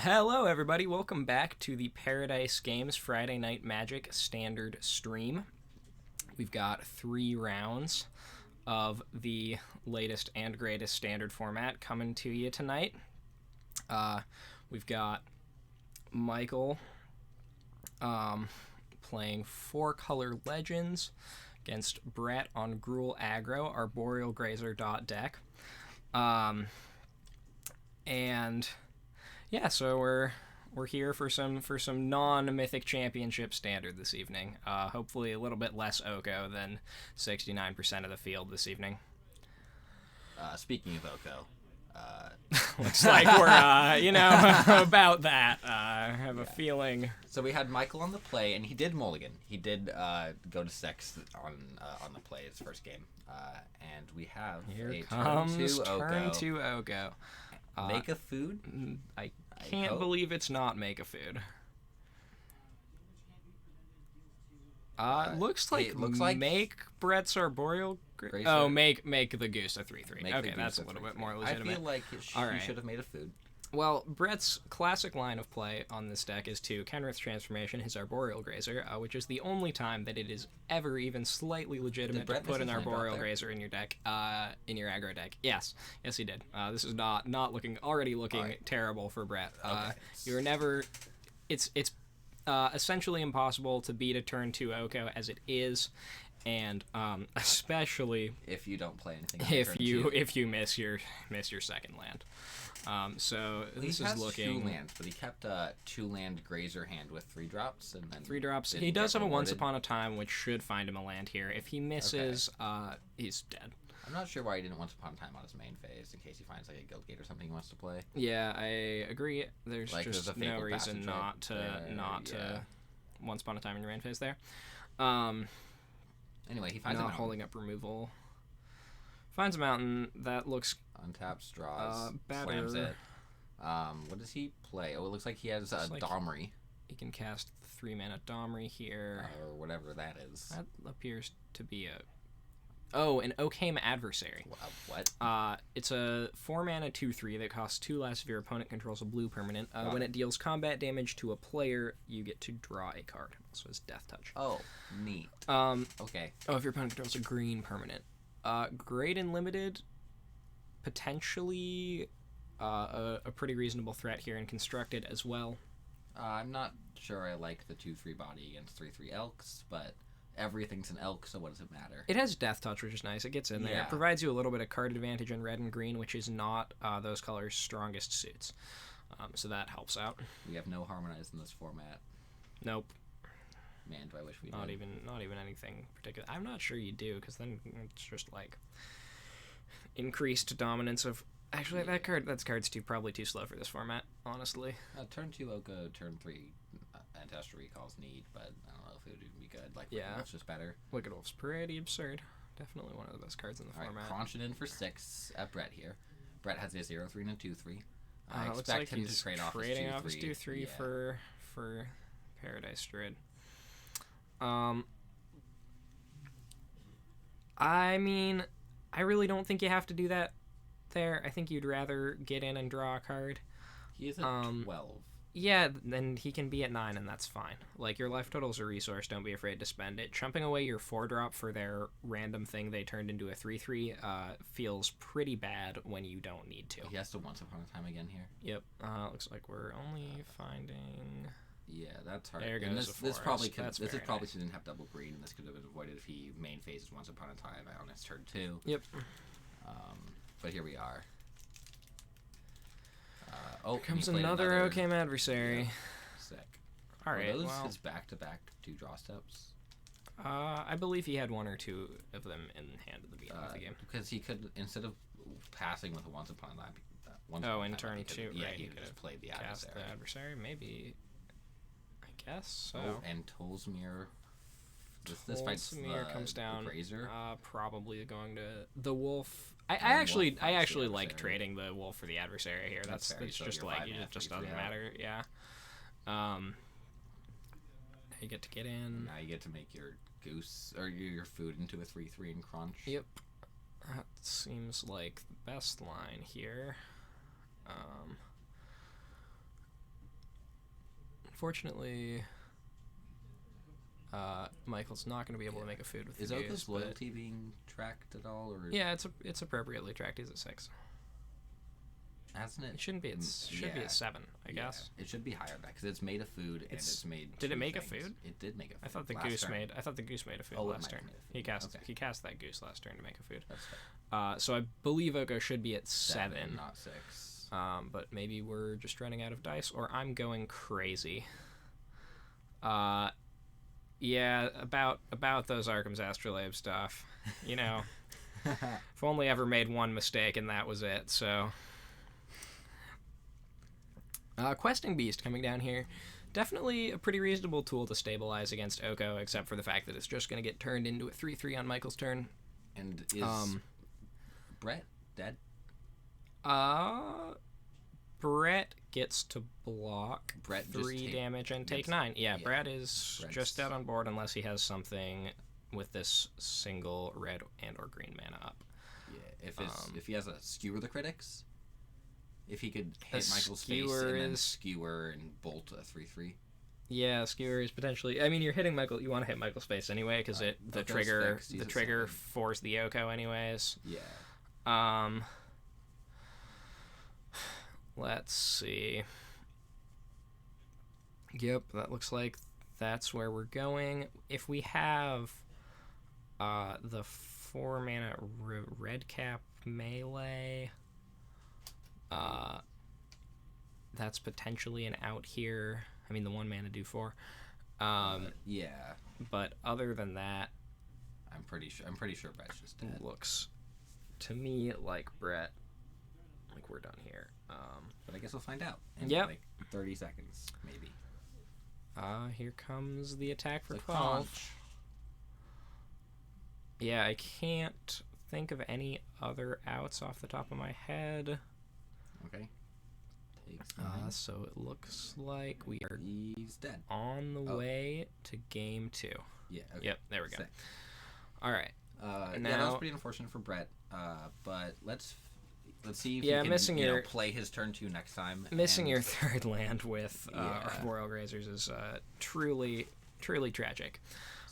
Hello, everybody. Welcome back to the Paradise Games Friday Night Magic Standard stream. We've got 3 rounds of the latest and greatest standard format coming to you tonight. We've got Michael playing 4-color Legends against Brett on Gruul Aggro, Arboreal Grazer deck. And yeah, so we're here for some non-mythic championship standard this evening. Hopefully a little bit less Oko than 69% of the field this evening. Speaking of Oko, looks like we're about that. I have a feeling. So we had Michael on the play, and he did mulligan. He did go to 6 on the play his first game, and we have Here a comes turn 2 Oko. Oko. Make a food. I can't believe it's not make a food. Looks like make Brett's Arboreal Grazer. Oh, make the Goose a 3/3. Okay, that's a little bit more legitimate. I feel like he should have made a food. Well, Brett's classic line of play on this deck is to Kenrith's Transformation, his Arboreal Grazer, which is the only time that it is ever even slightly legitimate to put an Arboreal Grazer in your deck, in your aggro deck. Yes, he did. This is not looking terrible for Brett. Okay. You're never. It's essentially impossible to beat a turn 2 Oko as it is, and especially if you don't play anything. If you miss your second land. So this is looking. 2 lands, but he kept a 2-land Grazer hand with 3 drops, and then 3 drops. He does have a Once Upon a Time, which should find him a land here. If he misses, he's dead. I'm not sure why he didn't Once Upon a Time on his main phase, in case he finds like a Guildgate or something he wants to play. Yeah, I agree. There's just no reason not to Once Upon a Time in your main phase there. Anyway, he finds not holding up removal. Finds a mountain that looks untaps, draws, better. Slams it. What does he play? Oh, it looks like he has Domri. He can cast 3-mana Domri here, or whatever that is. That appears to be an Okame Adversary. What? It's a 4-mana 2/3 that costs 2 less if your opponent controls a blue permanent. When it deals combat damage to a player, you get to draw a card. So it's Death Touch. Oh, neat. Okay. Oh, if your opponent controls a green permanent. Great and limited, potentially a pretty reasonable threat here, and constructed as well. I'm not sure I like the 2/3 body against 3/3 elks, but everything's an elk, so what does it matter? It has Death Touch, which is nice. It gets in there. It provides you a little bit of card advantage in red and green, which is not those colors' strongest suits. So that helps out. We have no Harmonize in this format. Nope. Man, do I wish we not did. even anything particular. I'm not sure you do, because then it's just like increased dominance of. Actually, that card's probably too slow for this format, honestly. Turn 2 Oko, turn 3 Ancestral Recall's neat, but I don't know if it would even be good. Like, it's just better. Wicked Wolf's pretty absurd. Definitely one of the best cards in the format. Crunching in for 6 at Brett here. Brett has a 0/3 and a 2/3. I looks expect like him he's to trade off trading his 2/3 for Paradise Druid. I mean, I really don't think you have to do that there. I think you'd rather get in and draw a card. He is at 12. Yeah, then he can be at 9, and that's fine. Like, your life total's a resource. Don't be afraid to spend it. Chumping away your 4-drop for their random thing they turned into a 3/3 feels pretty bad when you don't need to. He has to Once Upon a Time again here. Yep. Looks like we're only finding. Yeah, that's hard. There goes this probably nice. didn't have double green, and this could have been avoided if he main phases Once Upon a Time on his turn 2. Yep. But here we are. Here comes another Okame Adversary. Yeah. Sick. All right. Are those his back-to-back 2 draw steps? I believe he had 1 or 2 of them in hand at the beginning of the game. Because he could, instead of passing with a Once Upon a Time. In turn 2, yeah, right? he could just play the Cast Adversary. the Adversary, maybe. I guess so. Oh, and Tolsmere. This fights comes down. The Grazer. Probably going to the Wolf. I actually like trading the Wolf for the Adversary here. That's just like it just doesn't matter. Yeah. You get to get in. Now you get to make your Goose or your food into a 3/3 and crunch. Yep. That seems like the best line here. Unfortunately, Michael's not going to be able to make a food with Is the Oko's goose, loyalty being tracked at all? Or yeah, it's appropriately tracked. He's at 6. hasn't it? It shouldn't be. It should be at 7, I guess. It should be higher than that because it's made a food and it's made. Did it two make a things. food? It did make a food. I thought the last goose turn. made. I thought the goose made a food Oh, it last might turn. have made a food. He cast. Okay. He cast that goose last turn to make a food. That's fair. So I believe Oko should be at 7. Not 6. But maybe we're just running out of dice, or I'm going crazy. Yeah, about those Arkham's Astrolabe stuff. You know, I've only ever made one mistake, and that was it. So, Questing Beast coming down here. Definitely a pretty reasonable tool to stabilize against Oko, except for the fact that it's just going to get turned into a 3/3 on Michael's turn. And is Brett dead? Brett gets to block Brett 3 damage and take 9. Yeah, Brett is just out on board unless he has something with this single red and or green mana up. Yeah, if he has a Skewer the Critics, if he could hit Michael's face and then Skewer and bolt a 3/3. Yeah, Skewer is potentially. I mean, you're hitting Michael. You want to hit Michael's face anyway because the trigger forced the Oko anyways. Yeah. Let's see. Yep, that looks like that's where we're going. If we have the 4 mana red cap melee, that's potentially an out here. I mean, the 1 mana do 4. Yeah. But other than that, I'm pretty sure Brett's just dead. Looks to me like Brett. Like we're done here. But I guess we'll find out in like 30 seconds, maybe. Here comes the attack for The 12. conch. Yeah, I can't think of any other outs off the top of my head. Okay. Takes 9. So it looks like we are He's dead. on the way to game 2. Yeah. Okay. Yep, there we go. Sick. All right. Yeah, Now, that was pretty unfortunate for Brett. But let's see if he can missing your play his turn 2 next time. Missing your 3rd land with Arboreal Grazers is truly tragic.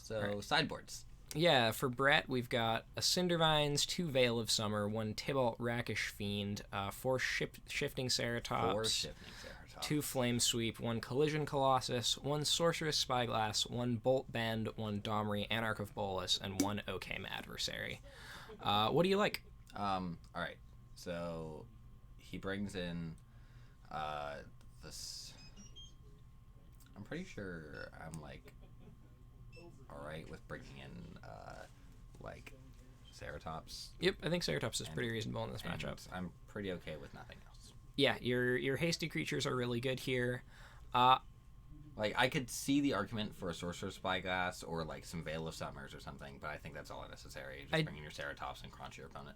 So sideboards. Yeah, for Brett, we've got a Cindervines, 2 Veil of Summer, 1 Tybalt Rakish Fiend, 4 Shifting Ceratops, 2 Flame Sweep, 1 Collision Colossus, 1 Sorceress Spyglass, 1 Bolt Bend, 1 Domri, Anarch of Bolus, and 1 Okame Adversary. What do you like? All right. So he brings in this. I'm pretty sure I'm like all right with bringing in like Ceratops. Yep, I think Ceratops is pretty reasonable in this matchup. I'm pretty okay with nothing else. Yeah, your hasty creatures are really good here. Like, I could see the argument for a Sorcerer's Spyglass or, like, some Veil of Summers or something, but I think that's all necessary. Just bring in your Ceratops and crunch your opponent.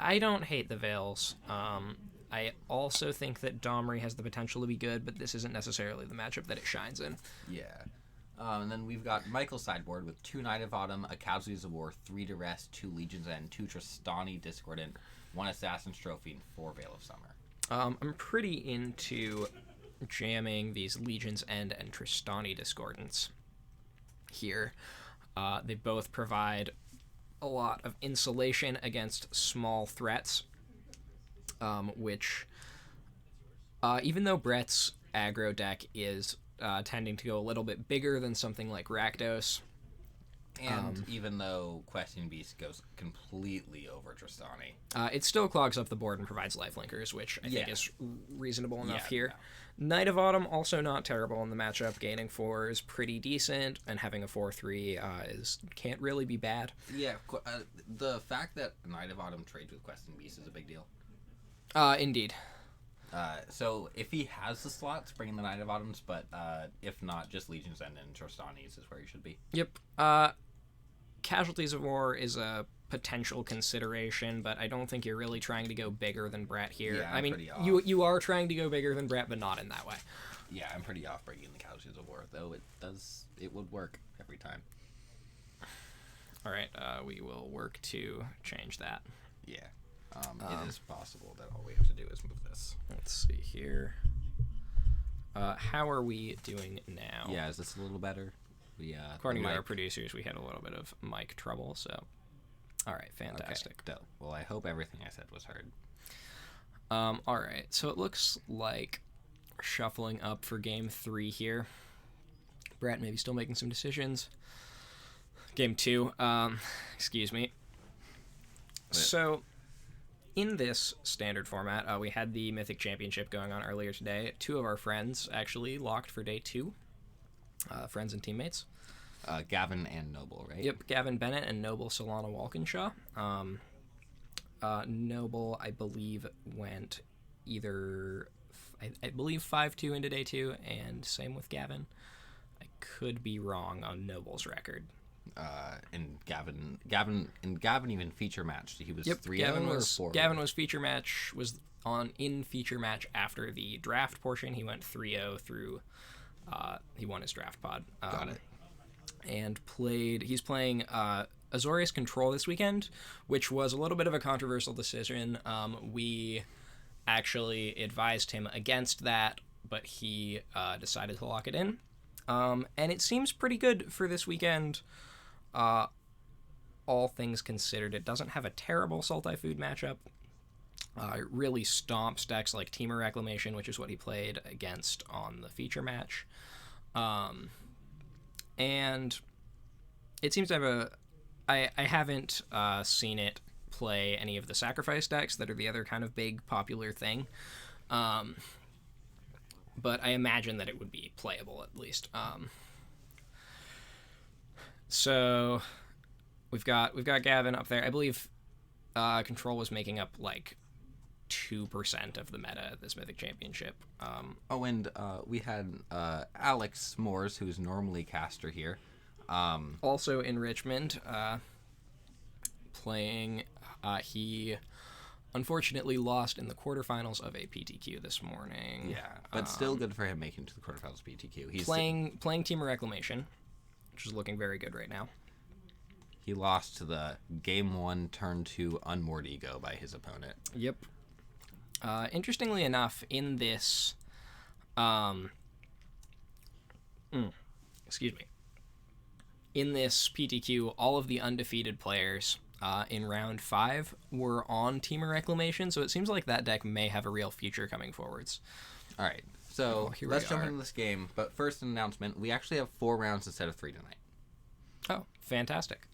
I don't hate the Veils. I also think that Domri has the potential to be good, but this isn't necessarily the matchup that it shines in. Yeah. And then we've got Michael's sideboard with 2 Knight of Autumn, a Casualties of War, 3 Duress, 2 Legion's End, 2 Tristani Discordant, 1 Assassin's Trophy, and 4 Veil of Summer. I'm pretty into jamming these Legion's End and Tristani Discordants here. They both provide a lot of insulation against small threats, which, even though Brett's aggro deck is tending to go a little bit bigger than something like Rakdos, and even though Questing Beast goes completely over Tristani, it still clogs up the board and provides lifelinkers, which I think is reasonable enough here. No. Knight of Autumn, also not terrible in the matchup. Gaining 4 is pretty decent, and having a 4/3 can't really be bad. Yeah, the fact that Knight of Autumn trades with Questing Beast is a big deal. Indeed. So if he has the slots, bring in the Knight of Autumns, but if not, just Legion's End and Tristani's is where he should be. Yep. Casualties of War is a potential consideration, but I don't think you're really trying to go bigger than Brett here. Yeah, I mean, pretty off. you are trying to go bigger than Brett, but not in that way. Yeah, I'm pretty off bringing the Casualties of War, though it would work every time. All right, we will work to change that. Yeah. It is possible that all we have to do is move this. Let's see here. How are we doing now? Yeah, is this a little better? According to our producers, we had a little bit of mic trouble, so... All right, fantastic. Okay, dope. Well, I hope everything I said was heard. All right, so it looks like we're shuffling up for Game 3 here. Brett maybe still making some decisions. Game 2, excuse me. So, in this standard format, we had the Mythic Championship going on earlier today. 2 of our friends actually locked for day 2. Friends and teammates. Gavin and Noble, right? Yep, Gavin Bennett and Noble Solana Walkinshaw. Noble, I believe, went either, I believe 5-2 into day 2, and same with Gavin. I could be wrong on Noble's record. And Gavin even feature matched. He was 3-0 or 4. Gavin was feature match, was in feature match after the draft portion. He went 3-0 through, he won his draft pod. Got it. And he's playing Azorius Control this weekend, which was a little bit of a controversial decision. We actually advised him against that, but he decided to lock it in. And it seems pretty good for this weekend, all things considered. It doesn't have a terrible Sultai Food matchup. It really stomps decks like Temur Reclamation, which is what he played against on the feature match. And it seems to have I haven't seen it play any of the sacrifice decks that are the other kind of big popular thing. But I imagine that it would be playable at least. So we've got Gavin up there. I believe Control was making up like 2% of the meta at this Mythic Championship. And we had Alex Moores, who's normally caster here. Also in Richmond, playing. He unfortunately lost in the quarterfinals of a PTQ this morning. Yeah, but still good for him making to the quarterfinals of PTQ. He's playing Temur Reclamation, which is looking very good right now. He lost to the Game 1, Turn 2 Unmoored Ego by his opponent. Yep. Interestingly enough, in this, excuse me, in this PTQ, all of the undefeated players in round 5 were on Temur Reclamation, so it seems like that deck may have a real future coming forwards. All right, so let's jump into this game. But first, an announcement: we actually have 4 rounds instead of 3 tonight. Oh, fantastic!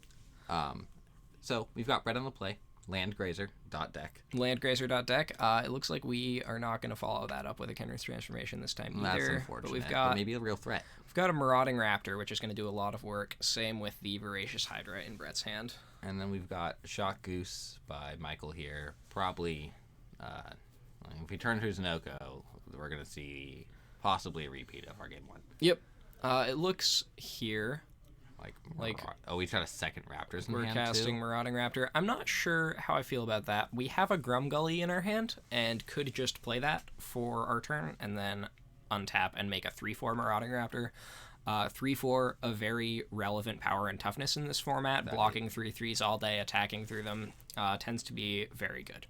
So we've got Brett on the play. Landgrazer.deck. Landgrazer.deck. It looks like we are not going to follow that up with a Kenrith's Transformation this time either. That's unfortunate, but maybe a real threat. We've got a Marauding Raptor, which is going to do a lot of work. Same with the Voracious Hydra in Brett's hand. And then we've got Shot Goose by Michael here. Probably, if we turn to Zunoco, we're going to see possibly a repeat of our Game 1. Yep. It looks here... we've got a second Raptors in hand, too? We're casting Marauding Raptor. I'm not sure how I feel about that. We have a Grumgully in our hand and could just play that for our turn and then untap and make a 3-4 Marauding Raptor. 3-4, a very relevant power and toughness in this format. Blocking 3/3s all day, attacking through them, tends to be very good.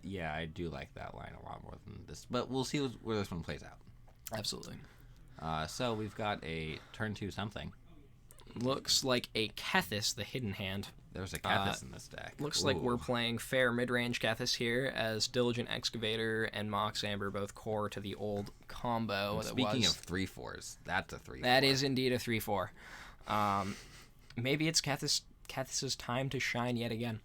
Yeah, I do like that line a lot more than this. But we'll see where this one plays out. Absolutely. So we've got a turn 2 something. Looks like a Kethis, the hidden hand. There's a Kethis in this deck. Looks like we're playing fair mid-range Kethis here, as Diligent Excavator and Mox Amber both core to the old combo. Speaking of 3/4s, that's a 3/4. That is indeed a 3/4. Maybe it's Kethis' time to shine yet again.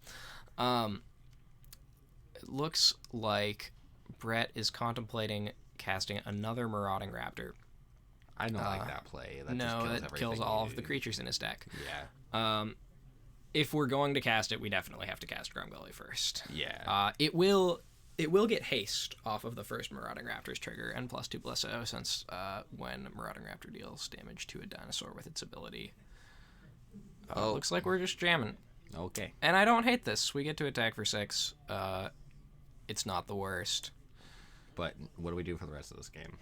It looks like Brett is contemplating casting another Marauding Raptor. I don't like that play. That kills all of the creatures in his deck. Yeah. If we're going to cast it, we definitely have to cast Grumgully first. Yeah. It will get haste off of the first Marauding Raptor's trigger and +2/+0 since when Marauding Raptor deals damage to a dinosaur with its ability. Looks like we're just jamming. Okay. And I don't hate this. We get to attack for 6. It's not the worst. But what do we do for the rest of this game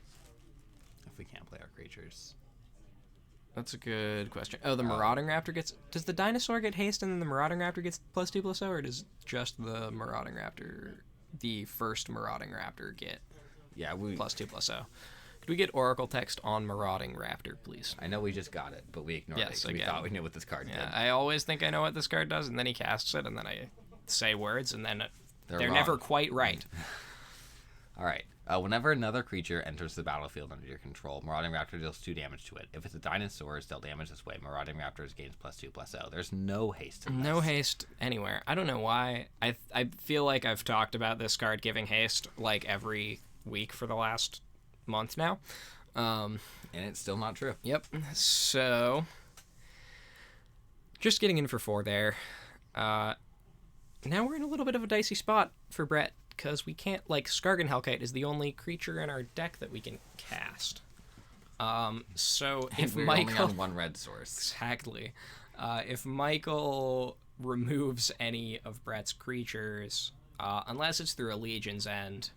if we can't play our creatures? That's a good question. Oh, the Marauding Raptor gets... Does the dinosaur get haste and then the Marauding Raptor gets +2/+0, or does just the Marauding Raptor, the first Marauding Raptor, get +2/+0? Could we get Oracle text on Marauding Raptor, please? I know we just got it, but we ignored it. Yes, So we again. thought we knew what this card Yeah, did. I always think I know what this card does, and then he casts it, and then I say words, and then they're wrong. never quite right. All right. Whenever another creature enters the battlefield under your control, Marauding Raptor deals 2 damage to it. If it's a dinosaur, it's dealt damage this way. Marauding Raptors gains +2/+0. There's no haste in this. No haste anywhere. I don't know why. I feel like I've talked about this card giving haste like every week for the last month now. And it's still not true. Yep. So, just getting in for 4 there. Now we're in a little bit of a dicey spot for Brett, because we can't, like, Skargan Hellkite is the only creature in our deck that we can cast. So if we're Michael... only on 1 red source. Exactly. If Michael removes any of Brett's creatures, unless it's through a Legion's End...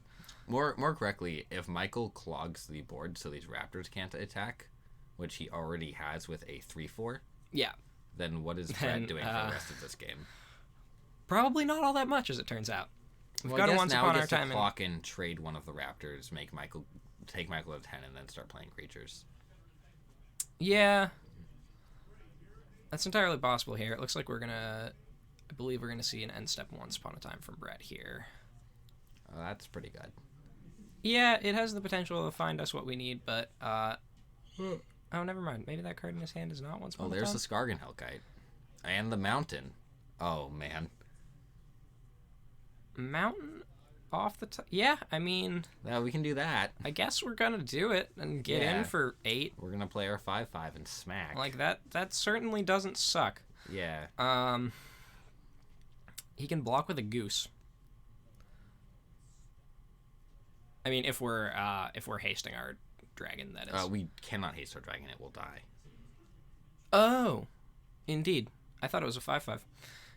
More correctly, if Michael clogs the board so these Raptors can't attack, which he already has with a 3/4, Yeah. then what is Brett doing for the rest of this game? Probably not all that much, as it turns out. We've Well, got I a guess once now upon he our gets to time. clock and trade one of the Raptors, take Michael to 10, and then start playing creatures. Yeah. That's entirely possible here. It looks like I believe we're gonna see an end step once upon a time from Brett here. Oh, that's pretty good. Yeah, it has the potential to find us what we need, but oh, never mind. Maybe that card in his hand is not once upon a time. Oh, there's the Skargan Hellkite. And the Mountain. Oh, man. Mountain off the top. Yeah, I mean, Yeah, we can do that. I guess we're gonna do it and get Yeah. in for 8. We're going to play our 5/5 and smack. Like that certainly doesn't suck. Yeah. He can block with a goose. I mean, if we're hasting our dragon, that is. We cannot haste our dragon. It will die. Oh, indeed. I thought it was a 5/5.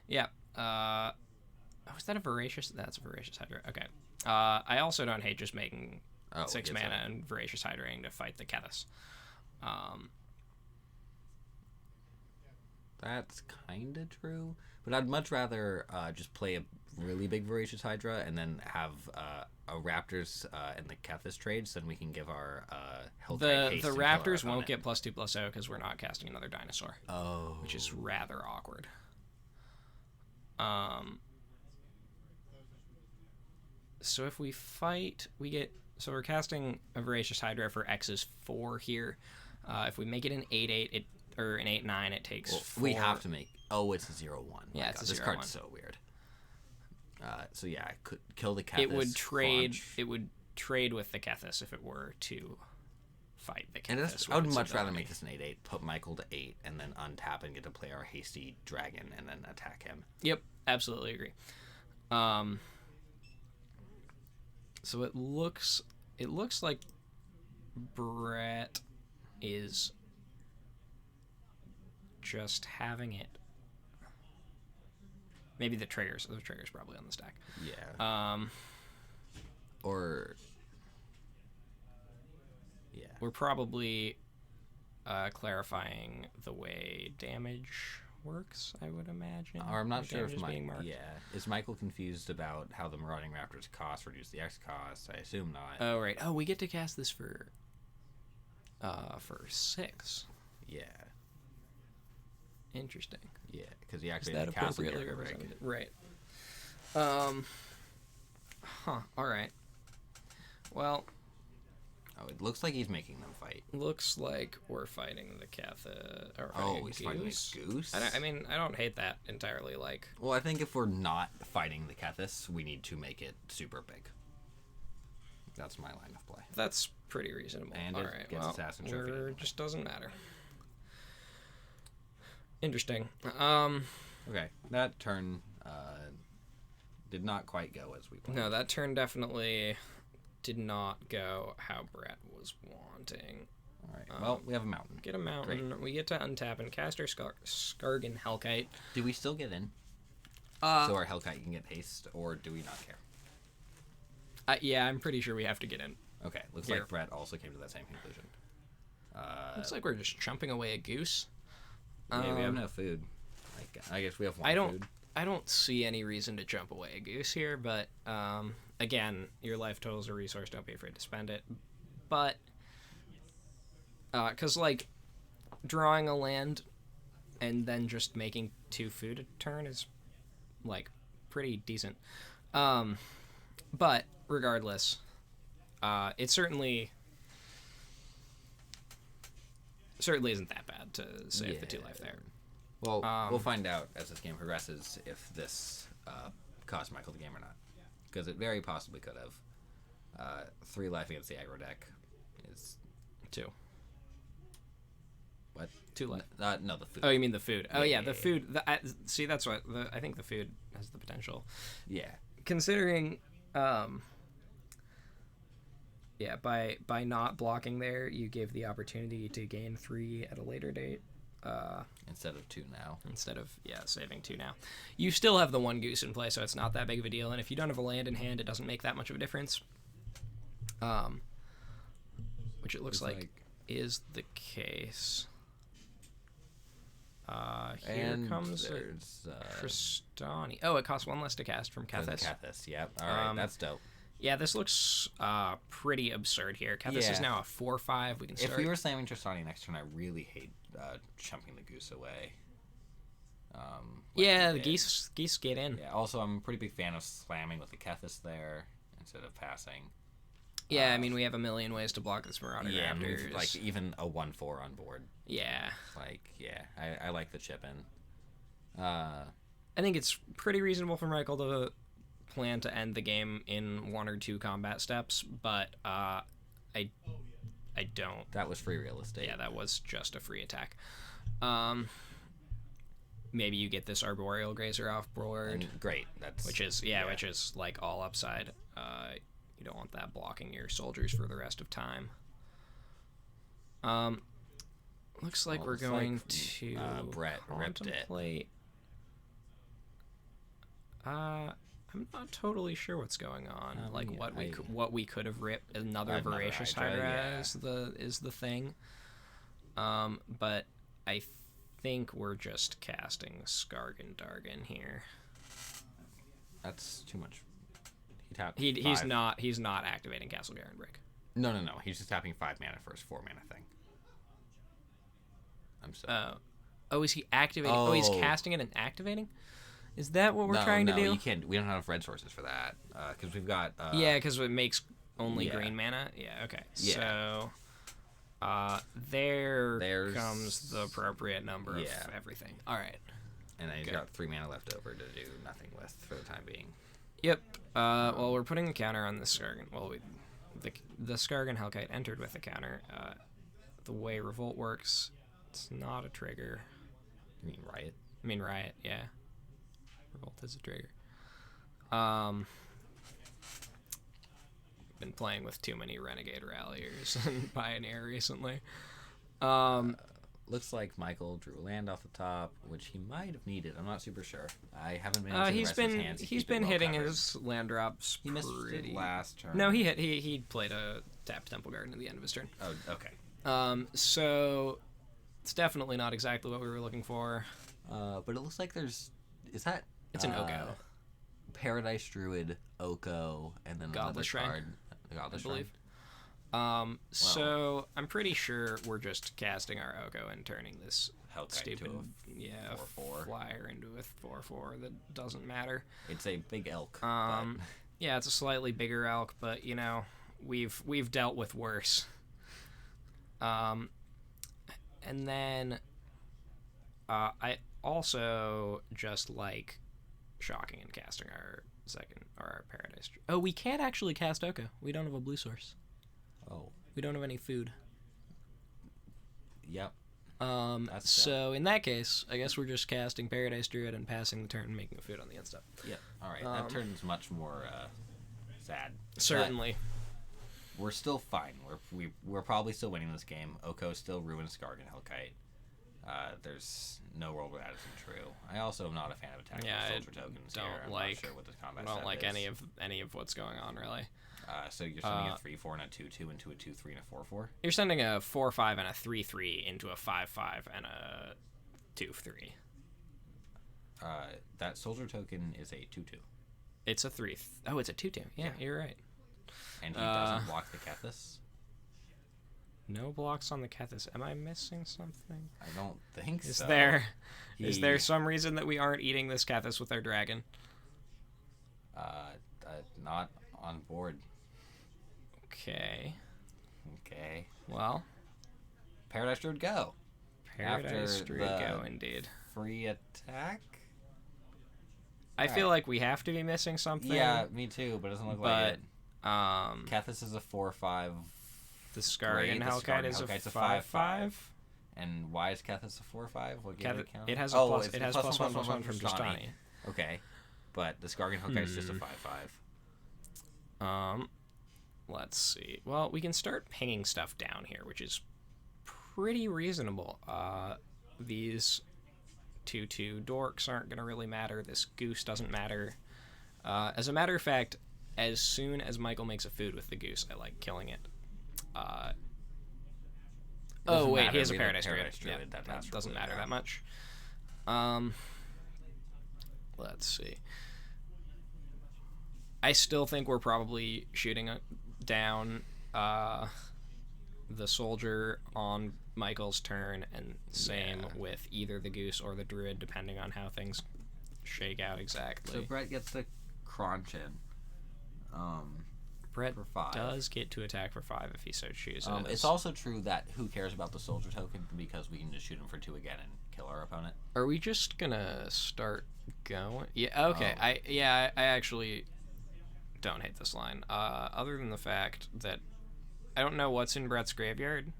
Yeah. Was that a Voracious? That's a Voracious Hydra. Okay. I also don't hate just making 6 mana and Voracious Hydraing to fight the Kethis. That's kind of true. But I'd much rather just play a really big Voracious Hydra and then have a Raptors and the Kethis trades, then we can give our Hellkite haste The and kill Raptors our won't opponent. get +2/+0 because we're not casting another dinosaur. Oh. Which is rather awkward. So if we fight, we get... So we're casting a Voracious Hydra for X's 4 here. If we make it an 8/8, or an 8/9, it takes 4. We have to make... Oh, it's a 0/1. Yeah, it's a This 0/1. card's so weird. So yeah, I could kill the Kethis. It would trade. Launch. It would trade with the Kethis if it were to fight the And Kethis. I would with much its rather ability. make this an 8/8, put Michael to 8, and then untap and get to play our hasty dragon and then attack him. Yep, absolutely agree. So it looks like Brett is just having it. Maybe the trigger's probably on the stack. Yeah. Or... Yeah. We're probably clarifying the way damage works, I would imagine. Or I'm not The sure damage if is being marked. is Michael confused about how the Marauding Raptors cost reduce the X cost? I assume not. Oh right. Oh, we get to cast this for 6. Yeah. Interesting. Yeah, because he Is actually that had Castle appropriately Gear rig. represented? Right. All right. Well, Oh, it looks like he's making them fight. looks like we're fighting the Catha. Or Oh, he's fighting Goose. a goose? I mean, I don't hate that entirely. Like, Well, I think if we're not fighting the Kethis, we need to make it super big. That's my line of play. that's pretty reasonable. And All it right. gets Well, Assassin Trophy we're anyway. just doesn't matter. Interesting. Okay, that turn did not quite go as we planned. No, that turn definitely did not go how Brett was wanting. All right, well, we have a mountain. Get a mountain. Great. We get to untap and cast our Skargan Hellkite. Do we still get in? So our Hellkite can get haste, or do we not care? Yeah, I'm pretty sure we have to get in. Okay, looks Here. like Brett also came to that same conclusion. Looks like we're just chumping away a goose. Yeah, we have no food. I guess we have one food. I don't see any reason to jump away a goose here, but again, your life total is a resource. Don't be afraid to spend it. But Because, like, drawing a land and then just making 2 food a turn is, like, pretty decent. But, regardless, it certainly isn't that bad to save the 2 life there. Well, we'll find out as this game progresses if this cost Michael the game or not. Because it very possibly could have. 3 life against the aggro deck is... 2. What? 2 life. No, the food. Oh, you mean the food. Oh, yeah, the yeah. food. See, that's what... I think the food has the potential. Yeah. Considering... Yeah, by not blocking there, you gave the opportunity to gain 3 at a later date. Instead of 2 now. Instead of, saving 2 now. You still have the 1 goose in play, so it's not that big of a deal. And if you don't have a land in hand, it doesn't make that much of a difference. Which it looks like is the case. Here comes Tristani. Oh, it costs 1 less to cast from Kethis. Kethis, yep. All right, that's dope. Yeah, this looks pretty absurd here. Kethis is now a 4/5. We can start. If we were slamming Tristani next turn, I really hate chumping the goose away. The geese get in. Yeah. Also, I'm a pretty big fan of slamming with the Kethis there instead of passing. Yeah, I mean, we have a million ways to block this Marauder Raptors. I mean, like even a 1/4 on board. Yeah. I like the chip in. I think it's pretty reasonable for Michael to plan to end the game in 1 or 2 combat steps, but I don't. That was free real estate. Yeah, that was just a free attack. Maybe you get this Arboreal Grazer off board. Great. Which is like all upside. You don't want that blocking your soldiers for the rest of time. Looks like we're going to Brett contemplate. I'm not totally sure what's going on. What we could have ripped. Another Voracious Hydra is the thing. But I think we're just casting Skargan Dargan here. That's too much. He's not activating Castle Garenbrick. No. He's just tapping 5 mana for his 4 mana thing. I'm sorry. Is he activating? Oh, he's casting it and activating? Is that what we're trying to do? No, you can't. We don't have enough red sources for that. Because we've got... because it makes only green mana? Yeah, okay. Yeah. So, there comes the appropriate number of everything. All right. And then he's got 3 mana left over to do nothing with for the time being. Yep. Well, we're putting the counter on the Skargan. Well, the Skargan Hellkite entered with the counter. The way Revolt works, it's not a trigger. You mean Riot? I mean Riot, yeah. Revolt is a trigger. Been playing with too many Renegade Ralliers and Pioneer recently. Looks like Michael drew a land off the top, which he might have needed. I'm not super sure. I haven't been into the rest of his hands. He's been hitting his land drops. He missed it last turn. No, he played a tapped Temple Garden at the end of his turn. Oh, okay. So it's definitely not exactly what we were looking for. But it looks like it's an Oko. Paradise Druid, Oko, and then Godless Shrine. Card. The Godless Shrine. So I'm pretty sure we're just casting our Oko and turning this Hellkite stupid to a 4/4 flyer into a 4/4 that doesn't matter. It's a big elk. Yeah, it's a slightly bigger elk, but we've dealt with worse. And then I also just like shocking and casting our Paradise. Oh, we can't actually cast Oko. We don't have a blue source. Oh. We don't have any food. Yep. So in that case, I guess we're just casting Paradise Druid and passing the turn and making a food on the end step. Yep. All right. That turn's much more sad. Certainly. But we're still fine. We're probably still winning this game. Oko still ruins Skargan Hellkite. There's no world where that isn't true. I also am not a fan of attacking soldier tokens here. I'm not sure what this combat I don't like is. any of what's going on, really. So you're sending a 3/4 and a 2/2 into a 2/3 and a 4/4? You're sending a 4/5 and a 3/3 into a 5/5 and a 2/3. That soldier token is a 2/2. It's a 3. Oh, it's a 2/2. Yeah, you're right. And he doesn't block the Kethis? No blocks on the Kethis. Am I missing something? I don't think Is so. Is there some reason that we aren't eating this Kethis with our dragon? Not on board. Okay. Okay. Well. Paradise Druid go. Paradise Druid go, indeed. Free attack? I feel like we have to be missing something. Yeah, me too, but it doesn't look like it. Kethis is a 4/5. The Scargan Hellkite is a 5/5. And why is Kethis a 4/5? What game count? It has a plus. It has +1/+1 from Justani. Okay, but the Scargan Hellkite is just a 5/5. Let's see. Well, we can start pinging stuff down here, which is pretty reasonable. These 2/2 dorks aren't going to really matter. This goose doesn't matter. As a matter of fact, as soon as Michael makes a food with the goose, I like killing it. Oh, wait, he has a Paradise Druid. Yeah, that doesn't matter that much. Let's see. I still think we're probably shooting down the soldier on Michael's turn, and same with either the goose or the druid, depending on how things shake out exactly. So Brett gets the crunch in. Brett for 5. does get to attack for 5 if he so chooses. It's also true that who cares about the soldier token, because we can just shoot him for 2 again and kill our opponent. Are we just gonna start going? Yeah. Okay. I actually don't hate this line. Other than the fact that I don't know what's in Brett's graveyard.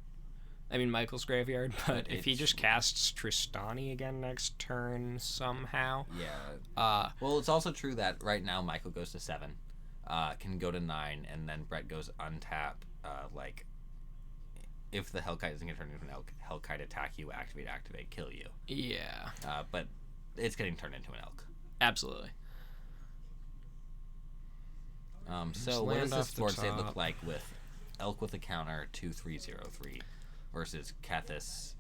I mean Michael's graveyard, but if he just casts Tristani again next turn somehow. Yeah. Well, it's also true that right now Michael goes to 7. Can go to 9, and then Brett goes untap. Like, if the Hellkite isn't going to turn into an Hellkite, attack you, activate, kill you. Yeah. But it's getting turned into an elk. Absolutely. So what does this board state look like with elk with a counter 2/3/0/3 versus Kethis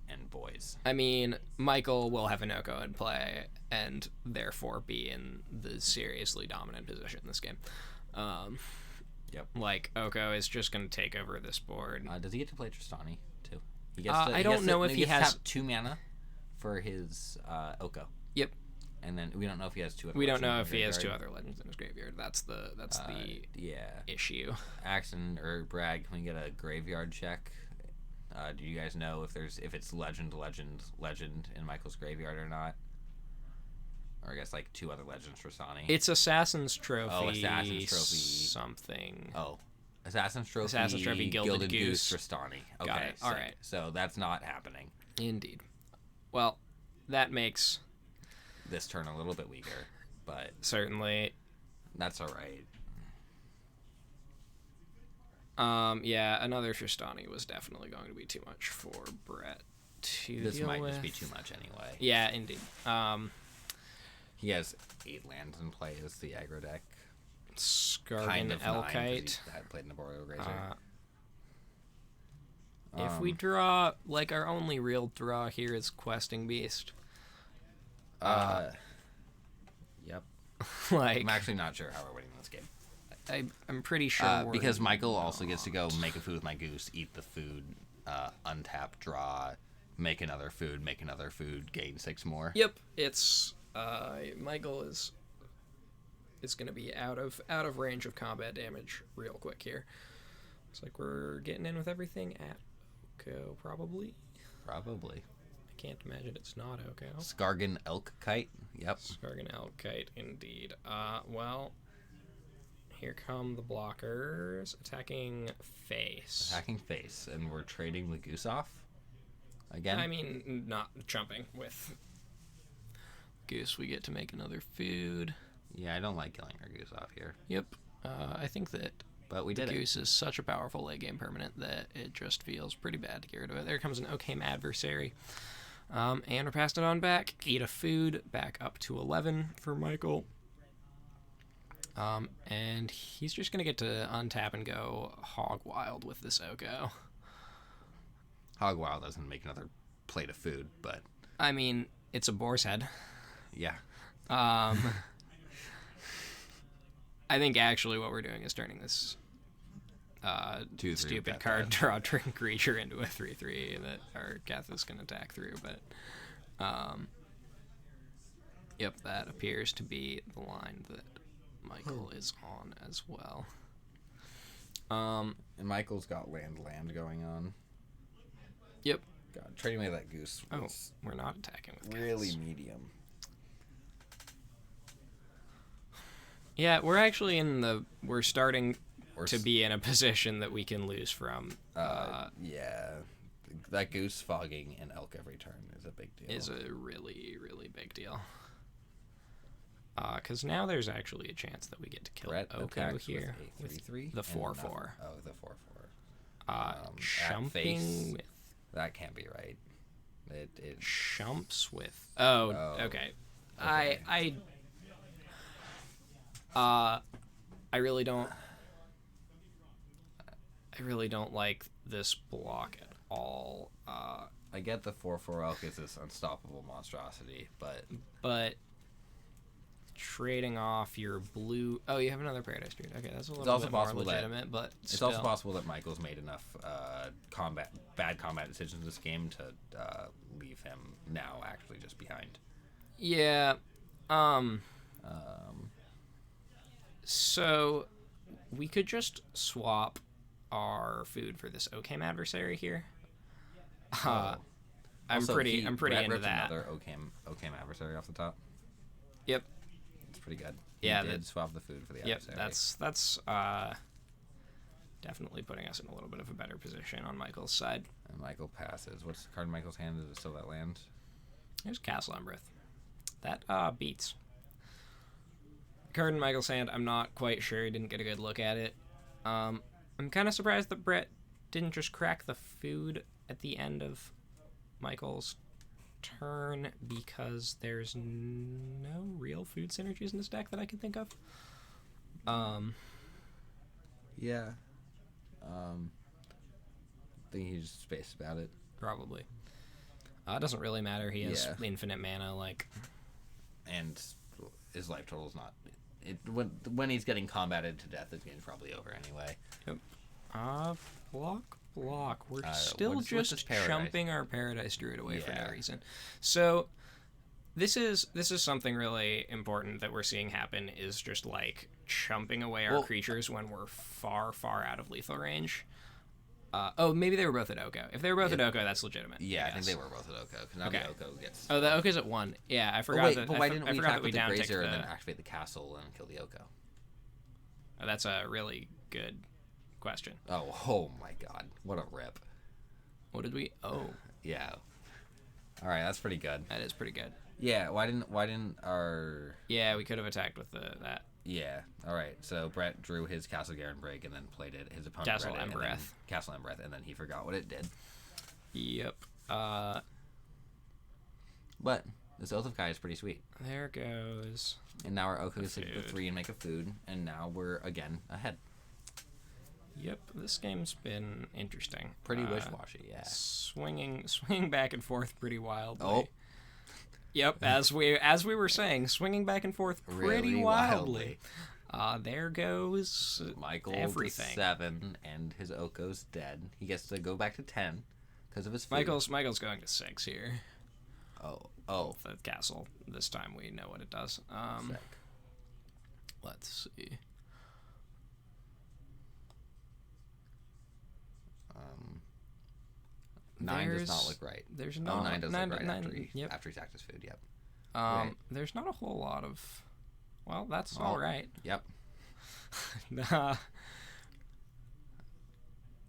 and boys? I mean, Michael will have an Oko in play and therefore be in the seriously dominant position in this game. Yep. Like, Oko is just going to take over this board. Does he get to play Tristani, too? I don't know if he has... 2 mana for his Oko. Yep. And then we don't know if he has 2 other We don't know if he has 2 other legends in his graveyard. That's the issue. Axon or Brad, can we get a graveyard check? Do you guys know if it's legend in Michael's graveyard or not? Or I guess like 2 other legends for Sani. It's Assassin's Trophy. Oh, Assassin's Trophy. Something. Oh. Assassin's Trophy, Gilded Goose for Stani. Okay. Got it. All right. So that's not happening. Indeed. Well, that makes this turn a little bit weaker, but certainly that's all right. Yeah, another Tristani was definitely going to be too much for Brett to deal with. This might just be too much anyway. Yeah, indeed. He has 8 lands in play as the aggro deck. Scargan Elkite. Had played Naborio Grazer. If we draw, like, our only real draw here is Questing Beast. Yep. Like, I'm actually not sure how we're winning this game. I'm pretty sure because Michael also gets to go make a food with my goose, eat the food, untap, draw, make another food, gain 6 more. Yep, it's Michael is going to be out of range of combat damage real quick here. Looks like we're getting in with everything at Oko, probably. I can't imagine it's not Oko. Scargan Elkite. Yep. Scargan Elkite, indeed. Well, here come the blockers attacking face. And we're trading the goose off again. I mean, not jumping with goose. We get to make another food. Yeah, I don't like killing our goose off here. Yep. I think that but we did goose is such a powerful late game permanent that it just feels pretty bad to get rid of it. There comes an Okame adversary. And we're passing it on back. Eat a food. Back up to 11 for Michael. And he's just going to get to untap and go hog wild with this Oko. Hog wild doesn't make another plate of food, but... I mean, it's a boar's head. Yeah. I think actually what we're doing is turning this stupid card draw turn creature into a 3/3 that our Kethis can attack through, but yep, that appears to be the line that Michael is on as well. And Michael's got land going on. Yep. God, trading away that goose. We're not attacking with really Kethis. Medium. Yeah, we're actually we're starting to be in a position that we can lose from. Yeah, that goose fogging an elk every turn is a big deal. Is a really, really big deal. Because now there's actually a chance that we get to kill Oko here with the 4/4. Oh, the 4/4. Chumping with... That can't be right. It chumps with... Oh, okay. I really don't like this block at all. I get the 4/4 elk is this unstoppable monstrosity, but trading off your blue... Oh, you have another Paradise Druid. Okay, that's a little bit more legitimate, but it's also possible that Michael's made enough bad combat decisions this game to leave him now actually just behind. Yeah. So we could just swap our food for this Occam adversary here. I'm pretty into that. Another Occam adversary off the top. Yep. It's pretty good. Yeah, he did swap the food for the adversary. Yep, that's definitely putting us in a little bit of a better position on Michael's side. And Michael passes. What's the card in Michael's hand? Is it still that land? There's Castle Embereth. That beats. Card in Michael's hand, I'm not quite sure. Didn't get a good look at it. I'm kind of surprised that Brett didn't just crack the food at the end of Michael's turn, because there's no real food synergies in this deck that I can think of. Yeah. I think he's just spaced about it. Probably. It doesn't really matter. He has infinite mana, and his life total is not... when he's getting combated to death, his game's probably over anyway. Yep. Block. We're still just chumping our Paradise Druid away for no reason. So this is something really important that we're seeing happen, is just chumping away our creatures when we're far out of lethal range. Maybe they were both at Oko. If they were both at Oko, that's legitimate. Yeah, I think they were both at Oko. Now the Oko gets... Oh, the Oko's at 1. Yeah, I forgot that. But why didn't we attack with the Grazer and then activate the castle and kill the Oko? Oh, that's a really good question. Oh my god. What a rip. What did we... Oh. Yeah. Alright, that's pretty good. That is pretty good. Yeah, why didn't our... Yeah, we could have attacked with that. Yeah. All right. So Brett drew his Castle Garen break and then played it. His opponent Castle Embereth. Castle Embereth, and then he forgot what it did. Yep. But this Oath of Kai is pretty sweet. There goes. And now our Oko is hit with 3 and make a food, and now we're again ahead. Yep. This game's been interesting. Pretty wish-washy, yeah. Swinging back and forth pretty wildly. Oh. Yep, as we were saying, swinging back and forth pretty wildly. There goes Michael everything. To 7, and his Oko's dead. He gets to go back to 10 because of his food. Michael's going to 6 here. Oh. The castle. This time we know what it does. Sick. Let's see. Nine does not look right. There's no 9 does look right after he sacked his food. Yep. Right. There's not a whole lot of... Well, that's all right. Yep.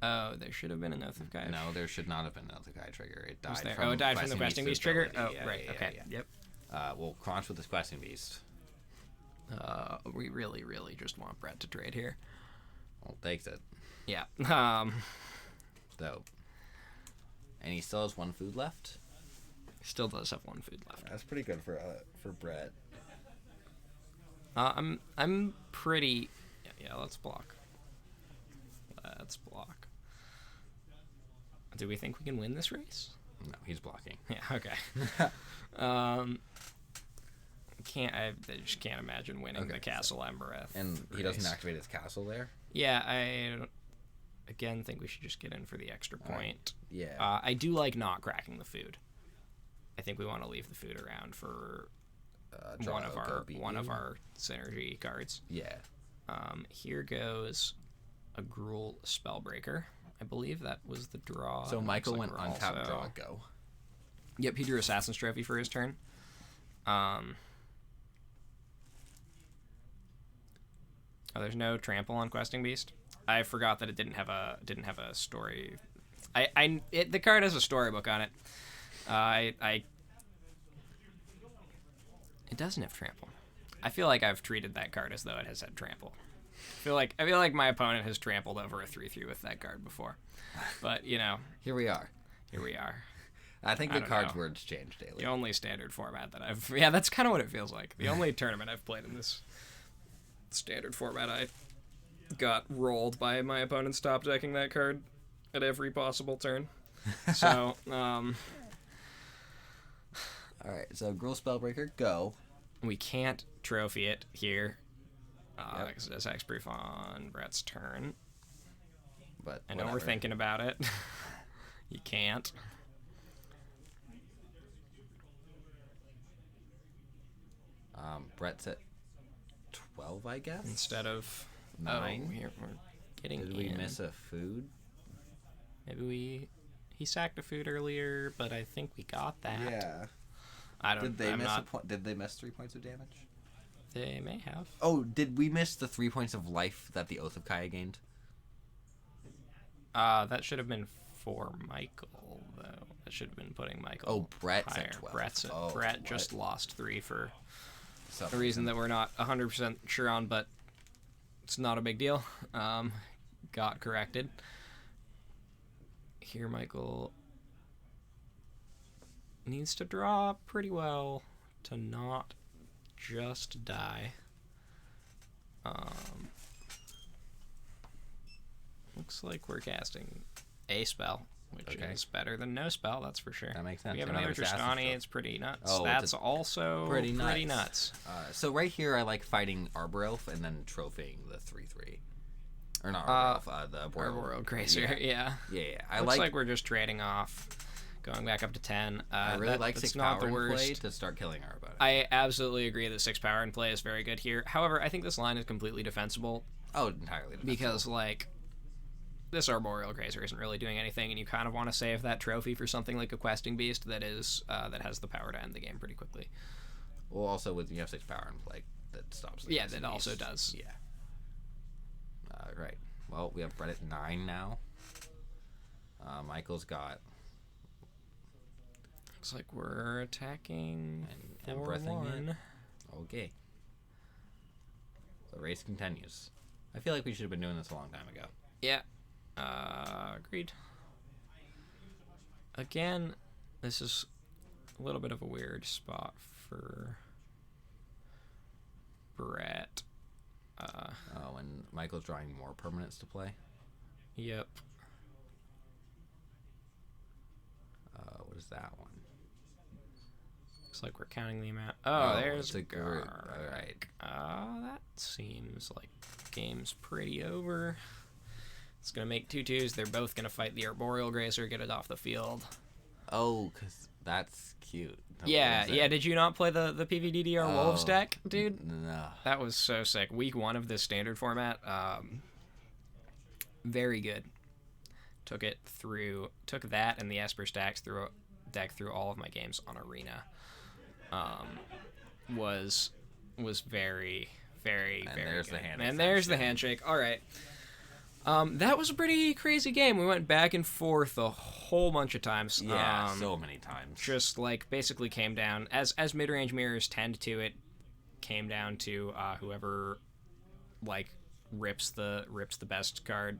Oh, there should have been an Oath of Kai. No, there should not have been an Oath of Kai trigger. It died from... it died from the Questing Beast trigger? Oh, yeah, right. Yeah, okay. Yeah. Yep. We'll crunch with this Questing Beast. We really just want Brett to trade here. Well, takes it. Yeah. Dope. And he still has 1 food left? Still does have 1 food left. That's pretty good for Brett. I'm pretty... Yeah, let's block. Let's block. Do we think we can win this race? No, he's blocking. Yeah, okay. I just can't imagine winning the Castle Embereth. And he doesn't activate his castle there? Yeah, again, think we should just get in for the extra point. Yeah. I do like not cracking the food. I think we want to leave the food around for one of our synergy cards. Yeah. Here goes a Gruul Spellbreaker. I believe that was the draw. So Michael went untap, draw, go. Yep, he drew Assassin's Trophy for his turn. Oh, there's no trample on Questing Beast. I forgot that it didn't have a story. The card has a storybook on it. It doesn't have trample. I feel like I've treated that card as though it has had trample. I feel like my opponent has trampled over a 3/3 with that card before. But, you know, here we are. I think the card's words change daily. The only standard format that yeah, that's kind of what it feels like. The only tournament I've played in this standard format, I got rolled by my opponent stop decking that card at every possible turn. So, all right, so Gruul Spellbreaker, go. We can't trophy it here. Because it does hexproof on Brett's turn. But I know we're thinking about it. You can't. Brett's at 12, I guess? Instead of 9. We're getting Did we miss a food? Maybe he sacked a food earlier, but I think we got that. Yeah. Did they miss 3 points of damage? They may have. Oh, did we miss the 3 points of life that the Oath of Kaya gained? That should have been for Michael, though. That should have been putting Michael. Oh, Brett's higher. at 12. Brett just lost 3 for a reason that we're not 100% sure on, but it's not a big deal. Got corrected. Here, Michael needs to draw pretty well to not just die. Looks like we're casting a spell, which is better than no spell, that's for sure. That makes sense. We have another Tristani, it's pretty nuts. Oh, that's also pretty nuts. So right here, I like fighting Arbor Elf and then trophying the 3/3. Or not Arbor Elf, the Arboreal Gracer, yeah. Looks like we're just trading off, going back up to 10. I really like 6 power in play to start killing our opponent. I absolutely agree that 6 power in play is very good here. However, I think this line is completely defensible. Oh, entirely defensible. Because, like, this Arboreal Gracer isn't really doing anything, and you kind of want to save that trophy for something like a Questing Beast that has the power to end the game pretty quickly. Well, also, with you have 6 power in play, that stops the that also does. Yeah. Right. Well, we have Brett at 9 now. Michael's got... Looks like we're attacking and breathing in. Okay. The race continues. I feel like we should have been doing this a long time ago. Yeah. Agreed. Again, this is a little bit of a weird spot for Brett. And Michael's drawing more permanents to play. Yep. What is that one? Looks like we're counting the amount. Oh, there's a group. All right. That seems like game's pretty over. It's gonna make 2/2s. They're both gonna fight the Arboreal Gracer, get it off the field. Oh, because that's cute. Yeah. Did you not play the PVDDR Wolves deck, dude? No. That was so sick. Week 1 of this standard format. Very good. Took that and the Esper stacks deck through all of my games on Arena. Was very, very, very there's good. The hand and there's the handshake. All right. That was a pretty crazy game. We went back and forth a whole bunch of times. Yeah, so many times. Just like basically came down as mid-range mirrors tend to. It came down to whoever like rips the best card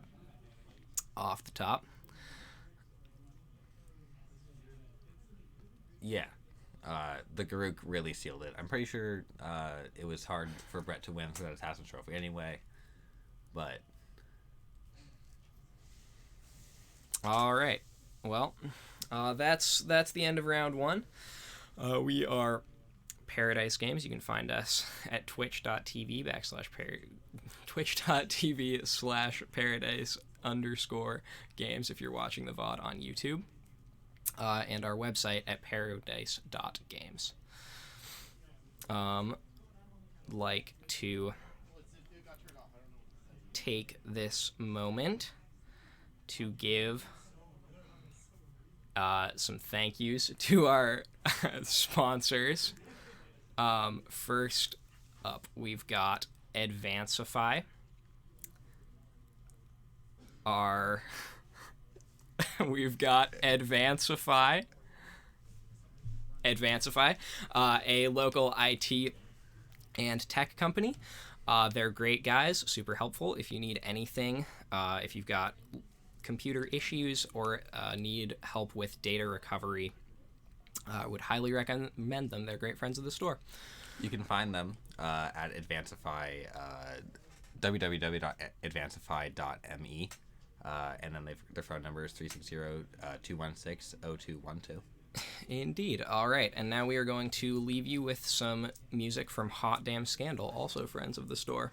off the top. Yeah. The Garuk really sealed it. I'm pretty sure it was hard for Brett to win for that Assassin's Trophy anyway. But all right. Well, that's the end of round 1. We are Paradise Games. You can find us at twitch.tv/Paradise _games if you're watching the VOD on YouTube. And our website at paradise.games. Like to take this moment to give some thank yous to our sponsors. First up, we've got Advancify. We've got Advancify, a local IT and tech company. They're great guys, super helpful if you need anything. If you've got computer issues or need help with data recovery, I would highly recommend them. They're great friends of the store. You can find them at Advancify, www.advancify.me. And then their phone number is 360-216-0212. Indeed. All right, and now we are going to leave you with some music from Hot Damn Scandal, also friends of the store.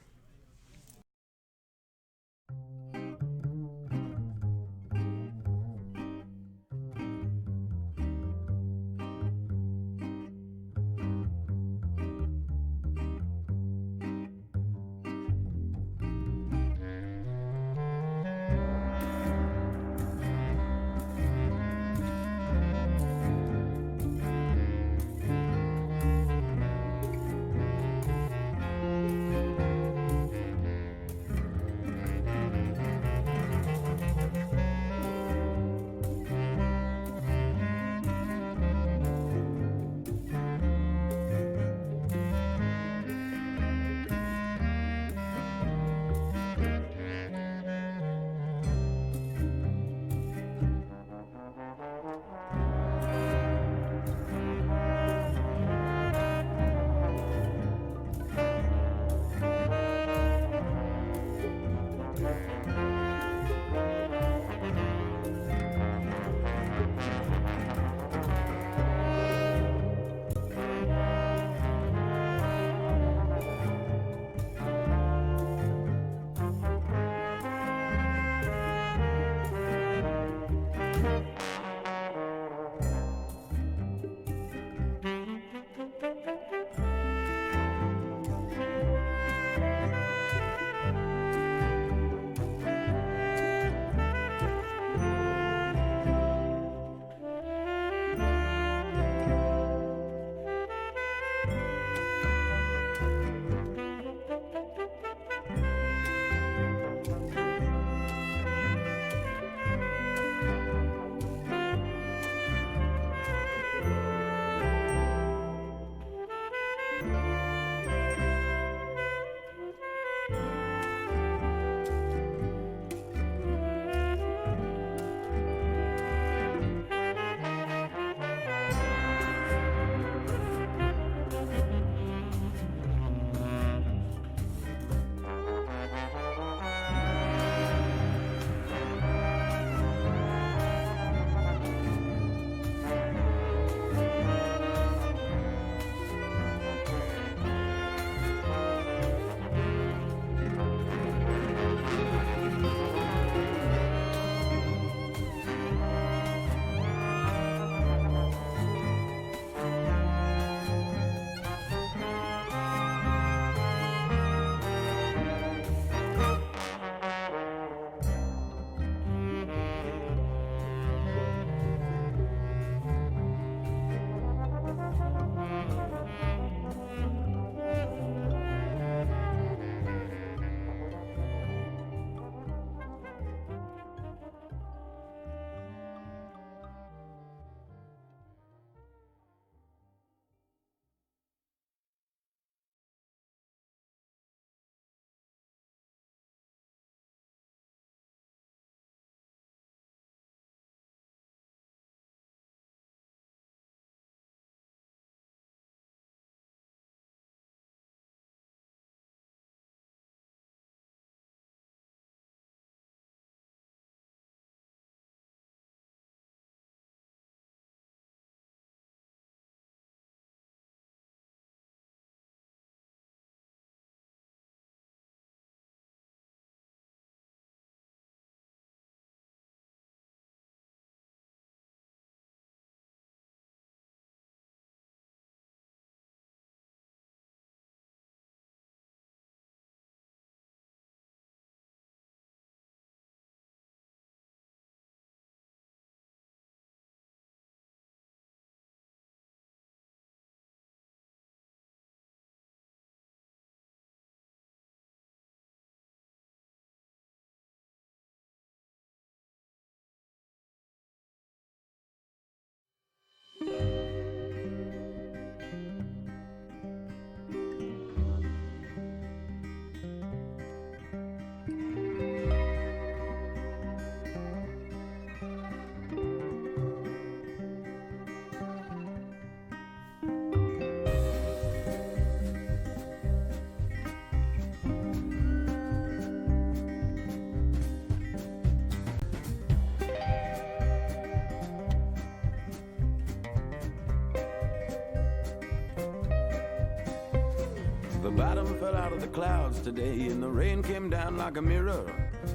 bottom fell out of the clouds today, and the rain came down like a mirror.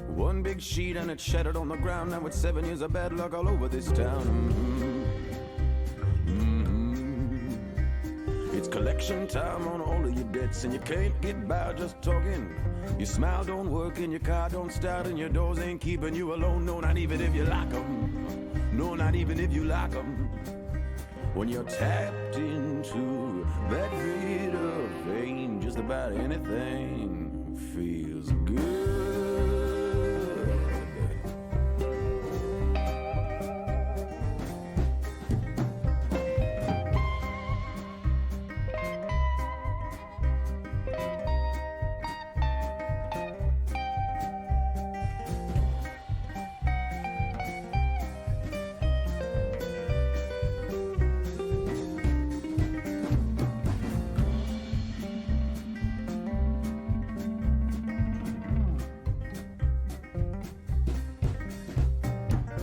One big sheet and it shattered on the ground. Now it's 7 years of bad luck all over this town. It's collection time on all of your debts, and you can't get by just talking. Your smile don't work, and your car don't start, and your doors ain't keeping you alone. No, not even if you lock them. No, not even if you lock them. When you're tapped into that bitter vein, just about anything feels good.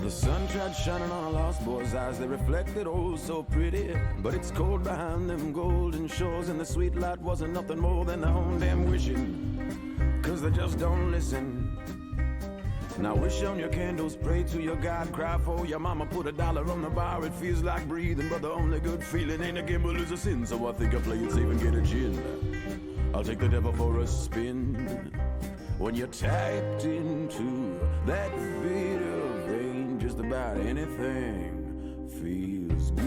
The sun tried shining on a lost boy's eyes. They reflected oh so pretty, but it's cold behind them golden shores, and the sweet light wasn't nothing more than their own damn wishing, 'cause they just don't listen. Now wish on your candles, pray to your God, cry for your mama, put $1 on the bar. It feels like breathing, but the only good feeling ain't a gamble is a sin. So I think I play it safe and get a gin. I'll take the devil for a spin. When you're tapped into that bitter vein, just about anything feels good.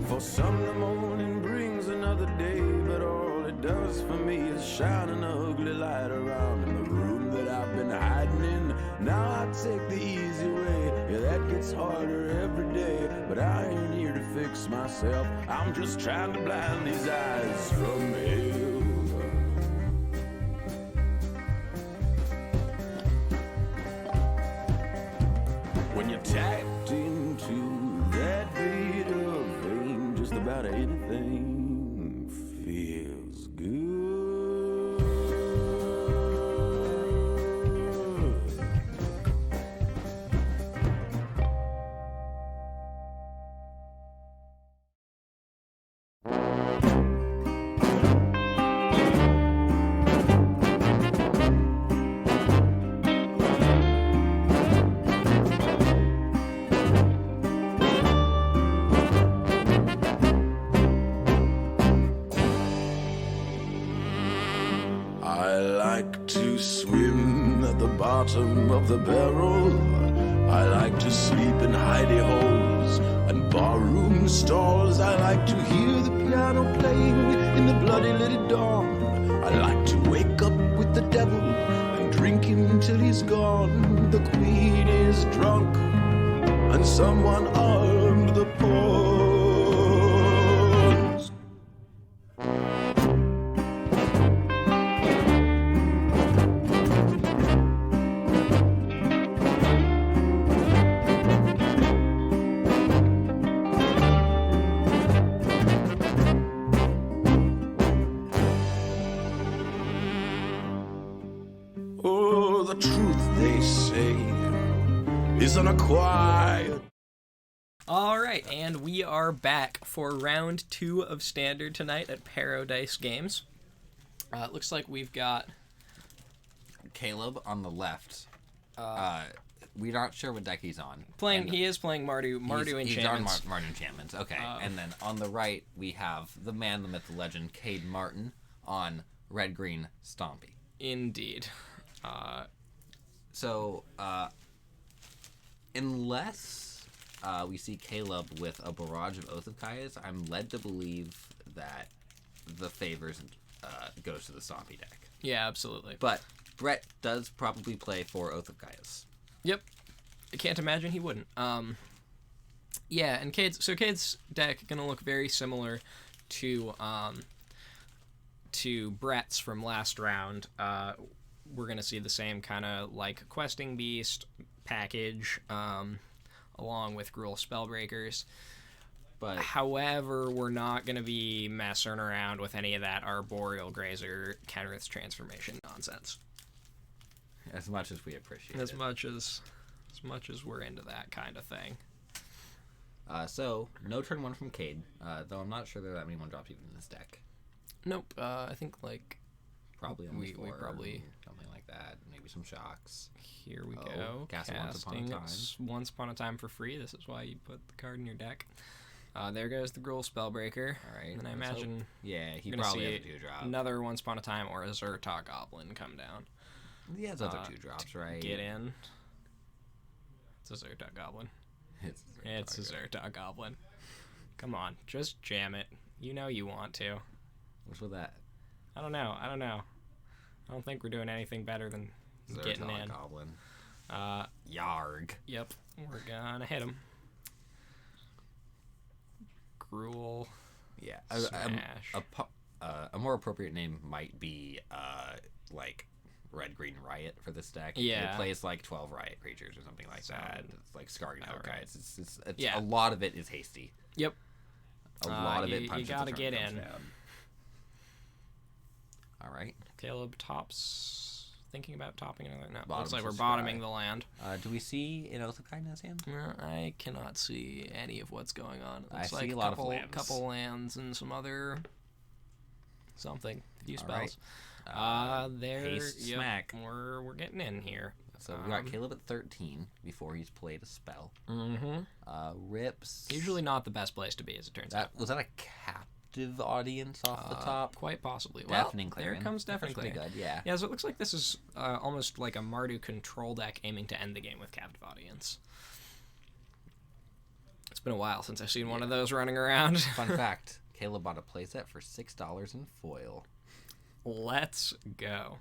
For some the morning brings another day, but all it does for me is shine an ugly light around in the room that I've been hiding in. Now I take the easy way, yeah, that gets harder every day, but I ain't here to fix myself. I'm just trying to blind these eyes from hell. When you're tapped into that bitter vein, just about anything feels good. I like to swim at the bottom of the barrel. I like to sleep in hidey holes and barroom stalls. I like to hear the piano playing in the bloody little dawn. I like to wake up with the devil and drink him till he's gone. The queen is drunk and someone armed the pawns. Oh, the truth they say is unacquired. All right, and we are back for round 2 of Standard tonight at Paradise Games. It looks like we've got Caleb on the left. We're not sure what deck he's on. He is playing Mardu Enchantments. He's on Mardu Enchantments, okay. And then on the right, we have the man, the myth, the legend, Cade Martin on red-green Stompy. Indeed. Unless we see Caleb with a barrage of Oath of Kaias, I'm led to believe that the favors goes to the Stompy deck. Yeah, absolutely. But Brett does probably play for Oath of Kaias. Yep. I can't imagine he wouldn't. Yeah, and Cade's deck gonna look very similar to Brett's from last round. We're gonna see the same kind of like Questing Beast package, along with Gruul Spellbreakers. But however, we're not going to be messing around with any of that Arboreal Grazer Kenrith's transformation nonsense. As much as we appreciate as it. much as we're into that kind of thing. So, no turn 1 from Cade, though I'm not sure there are that many 1-drops even in this deck. Nope, I think, like... Probably only 4, we probably... Something like that. Maybe some shocks. Here we go. Casting Once Upon a Time. Once Upon a Time for free. This is why you put the card in your deck. There goes the Gruul Spellbreaker. Alright. And I imagine... Yeah, he probably has a 2-drop. Another Once Upon a Time or a Zertok Goblin come down. He has other 2-drops, right? Get in. It's a Zertok Goblin. It's a Zertok Goblin. Come on, just jam it. You know you want to. What's with that? I don't know. I don't think we're doing anything better than getting in. Goblin. Yarg. Yep, we're gonna hit him. Gruul. Yeah. Smash. A more appropriate name might be like Red Green Riot for this deck. Yeah. It plays like 12 Riot creatures or something like that. It's like Scarred Hellkite. It's yeah. A lot of it is hasty. Yep. A lot of it punches you gotta the get turn in. down. All right. Caleb tops. Thinking about topping another. No, Bottom looks like we're to bottoming Scry. the land. Do we see an Oath of Kindness in? I cannot see any of what's going on. It looks I like see a lot of lands. Couple lands and some other something. Few All spells. right. There. Haste, Yep, smack. We're getting in here. So we got Caleb at 13 before he's played a spell. Mm-hmm. Rips. Usually not the best place to be, as it turns out. Was that a captive audience off the top? Quite possibly. Deafening Well, there Clarion. comes Deafening That's pretty Clarion. good, yeah. Yeah, so it looks like this is almost like a Mardu control deck aiming to end the game with captive audience. It's been a while since I've seen one of those running around. Fun fact, Caleb bought a playset for $6 in foil. Let's go.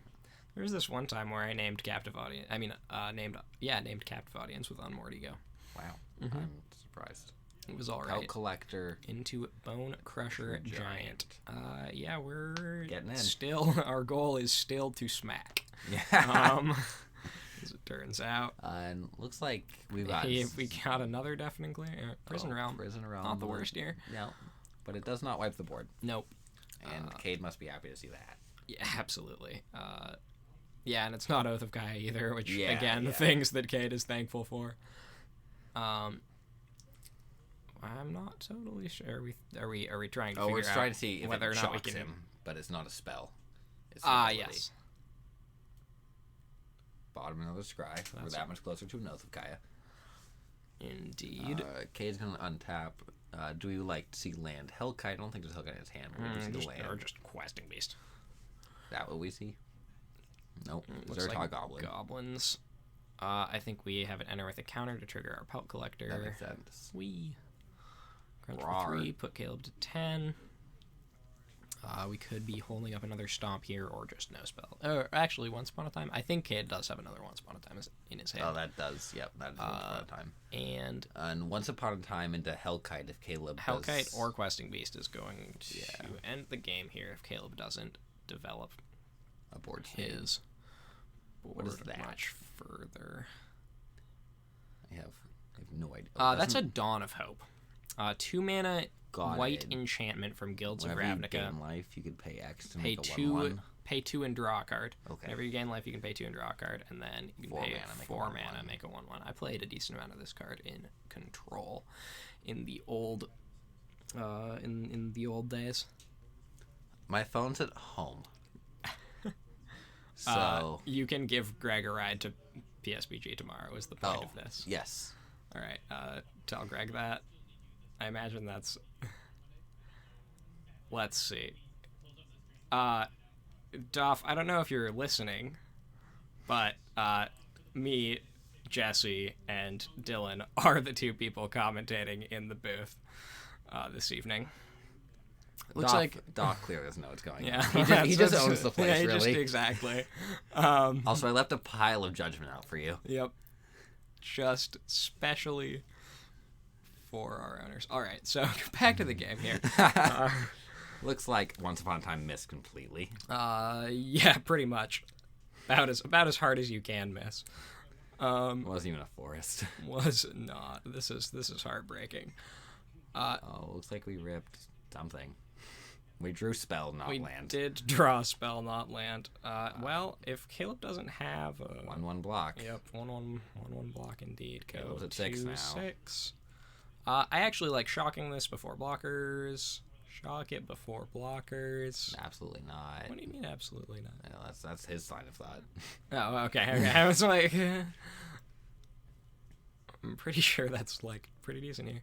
There was this one time where I named captive audience. Named captive audience with Unmortigo. Wow, Mm-hmm. I'm surprised. It was all Pelt right. Collector. Into Bone Crusher Giant. Yeah, we're Getting in. Still, our goal is still to smack. Yeah. As it turns out. And looks like we've got... We got another Deafening Clarion. Prison Realm. Prison Realm. Not the worst here. No, but it does not wipe the board. Nope. And Cade must be happy to see that. Yeah, absolutely. Yeah, and it's not Oath of Gaia either, which, Yeah. things that Cade is thankful for. I'm not totally sure. Are we trying to figure we're out trying to see if whether it or not we shocks can... him, but it's not a spell. It's an ability. Yes. Bottom another scry. We're that much closer to an Oath of Gaia. Indeed. Cade's gonna untap. Do we like to see land Hellkite? I don't think there's Hellkite in his hand. But we see the land. Or just Questing Beast. That what we see? Nope. Looks Zertok like Goblin. Goblins. I think we have an enter with a counter to trigger our Pelt Collector. That makes sense. Crunch Rawr. for 3, put Caleb to 10. We could be holding up another Stomp here, or just no spell. Actually, Once Upon a Time. I think Cade does have another Once Upon a Time in his hand. Oh, that does. Yep, that is Once Upon a Time. And Once Upon a Time into Hellkite if Caleb Hellkite or Questing Beast is going to end the game here if Caleb doesn't develop a board his board what is that? much further. I have no idea. That's a Dawn of Hope. 2 mana Got white it. enchantment from Guilds Whenever of you Ravnica. gain life, you could pay X to Pay make a 2, 1/1. pay 2 and draw a card. Okay. Whenever you gain life, you can pay 2 and draw a card, and then you can 4 pay mana, make a 4 1/1. mana, make a 1/1. I played a decent amount of this card in Control, in the old, in the old days. My phone's at home. So you can give Greg a ride to PSBG tomorrow. Is the point of this? Yes. All right. Tell Greg that. I imagine that's. Let's see. Duff, I don't know if you're listening, but me, Jesse, and Dylan are the 2 people commentating in the booth this evening. Looks like Doc clearly doesn't know what's going on. Yeah, He just owns the place, yeah, really. Exactly. Also, I left a pile of judgment out for you. Yep. Just specially for our owners. All right, so back to the game here. Looks like Once Upon a Time missed completely. Yeah, pretty much. About as hard as you can miss. It wasn't even a forest. Was not. This is heartbreaking. Looks like we ripped something. We drew spell, not land. We did draw spell, not land. Well, if Caleb doesn't have a 1/1 block. Yep, 1/1 block indeed. Go Caleb's at 6 now. 6. I actually like shocking this before blockers. Shock it before blockers. Absolutely not. What do you mean, absolutely not? Well, that's his line of thought. Oh, okay. I was like, I'm pretty sure that's like pretty decent here.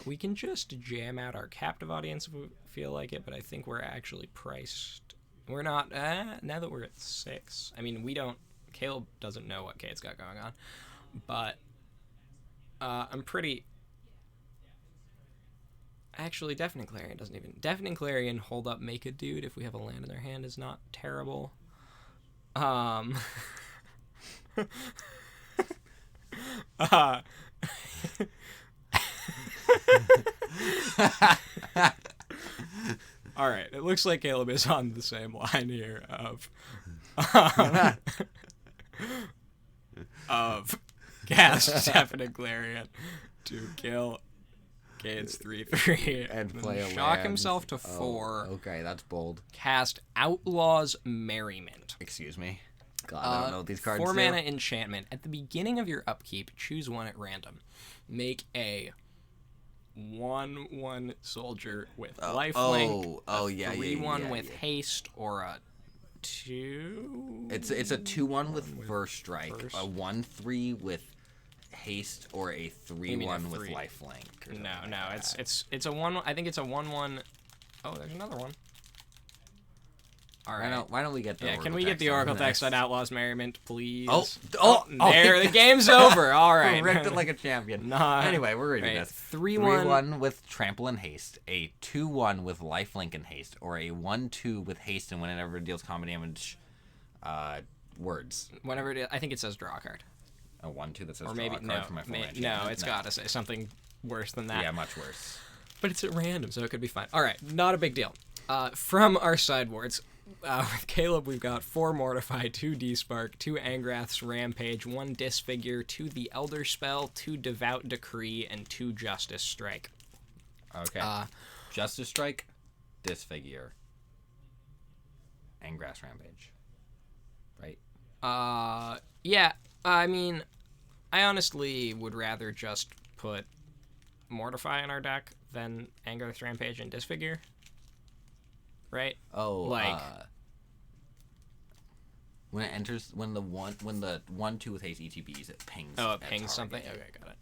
We can just jam out our captive audience if we feel like it, but I think we're actually priced. We're not. Now that we're at 6, I mean, we don't. Caleb doesn't know what Kate's got going on, but I'm pretty. Actually, Deafening Clarion doesn't even. Deafening Clarion, hold up, make a dude if we have a land in their hand is not terrible. All right, it looks like Caleb is on the same line here of cast Deafening Clarion to kill Kate's 3/3 and play a shock land. himself to 4. Okay, that's bold. Cast Outlaw's Merriment. Excuse me. God, I don't know what these cards 4 do. mana enchantment. At the beginning of your upkeep, choose one at random. Make a 1/1 soldier with lifelink. Oh, yeah, 3/1 with haste, or a 2. It's a 2/1 with first strike, a 1/3 with haste, or a 3/1 with lifelink. No, it's a 1. I think it's a 1/1. Oh, there's another one. All right. Why don't we get the Oracle can we get the Oracle text on Outlaw's Merriment, please? There, the game's over. All right. Ripped it like a champion. Anyway, we're reading this. 3/1 with trample and haste, a 2/1 with lifelink and haste, or a 1/2 with haste, and whenever it deals combat damage, words. Whenever it is, I think it says draw a card. A 1/2 that says or draw maybe a card from my full range. No, it's got to say something worse than that. Yeah, much worse. But it's at random, so it could be fine. All right, not a big deal. From our sideboards, with Caleb, we've got 4 Mortify, 2 Despark, 2 Angrath's Rampage, 1 Disfigure, 2 The Elder Spell, 2 Devout Decree, and 2 Justice Strike. Okay. Justice Strike, Disfigure, Angrath's Rampage. Right? Yeah, I mean, I honestly would rather just put Mortify in our deck than Angrath's Rampage and Disfigure. Right? Oh, like when it enters, when the 1/2 with haste ETBs, it pings. Oh, it pings something. Okay, got it.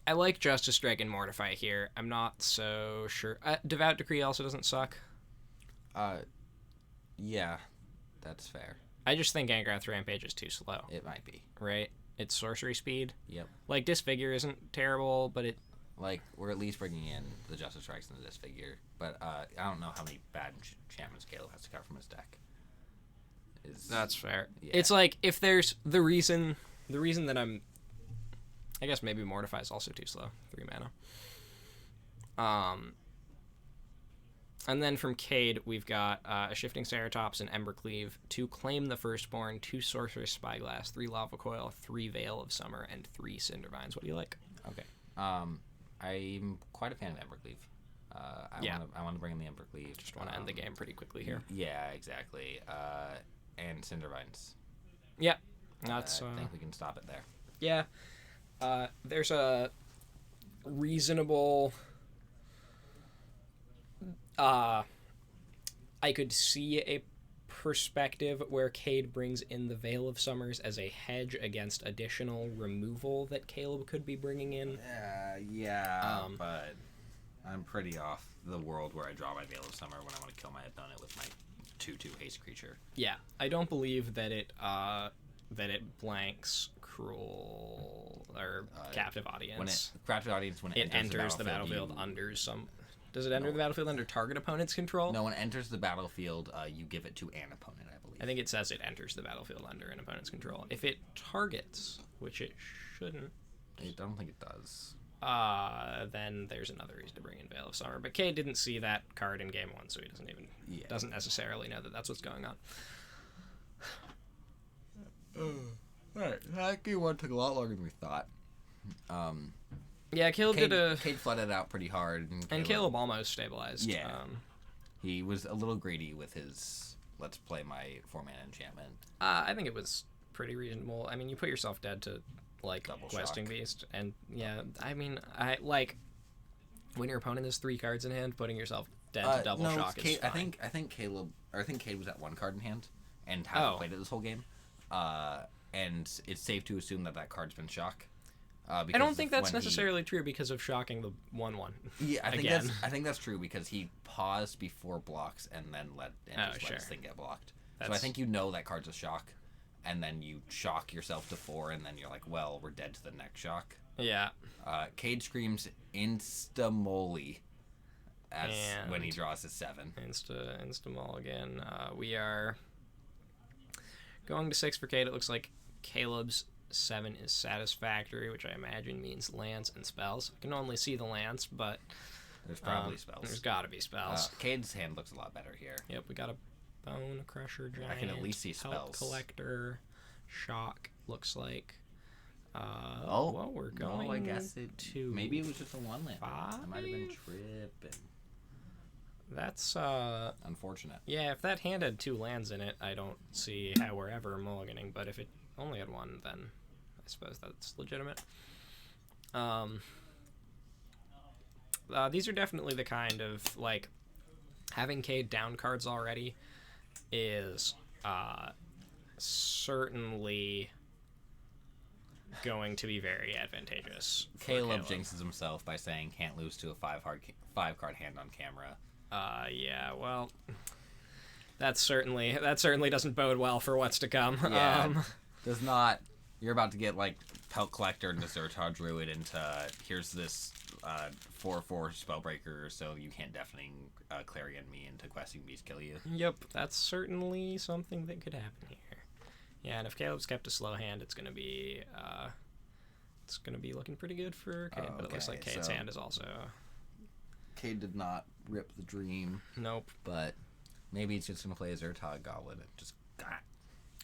I like Justice Strike and Mortify here. I'm not so sure. Devout Decree also doesn't suck. Yeah, that's fair. I just think Angrath's Rampage is too slow. It might be. Right? It's sorcery speed. Yep. Like Disfigure isn't terrible, but it. Like, we're at least bringing in the Justice Strikes and the Disfigure, but I don't know how many bad enchantments Caleb has to cut from his deck. That's fair. Yeah. It's like, if there's the reason that I'm... I guess maybe Mortify is also too slow. 3 mana. And then from Cade, we've got a Shifting Ceratops and Embercleave, 2 Claim the Firstborn, 2 Sorcerous Spyglass, 3 Lava Coil, 3 Veil of Summer, and 3 Cindervines. What do you like? Okay. I'm quite a fan of Embercleave. I want to bring in the Embercleave. Just want to end the game pretty quickly here. Yeah, exactly. And Cindervines. Yeah, that's. I think we can stop it there. Yeah, there's a reasonable. I could see a perspective where Cade brings in the Veil of Summers as a hedge against additional removal that Caleb could be bringing in. But I'm pretty off the world where I draw my Veil of Summer when I want to kill my opponent with my 2/2 haste creature. Yeah, I don't believe that it blanks Cruel or Captive Audience. Captive Audience when it enters the battlefield under some. Does it enter the battlefield under target opponent's control? No, when it enters the battlefield, you give it to an opponent, I believe. I think it says it enters the battlefield under an opponent's control. If it targets, which it shouldn't. I don't think it does. Then there's another reason to bring in Veil of Summer. But Kay didn't see that card in game 1, so he doesn't necessarily know that that's what's going on. Alright, That game one took a lot longer than we thought. Yeah, Caleb did a... Cade flooded out pretty hard. And Caleb almost stabilized. Yeah. He was a little greedy with his, let's play my 4-mana enchantment. I think it was pretty reasonable. I mean, you put yourself dead to, like, Double Questing shock. Beast. And, yeah, I mean, when your opponent has 3 cards in hand, putting yourself dead to double shock is fine. I think Cade was at 1 card in hand and hadn't played it this whole game. And it's safe to assume that card's been shock. I don't think that's necessarily true because of shocking the 1/1. Yeah, I think that's true because he paused before blocks and then let his thing get blocked. So I think that card's a shock, and then you shock yourself to 4, and then you're like, well, we're dead to the next shock. Yeah. Cade screams insta-moly when he draws his 7. Insta-mulligan. We are going to 6 for Cade. It looks like Caleb's 7 is satisfactory, which I imagine means lands and spells. I can only see the lands, but there's probably spells. There's got to be spells. Cade's hand looks a lot better here. Yep, we got a Bone Crusher Giant. I can at least see spells. Help Collector, Shock, looks like. Well, we're going I guess to maybe it was just a 1 land. 5? I might have been tripping. That's unfortunate. Yeah, if that hand had 2 lands in it, I don't see how we're ever mulliganing, but if it only had 1, then I suppose that's legitimate. These are definitely the kind of, like, having Cade down cards already is certainly going to be very advantageous. Caleb jinxes himself by saying can't lose to a 5-card hand on camera. Yeah, well, that certainly doesn't bode well for what's to come. Yeah, does not. You're about to get, like, Pelt Collector and Desertar Druid into, here's this 4/4 Spellbreaker, so you can't Deafening Clarion me into Questing Beast kill you. Yep, that's certainly something that could happen here. Yeah, and if Caleb's kept a slow hand, it's gonna be looking pretty good for Cade. But it looks like Cade's hand is also. Cade did not rip the dream. Nope. But maybe he's just gonna play a Zertog Goblet and just.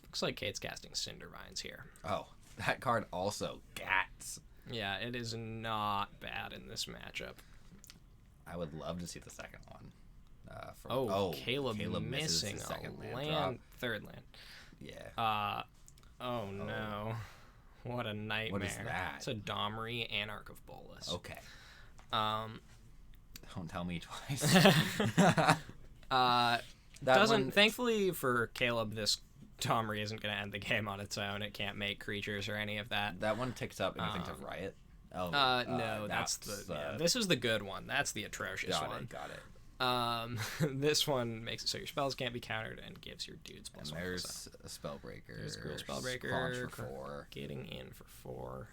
Looks like Cade's casting Cindervines here. Oh, that card also gats. Yeah, it is not bad in this matchup. I would love to see the second one. Caleb missing the second land, third land. Yeah. No. What a nightmare. What is that? It's a Domri, Anarch of Bolas. Okay. Don't tell me twice. Thankfully for Caleb, this Domri isn't going to end the game on its own. It can't make creatures or any of that. That one ticks up anything to Riot? No, that's this is the good one. That's the atrocious one. Got it. This one makes it so your spells can't be countered and gives your dudes +1. And there's a Spellbreaker. There's a Gruul Spellbreaker. Launch for 4. Getting in for 4.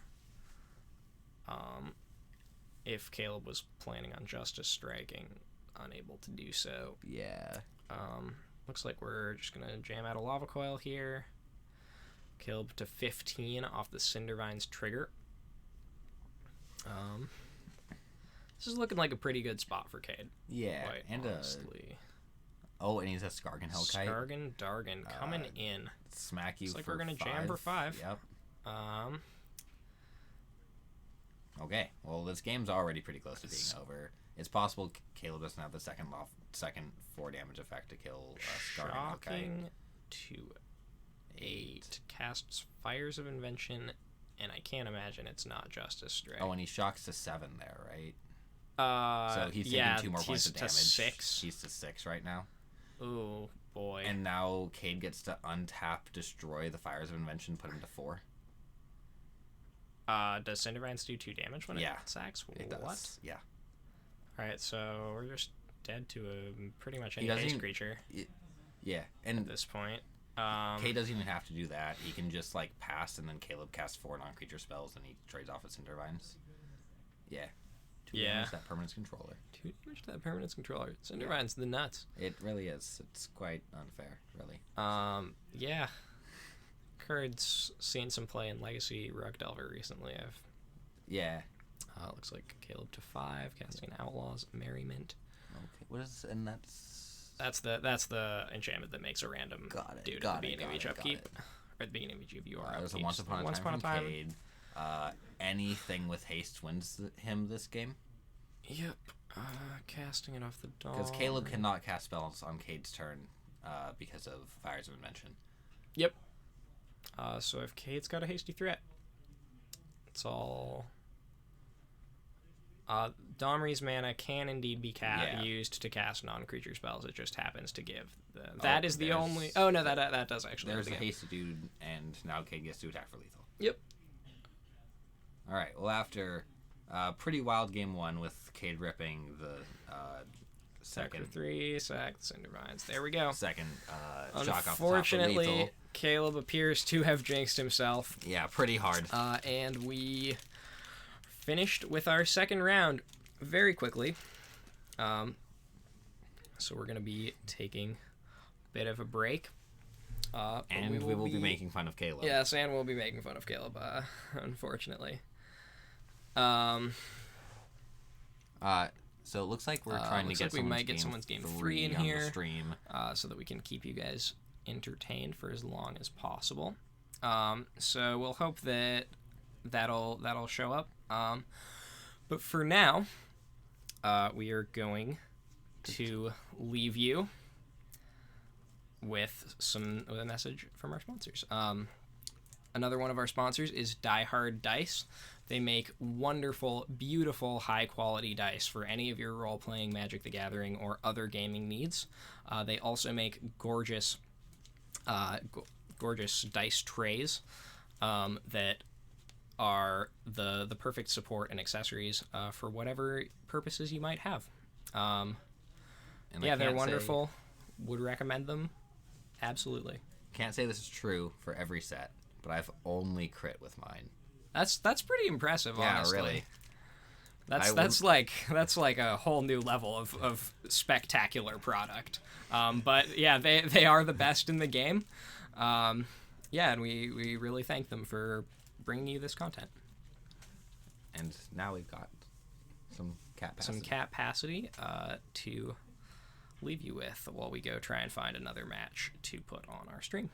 If Caleb was planning on Justice striking, unable to do so. Yeah. Looks like we're just going to jam out a Lava Coil here. Caleb to 15 off the Cindervines trigger. This is looking like a pretty good spot for Cade. Yeah, and honestly. And he's a Skargan Hellkite. Skargan Dargan coming in. Smack you. Looks like for we're gonna 5. jam for 5. Yep. Okay. Well, this game's already pretty close to being over. It's possible Caleb doesn't have the second 4 damage effect to kill Skargan Hellkite. Shocking to 8. Casts Fires of Invention, and I can't imagine it's not Justice Strike. Oh, and he shocks to 7 there, right? So he's taking 2 more points of damage. He's to 6. He's to 6 right now. Oh, boy. And now Cade gets to untap, destroy the Fires of Invention, put him to 4. Does Cindervines do 2 damage when it sacks? It does. What? Yeah. Alright, so we're just dead to a pretty much any base creature. Yeah, and at this point. Cade doesn't even have to do that. He can just, like, pass, and then Caleb casts 4 non-creature spells, and he trades off with Cindervines. Yeah. 2 damage to that permanence controller. 2 damage to that permanence controller. Cindervines the nuts. It really is. It's quite unfair, really. Yeah. Card's seen some play in Legacy Rug Delver recently. Looks like Caleb to 5, casting Outlaws Merriment. Okay. What is and that's the enchantment that makes a random dude at the beginning of each upkeep. at the beginning of each of you are There's a Once Upon a Time from Cade. Anything with haste wins him this game. Yep. Casting it off the dawn. Because Caleb cannot cast spells on Cade's turn because of Fires of Invention. Yep. So if Cade's got a hasty threat, it's all... Domri's mana can indeed be used to cast non-creature spells. It just happens to give that is the only. Oh no, that does actually. There's a hasty dude, and now Cade gets to attack for lethal. Yep. All right. Well, after pretty wild game 1 with Cade ripping the second for 3, sack the Cinder Vines. There we go. Second shock off the top for Unfortunately, lethal. Caleb appears to have jinxed himself. Yeah, pretty hard. And we finished with our second round very quickly. So we're going to be taking a bit of a break. And we will be making fun of Caleb. Yes, and we'll be making fun of Caleb, unfortunately. So it looks like we're trying to get we might get someone's game 3 in on here, the stream. So that we can keep you guys entertained for as long as possible. So we'll hope that'll show up. But for now, we are going to leave you with a message from our sponsors. Another one of our sponsors is Die Hard Dice. They make wonderful, beautiful, high-quality dice for any of your role-playing Magic the Gathering or other gaming needs. They also make gorgeous dice trays that are the perfect support and accessories for whatever purposes you might have. They're wonderful. Would recommend them. Absolutely. Can't say this is true for every set, but I've only crit with mine. That's pretty impressive, honestly. Yeah, really. That's like a whole new level of spectacular product. But yeah, they are the best in the game. And we really thank them for bringing you this content. And now we've got some capacity to leave you with while we go try and find another match to put on our stream.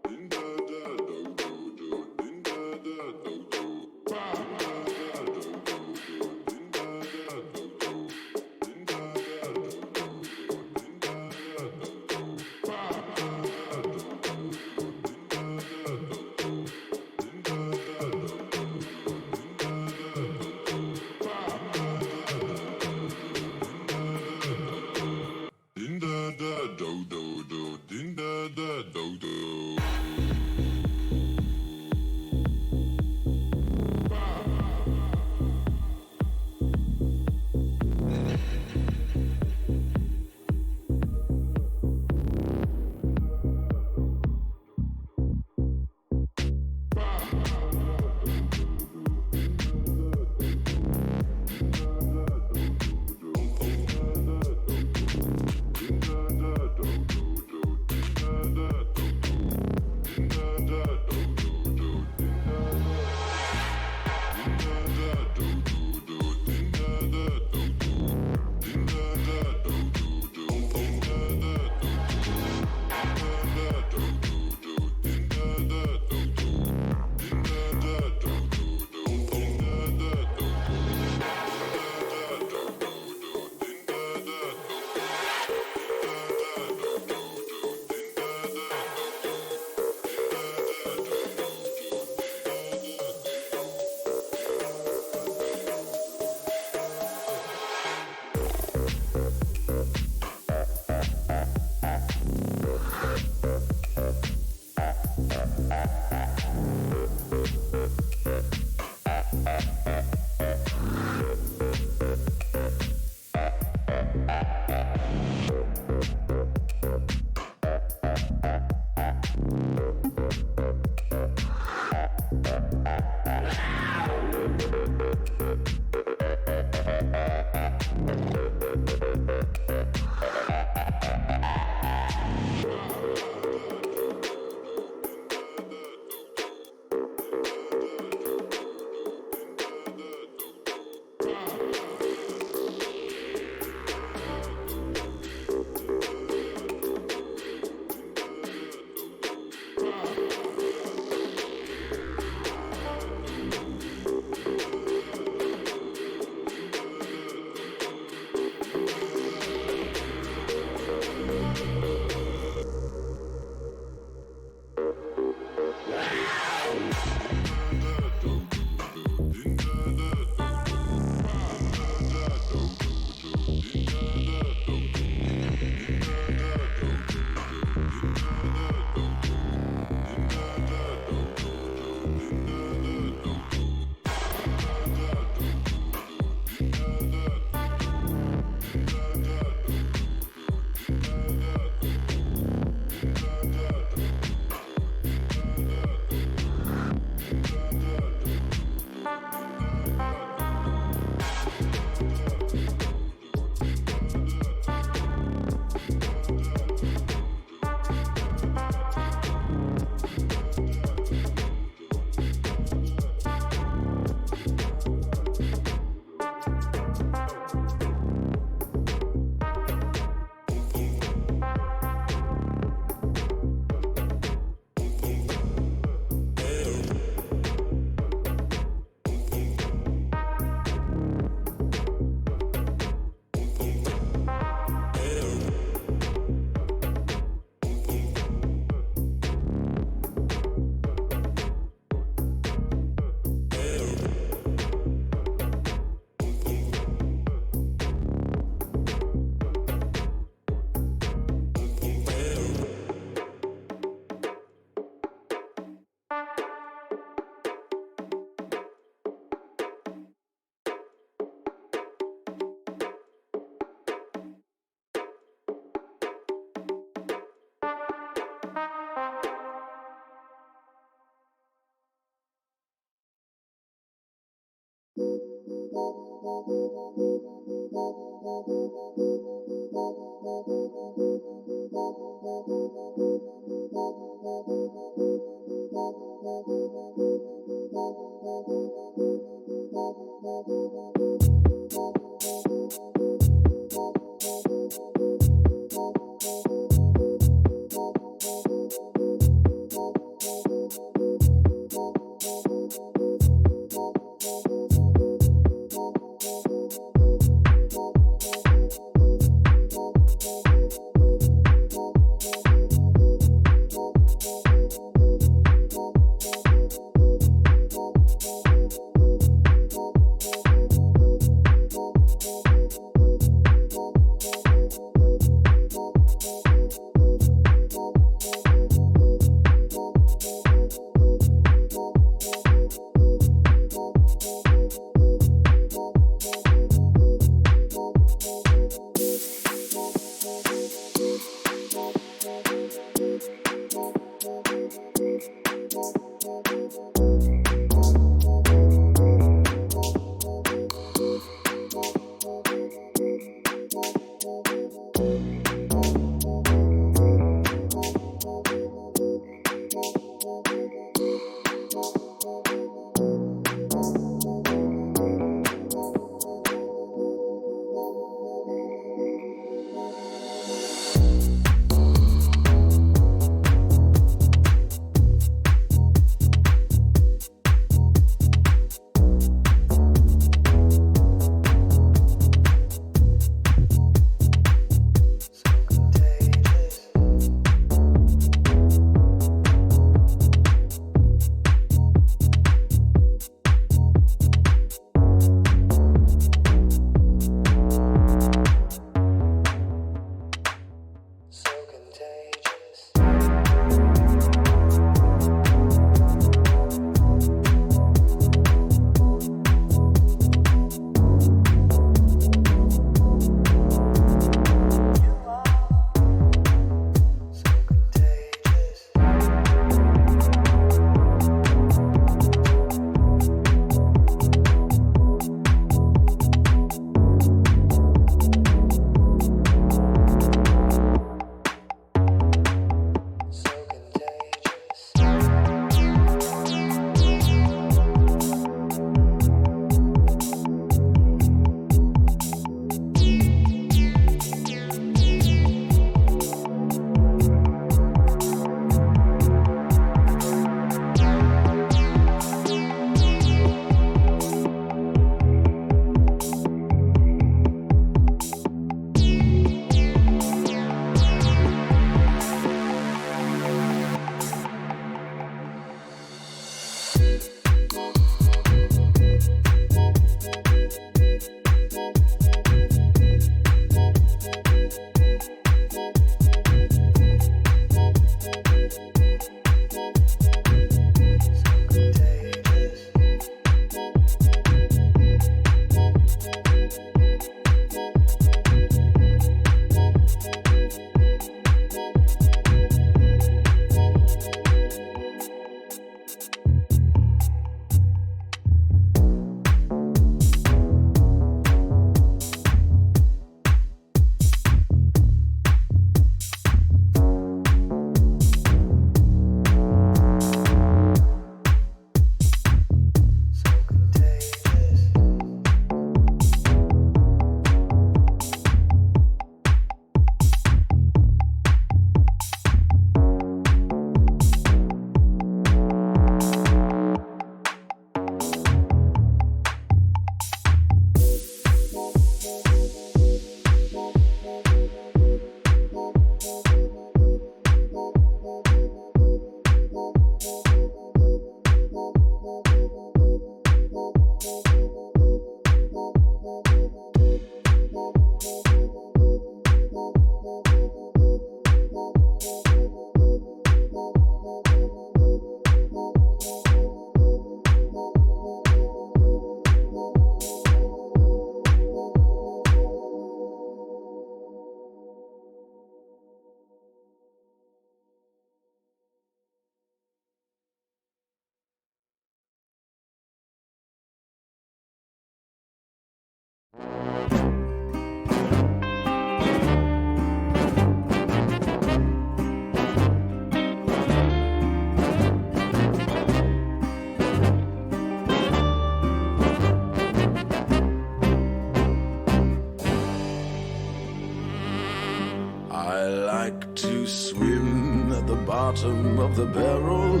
bottom of the barrel.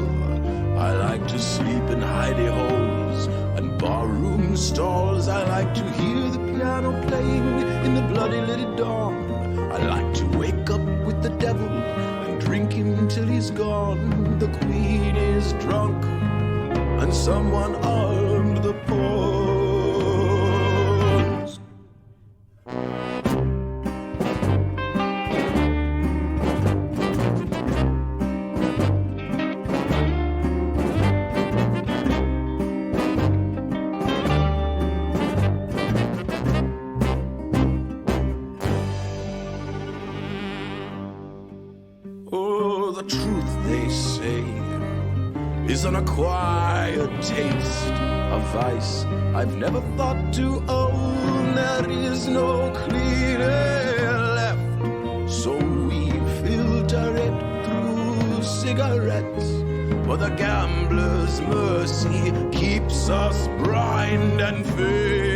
I like to sleep in hidey holes and barroom stalls. I like to hear the piano playing in the bloody little dawn. I like to wake up with the devil and drink him till he's gone. The queen is drunk and someone armed the pawns. Oh, the truth they say is an acquired taste, a vice I've never thought to own. There is no cleaner left, so we filter it through cigarettes. For the gambler's mercy keeps us blind and fade.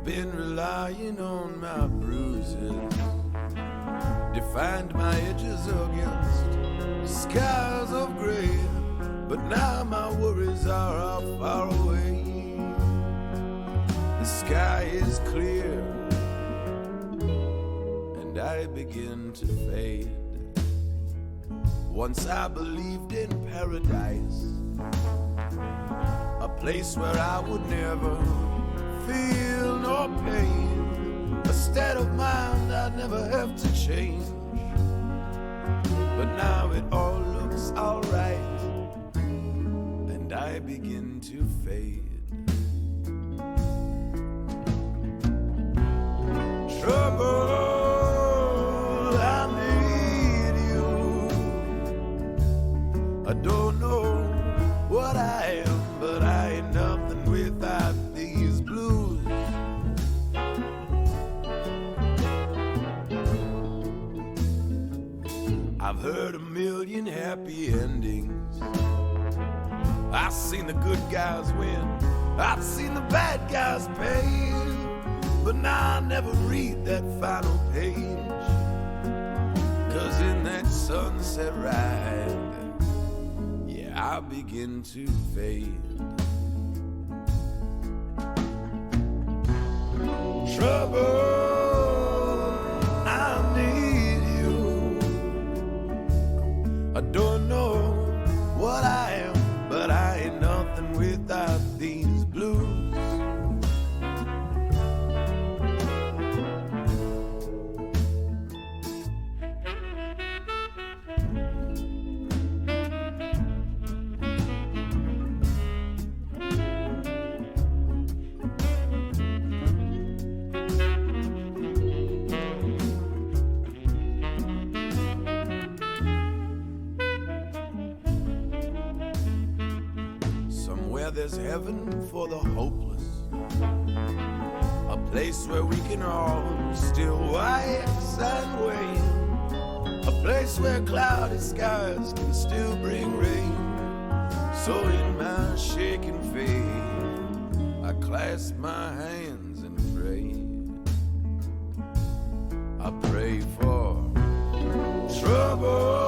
Been relying on my bruises, defined my edges against skies of gray, but now my worries are how far away. The sky is clear and I begin to fade. Once I believed in paradise, a place where I would never feel no pain, a state of mind I never have to change. But now it all looks alright, and I begin to fade. Trouble, I need you. I don't know what I am, but I ain't nothing without these blues. I've heard a million happy endings. I've seen the good guys win, I've seen the bad guys pay, but now I never read that final page. 'Cause in that sunset ride, yeah, I begin to fade. Trouble, I need you. I don't know what I am, but I ain't nothing without these blues. There's heaven for the hopeless, a place where we can all still wax and wane, a place where cloudy skies can still bring rain. So in my shaking faith, I clasp my hands and pray. I pray for trouble.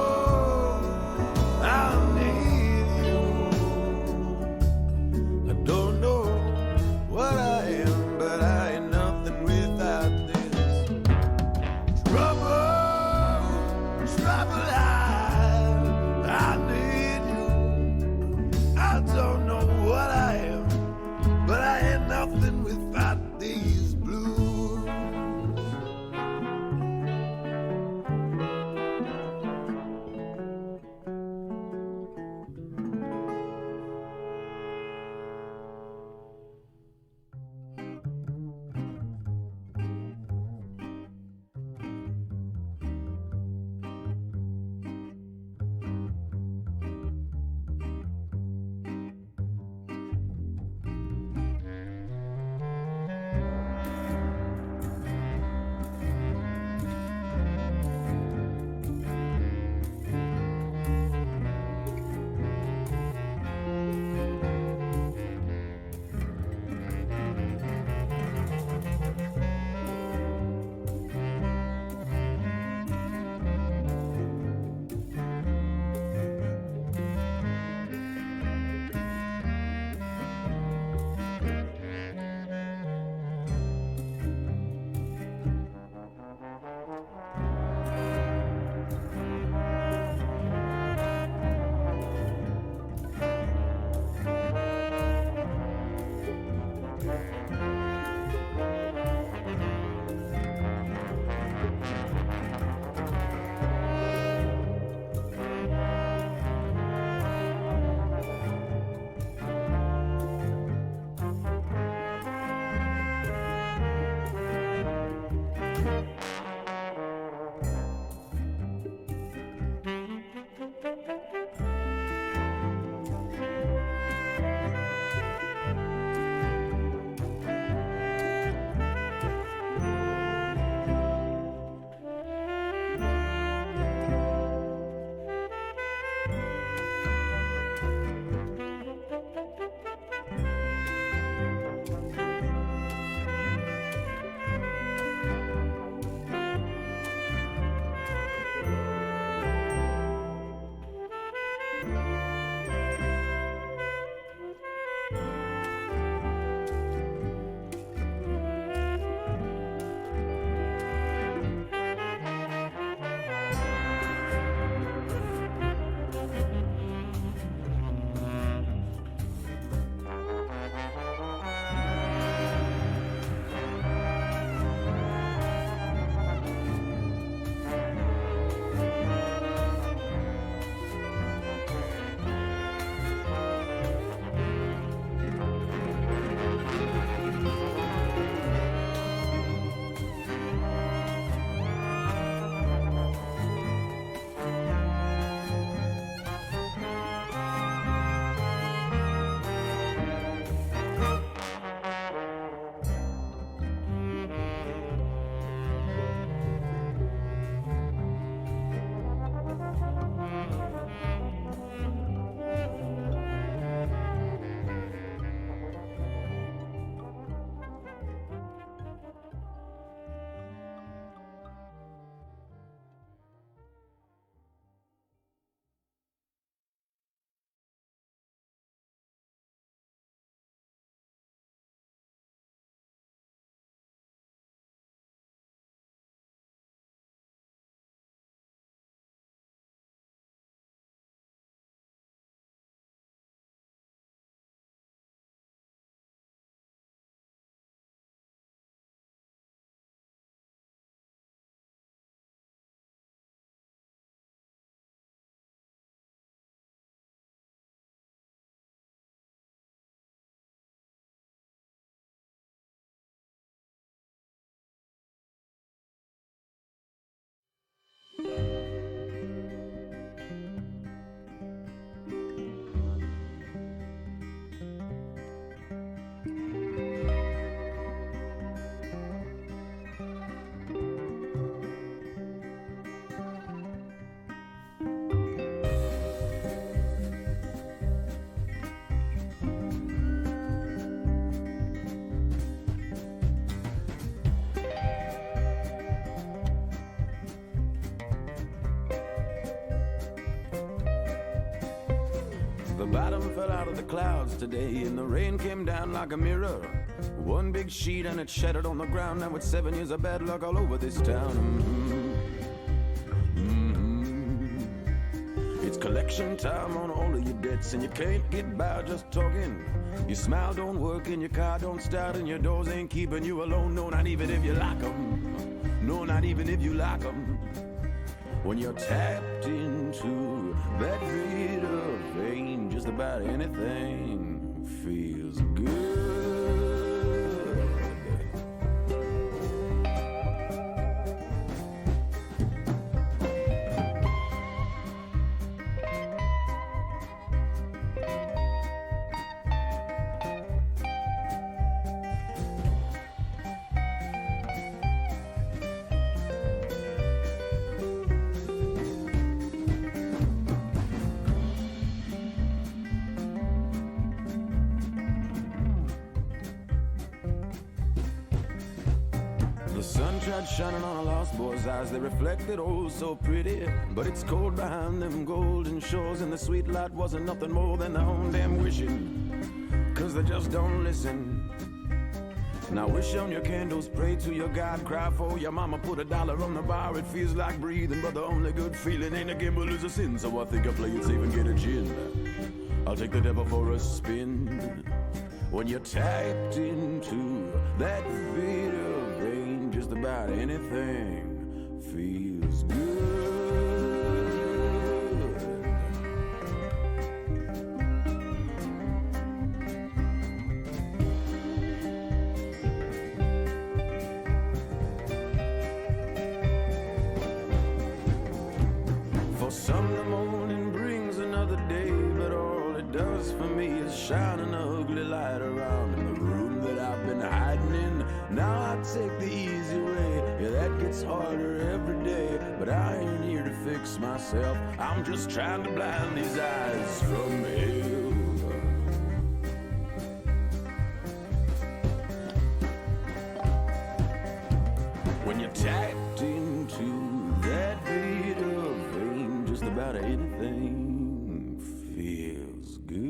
Nothing without The bottom fell out of the clouds today, and the rain came down like a mirror. One big sheet and it shattered on the ground. Now it's 7 years of bad luck all over this town. It's collection time on all of your debts, and you can't get by just talking. Your smile don't work, and your car don't start, and your doors ain't keeping you alone. No, not even if you lock them. No, not even if you lock them. When you're tapped into that vital vein, just about anything feels good. Shining on a lost boy's eyes, they reflected oh so pretty. But it's cold behind them golden shores, and the sweet light wasn't nothing more than their own damn wishing, 'cause they just don't listen. Now wish on your candles, pray to your God, cry for your mama, put $1 on the bar. It feels like breathing, but the only good feeling ain't a gamble is a sin. So I think I'll play it safe and get a gin. I'll take the devil for a spin. When you're tapped into that vital vein, just about anything feels good. For some the morning brings another day, but all it does for me is shine an ugly light around in the room that I've been hiding in. Now I take the easy way, yeah, that gets harder every day. But I ain't here to fix myself, I'm just trying to blind these eyes from hell. When you're tapped into that vital vein, just about anything feels good.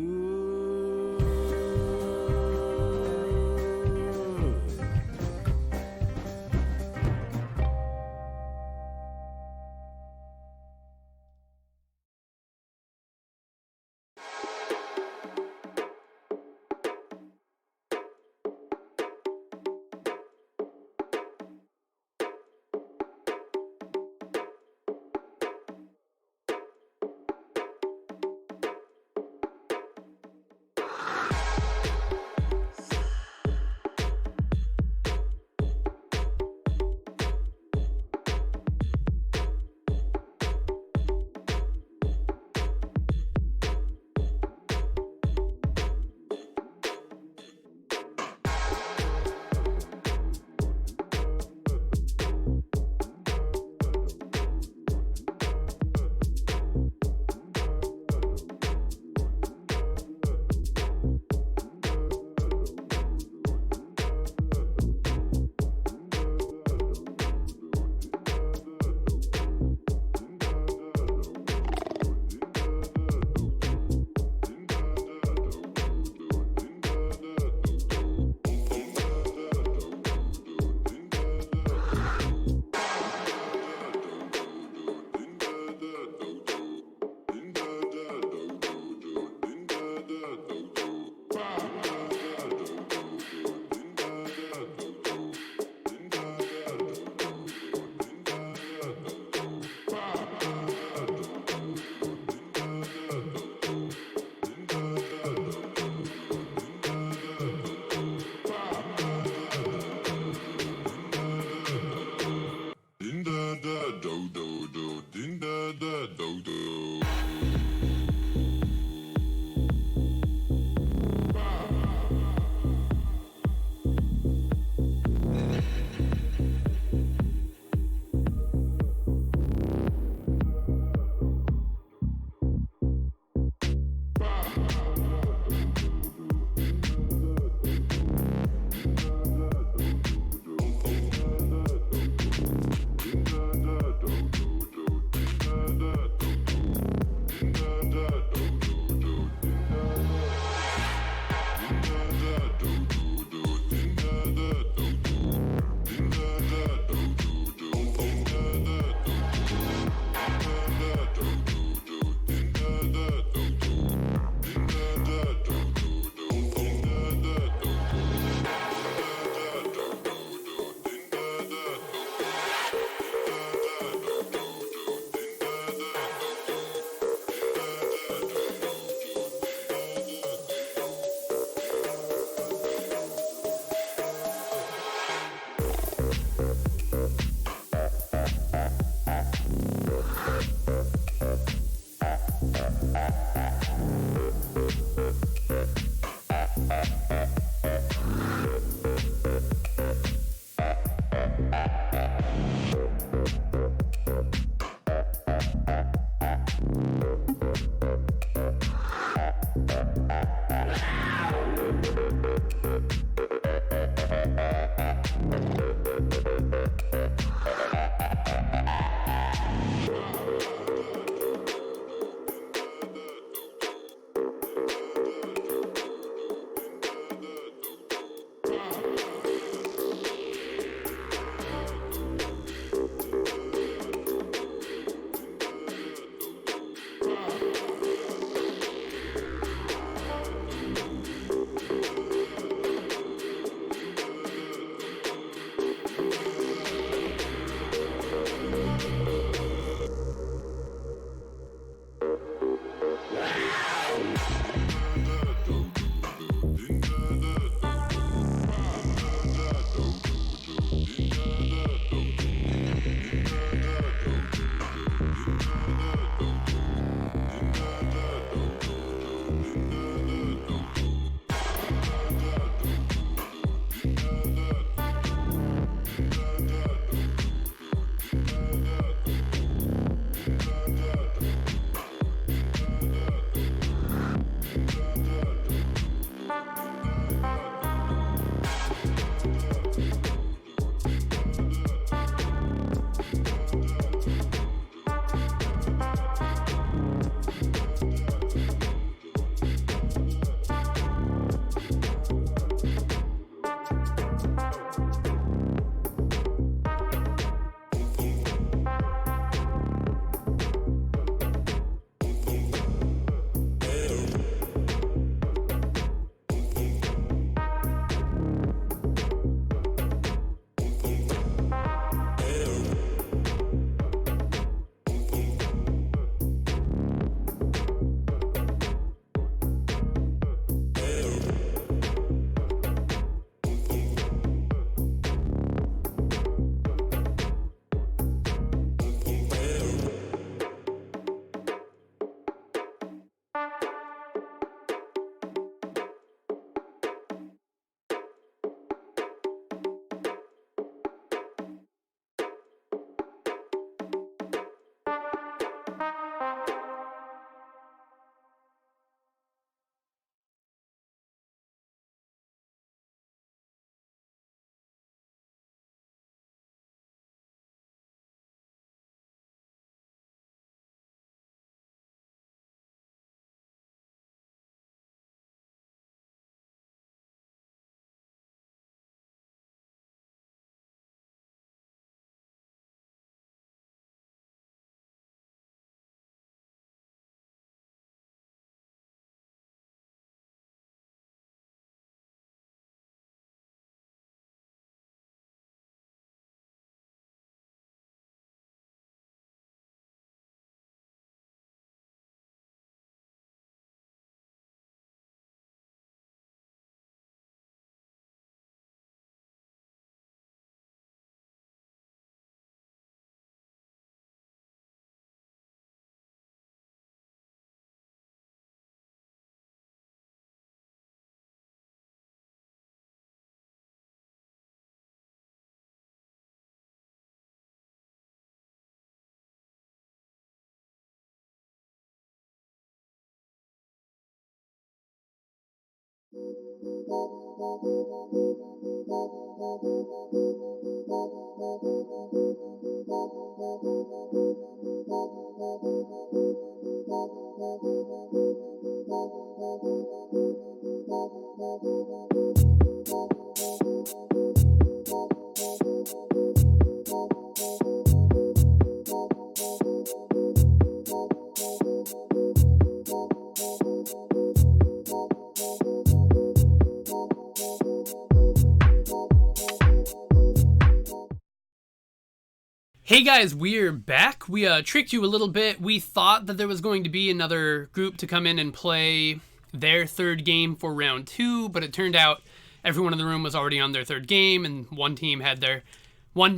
Hey guys, we're back. We tricked you a little bit. We thought that there was going to be another group to come in and play their third game for round 2, but it turned out everyone in the room was already on their third game, and one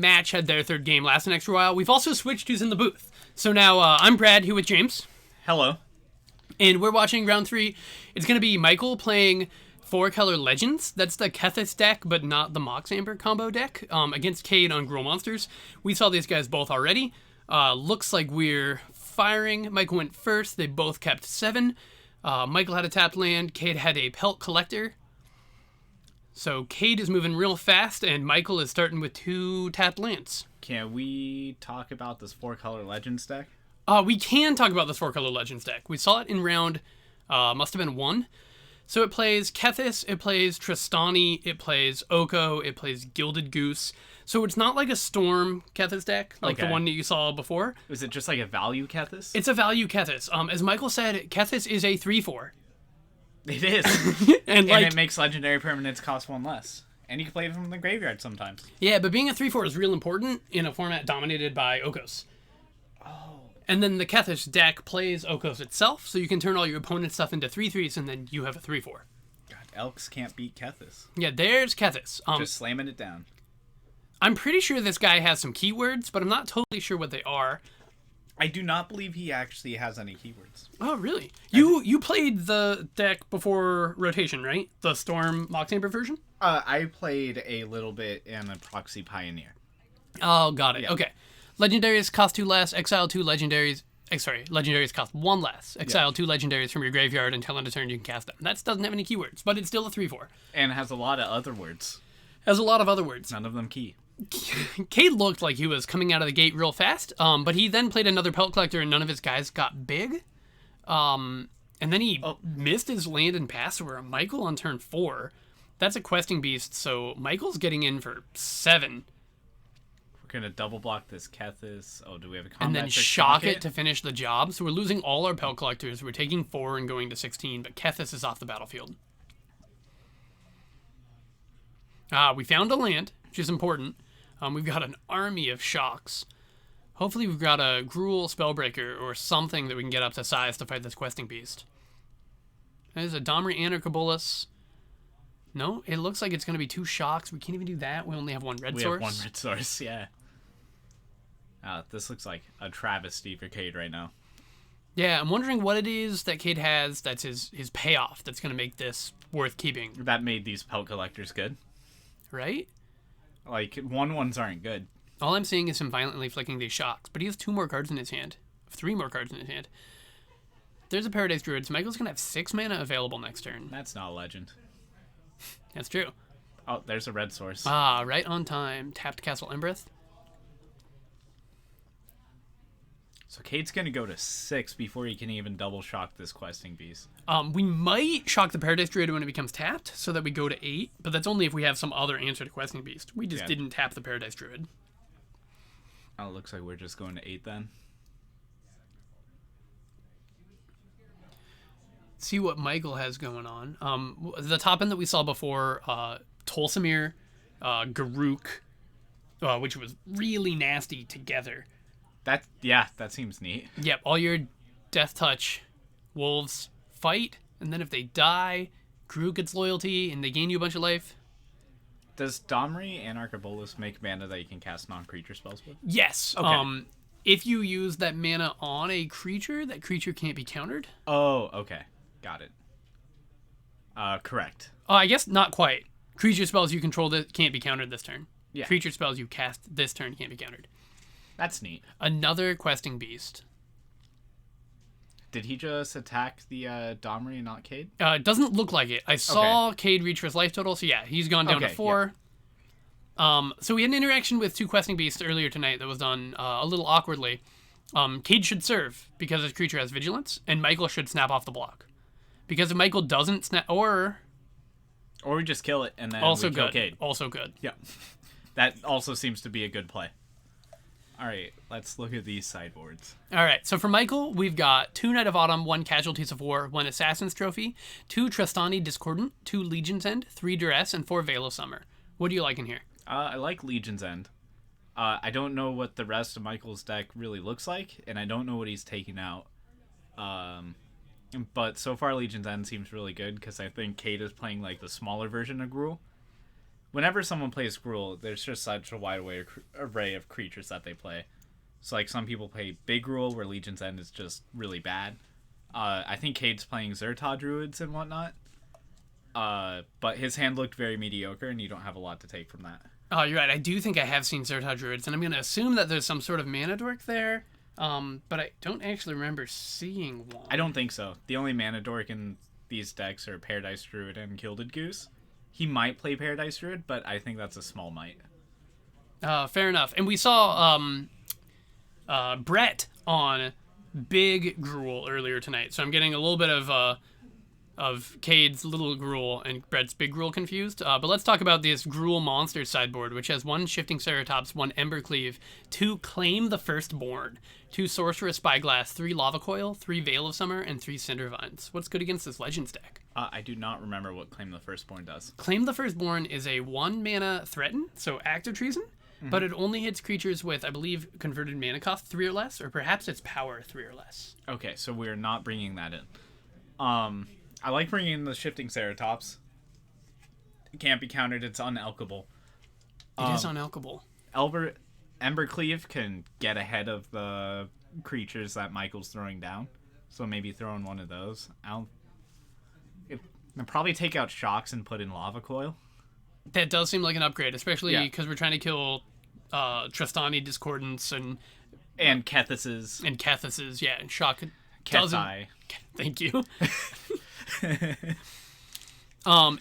match had their third game last an extra while. We've also switched who's in the booth. So now I'm Brad, here with James. Hello. And we're watching round 3. It's going to be Michael playing 4-color Legends. That's the Kethis deck, but not the Mox Amber combo deck, against Cade on Gruul Monsters. We saw these guys both already. Looks like we're firing. Michael went first. They both kept 7. Michael had a tapped land. Cade had a Pelt Collector. So Cade is moving real fast, and Michael is starting with 2 tapped lands. Can we talk about this 4-color Legends deck? We can talk about this 4-color Legends deck. We saw it in round, must have been 1. So it plays Kethis, it plays Tristani, it plays Oko, it plays Gilded Goose. So it's not like a Storm Kethis deck, like the one that you saw before. Is it just like a value Kethis? It's a value Kethis. As Michael said, Kethis is a 3/4. It is. and it makes legendary permanents cost 1 less. And you can play it from the graveyard sometimes. Yeah, but being a 3/4 is real important in a format dominated by Okos. Oh. And then the Kethis deck plays Okos itself, so you can turn all your opponent's stuff into 3/3s, and then you have a 3/4. God, Elks can't beat Kethis. Yeah, there's Kethis. Just slamming it down. I'm pretty sure this guy has some keywords, but I'm not totally sure what they are. I do not believe he actually has any keywords. Oh, really? You played the deck before rotation, right? The Storm Mox Amber version? I played a little bit in a Proxy Pioneer. Oh, got it. Yeah. Okay. Legendaries cost 2 less. Exile 2 legendaries. Legendaries cost 1 less. Exile 2 legendaries from your graveyard until end of turn you can cast them. That doesn't have any keywords, but it's still a 3/4. And has a lot of other words. Has a lot of other words. None of them key. Cade looked like he was coming out of the gate real fast, but he then played another Pelt Collector and none of his guys got big. And then he missed his land and passed over Michael on turn 4. That's a Questing Beast, so Michael's getting in for 7. We're going to double block this Kethis. Oh, do we have a combat? And then shock it to finish the job. So we're losing all our Pelt Collectors. We're taking 4 and going to 16, but Kethis is off the battlefield. We found a land, which is important. We've got an army of shocks. Hopefully we've got a Gruul Spellbreaker or something that we can get up to size to fight this Questing Beast. There's a Domri Anarchabolus. No, it looks like it's going to be 2 shocks. We can't even do that. We only have 1 red source. We have 1 red source, yeah. This looks like a travesty for Cade right now. Yeah, I'm wondering what it is that Cade has that's his payoff that's going to make this worth keeping. That made these Pelt Collectors good. Right? Like, 1/1s aren't good. All I'm seeing is him violently flicking these shocks, but he has 2 more cards in his hand. 3 more cards in his hand. There's a Paradise Druid, so Michael's going to have 6 mana available next turn. That's not a legend. That's true. Oh, there's a red source. Right on time. Tapped Castle Embereth. So Cade's going to go to 6 before he can even double shock this Questing Beast. We might shock the Paradise Druid when it becomes tapped, so that we go to 8, but that's only if we have some other answer to Questing Beast. We just didn't tap the Paradise Druid. Oh, it looks like we're just going to 8 then. See what Michael has going on. The top end that we saw before, Tolsimir, Garuk, which was really nasty together. That seems neat. Yep, all your Death Touch wolves fight, and then if they die, Garuk gets loyalty, and they gain you a bunch of life. Does Domri Anarchabolus make mana that you can cast non-creature spells with? Yes. Okay. If you use that mana on a creature, that creature can't be countered. Oh, okay. Got it. Correct. I guess not quite. Creature spells you control that can't be countered this turn. Yeah. Creature spells you cast this turn can't be countered. That's neat. Another Questing Beast. Did he just attack the Domri and not Cade? It doesn't look like it. I saw Cade reach for his life total, so yeah, he's gone down to 4. Yeah. So we had an interaction with 2 questing beasts earlier tonight that was done a little awkwardly. Cade should serve because his creature has vigilance, and Michael should snap off the block. Because if Michael doesn't snap, or we just kill it and then also we kill good. Cade. Also good. Yeah. That also seems to be a good play. All right, let's look at these sideboards. All right, so for Michael, we've got 2 Knight of Autumn, 1 Casualties of War, 1 Assassin's Trophy, 2 Tristani Discordant, 2 Legion's End, 3 Duress, and 4 Veil of Summer. What do you like in here? I like Legion's End. I don't know what the rest of Michael's deck really looks like, and I don't know what he's taking out. But so far, Legion's End seems really good because I think Cade is playing like the smaller version of Gruul. Whenever someone plays Gruul, there's just such a wide array of creatures that they play. So like some people play Big Gruul where Legion's End is just really bad. I think Cade's playing Zerta Druids and whatnot. But his hand looked very mediocre and you don't have a lot to take from that. Oh, you're right. I do think I have seen Zerta Druids, and I'm going to assume that there's some sort of mana dork there. But I don't actually remember seeing one. I don't think so. The only mana dork in these decks are Paradise Druid and Gilded Goose. He might play Paradise Druid, but I think that's a small might. Fair enough. And we saw Brett on Big Gruul earlier tonight, so I'm getting a little bit of Cade's Little Gruul and Brett's Big Gruul confused. But let's talk about this Gruul Monster sideboard, which has 1 Shifting Ceratops, 1 Embercleave, 2 Claim the Firstborn, 2 Sorcerous Spyglass, 3 Lava Coil, 3 Veil of Summer, and 3 Cindervines. What's good against this Legends deck? I do not remember what Claim the Firstborn does. Claim the Firstborn is a 1 mana threaten, so active treason, but it only hits creatures with, I believe, converted mana cost 3 or less, or perhaps it's power 3 or less. Okay, so we're not bringing that in. I like bringing in the Shifting Ceratops. It can't be countered. It's unalkable. It is unalkable. Embercleave can get ahead of the creatures that Michael's throwing down, so maybe throw in one of those. I'll probably take out Shocks and put in Lava Coil. That does seem like an upgrade, especially because we're trying to kill Tristani Discordants and Kethuses. And Kethuses, yeah, and Shock Ketai. Thank you.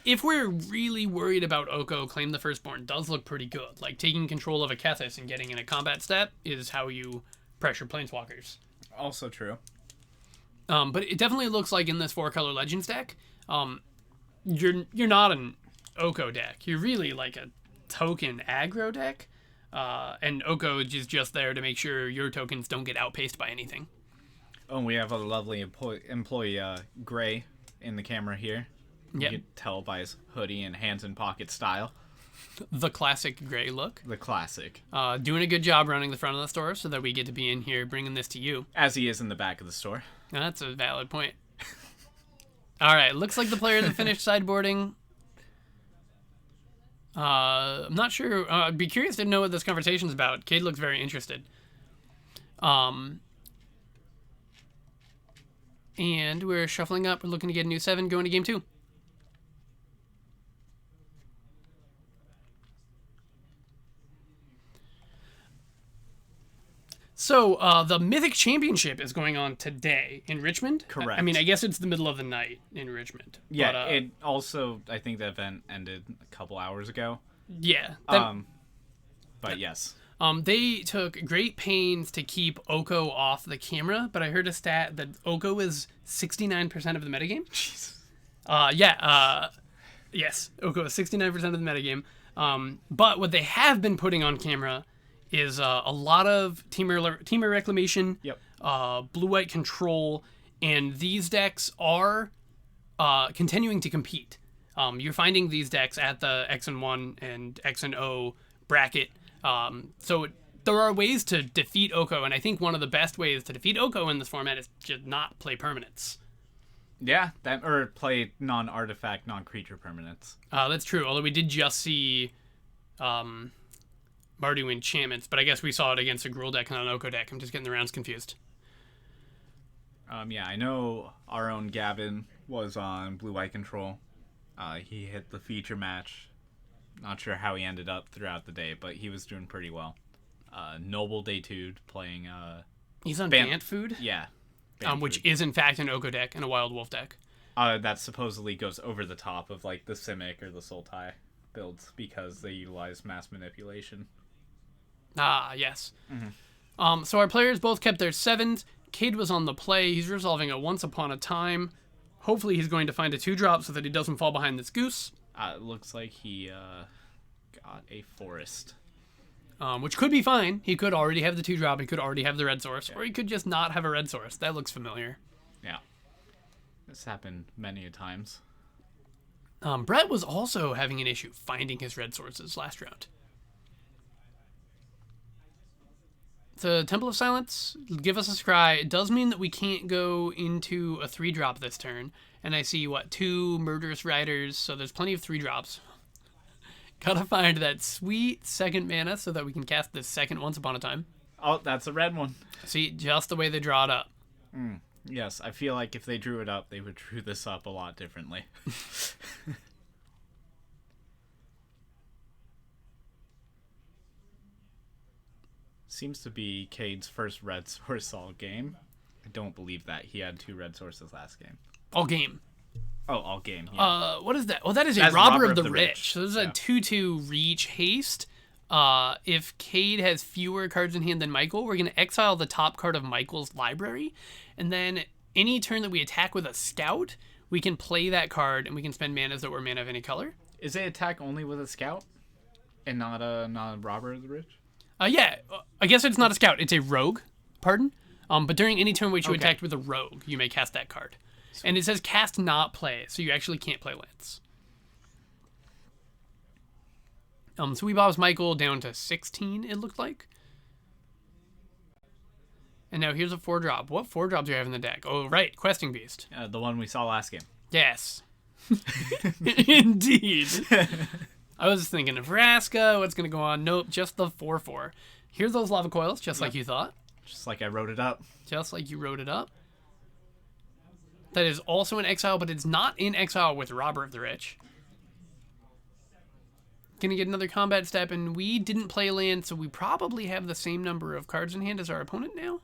If we're really worried about Oko, Claim the Firstborn does look pretty good. Like, taking control of a Kethis and getting in a combat step is how you pressure Planeswalkers. Also true. But it definitely looks like in this 4-color Legends deck, you're not an Oko deck. You're really like a token aggro deck. And Oko is just there to make sure your tokens don't get outpaced by anything. Oh, we have a lovely employee Gray in the camera here. You can tell by his hoodie and hands in pocket style. The classic Gray look. The classic. Doing a good job running the front of the store so that we get to be in here bringing this to you. As he is in the back of the store. That's a valid point. All right, looks like the player that finished sideboarding. I'm not sure. I'd be curious to know what this conversation's about. Cade looks very interested. And we're shuffling up. We're looking to get a new 7 going to game 2. So, the Mythic Championship is going on today in Richmond. Correct. I mean, I guess it's the middle of the night in Richmond. Yeah, but, it also, I think the event ended a couple hours ago. Yeah. But yes. They took great pains to keep Oko off the camera, but I heard a stat that Oko is 69% of the metagame. Jesus. Yes, Oko is 69% of the metagame. But what they have been putting on camera is a lot of Teamer Reclamation, blue-white control, and these decks are continuing to compete. You're finding these decks at the X and 1 and X and O bracket. So there are ways to defeat Oko, and I think one of the best ways to defeat Oko in this format is just not play permanents. Yeah, or play non-artifact, non-creature permanents. That's true, although we did just see Mardu enchantments, but I guess we saw it against a Gruul deck and an Oko deck. I'm just getting the rounds confused. Yeah, I know our own Gavin was on blue-white control. He hit the feature match. Not sure how he ended up throughout the day, but he was doing pretty well. Noble Day 2 playing... He's on Bant Food? Yeah. which is in fact an Oko deck and a Wild Wolf deck. That supposedly goes over the top of like the Simic or the Sultai builds because they utilize mass manipulation. Ah, yes. So our players both kept their 7s. Cade was on the play. He's resolving a Once Upon a Time. Hopefully he's going to find a 2-drop so that he doesn't fall behind this Goose. It looks like he got a Forest. Which could be fine. He could already have the 2-drop. He could already have the red source. Or he could just not have a red source. That looks familiar. Yeah. This happened many a times. Brett was also having an issue finding his red sources last round. The Temple of Silence, give us a scry. It does mean that we can't go into a 3-drop this turn. And I see, 2 Murderous Riders, so there's plenty of 3-drops. Gotta find that sweet second mana so that we can cast this second Once Upon a Time. Oh, that's a red one. See, just the way they draw it up. Yes, I feel like if they drew it up, they would drew this up a lot differently. Seems to be Cade's first red source all game. I don't believe that. He had 2 red sources last game. All game. Oh, all game. Yeah. What is that? Well, that is That's a Robber of the Rich. So this is a 2/2 reach haste. If Cade has fewer cards in hand than Michael, we're going to exile the top card of Michael's library. And then any turn that we attack with a Scout, we can play that card and we can spend manas that were mana of any color. Is it attack only with a Scout? And not a Robber of the Rich? Yeah. I guess it's not a Scout. It's a Rogue. Pardon? But during any turn which you attacked with a Rogue, you may cast that card. And it says cast not play, so you actually can't play lands. So we bobs Michael down to 16, it looked like. And now here's a 4-drop. What 4-drops do you have in the deck? Oh, right, Questing Beast. The one we saw last game. Yes. Indeed. I was thinking Nebraska, what's going to go on? Nope, just the 4/4. Here's those Lava Coils, just like you thought. Just like I wrote it up. Just like you wrote it up. That is also in exile, but it's not in exile with Robber of the Rich. Gonna get another combat step, and we didn't play land, so we probably have the same number of cards in hand as our opponent now.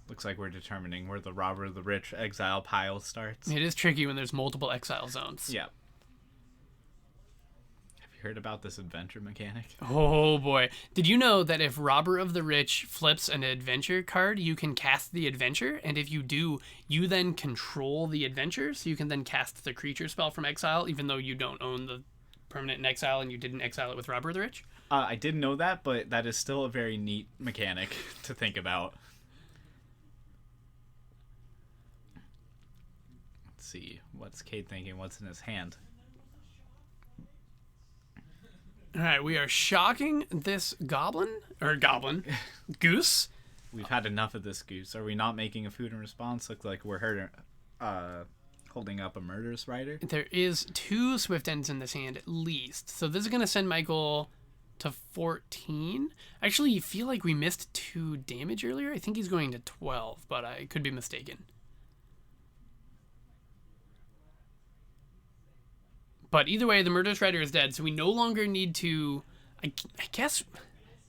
Looks like we're determining where the Robber of the Rich exile pile starts. It is tricky when there's multiple exile zones. Yeah. Heard about this adventure mechanic? Oh boy. Did you know that if Robber of the Rich flips an adventure card, you can cast the adventure, and if you do, you then control the adventure, so you can then cast the creature spell from exile, even though you don't own the permanent in exile and you didn't exile it with Robber of the Rich? I didn't know that, but that is still a very neat mechanic to think about. Let's see. What's Cade thinking? What's in his hand? All right, we are shocking this goose. We've had enough of this goose. Are we not making a food in response? Looks like we're holding up a Murderous Rider. There is 2 Swift Ends in this hand at least. So this is going to send Michael to 14. Actually, you feel like we missed 2 damage earlier. I think he's going to 12, but I could be mistaken. But either way, the Murderous Rider is dead, so we no longer need to, I guess,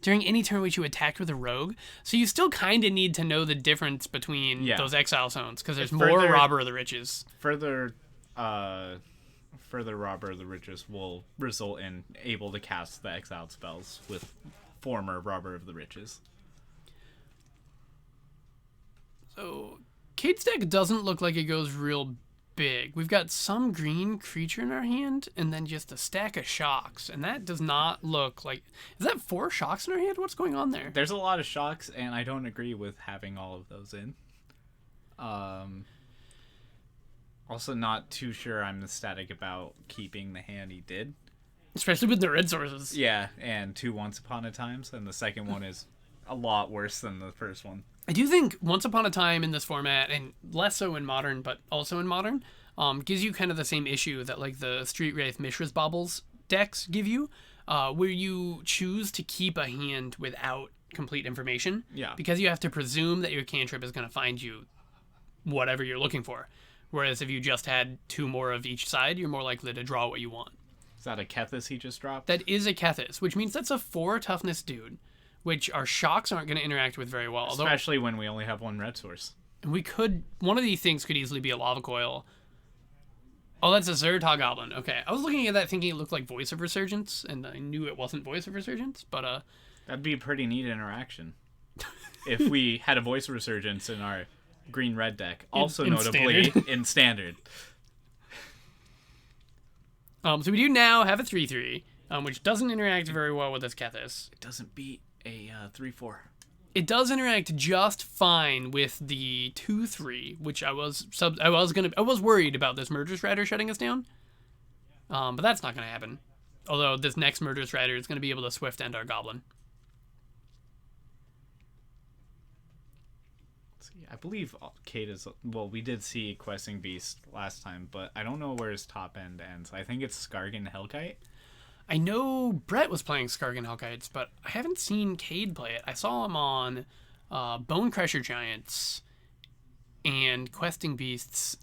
during any turn which you attacked with a Rogue. So you still kind of need to know the difference between those exile zones, because there's more Robber of the Riches. Further Robber of the Riches will result in able to cast the exiled spells with former Robber of the Riches. So Cade's deck doesn't look like it goes real big. We've got some green creature in our hand and then just a stack of shocks, and that does not look like... Is that 4 shocks in our hand? What's going on there? There's a lot of shocks, and I don't agree with having all of those in. Also not too sure I'm ecstatic about keeping the hand he did. Especially with the red sources. Yeah, and 2 Once Upon a Times, and the second one is a lot worse than the first one. I do think Once Upon a Time in this format, and less so in Modern, but also in Modern, gives you kind of the same issue that like the Street Wraith Mishra's Baubles decks give you, where you choose to keep a hand without complete information. Yeah. Because you have to presume that your cantrip is going to find you whatever you're looking for. Whereas if you just had 2 more of each side, you're more likely to draw what you want. Is that a Kethis he just dropped? That is a Kethis, which means that's a 4 toughness dude which our shocks aren't going to interact with very well. Especially when we only have one red source. One of these things could easily be a lava coil. Oh, that's a Zertog Goblin. Okay, I was looking at that thinking it looked like Voice of Resurgence, and I knew it wasn't Voice of Resurgence, but that'd be a pretty neat interaction. If we had a Voice of Resurgence in our green-red deck, also notably Standard. in Standard. So we do now have a 3/3, which doesn't interact very well with this Kethis. It doesn't beat a 3/4. It does interact just fine with the 2/3, which I was worried about this Murderous Rider shutting us down. But that's not going to happen. Although this next Murderous Rider is going to be able to swift end our Goblin. See, I believe Kate is... Well, we did see Questing Beast last time, but I don't know where his top end ends. I think it's Skargan Hellkite. I know Brett was playing Skargan Hellkites, but I haven't seen Cade play it. I saw him on Bone Crusher Giants and Questing Beasts.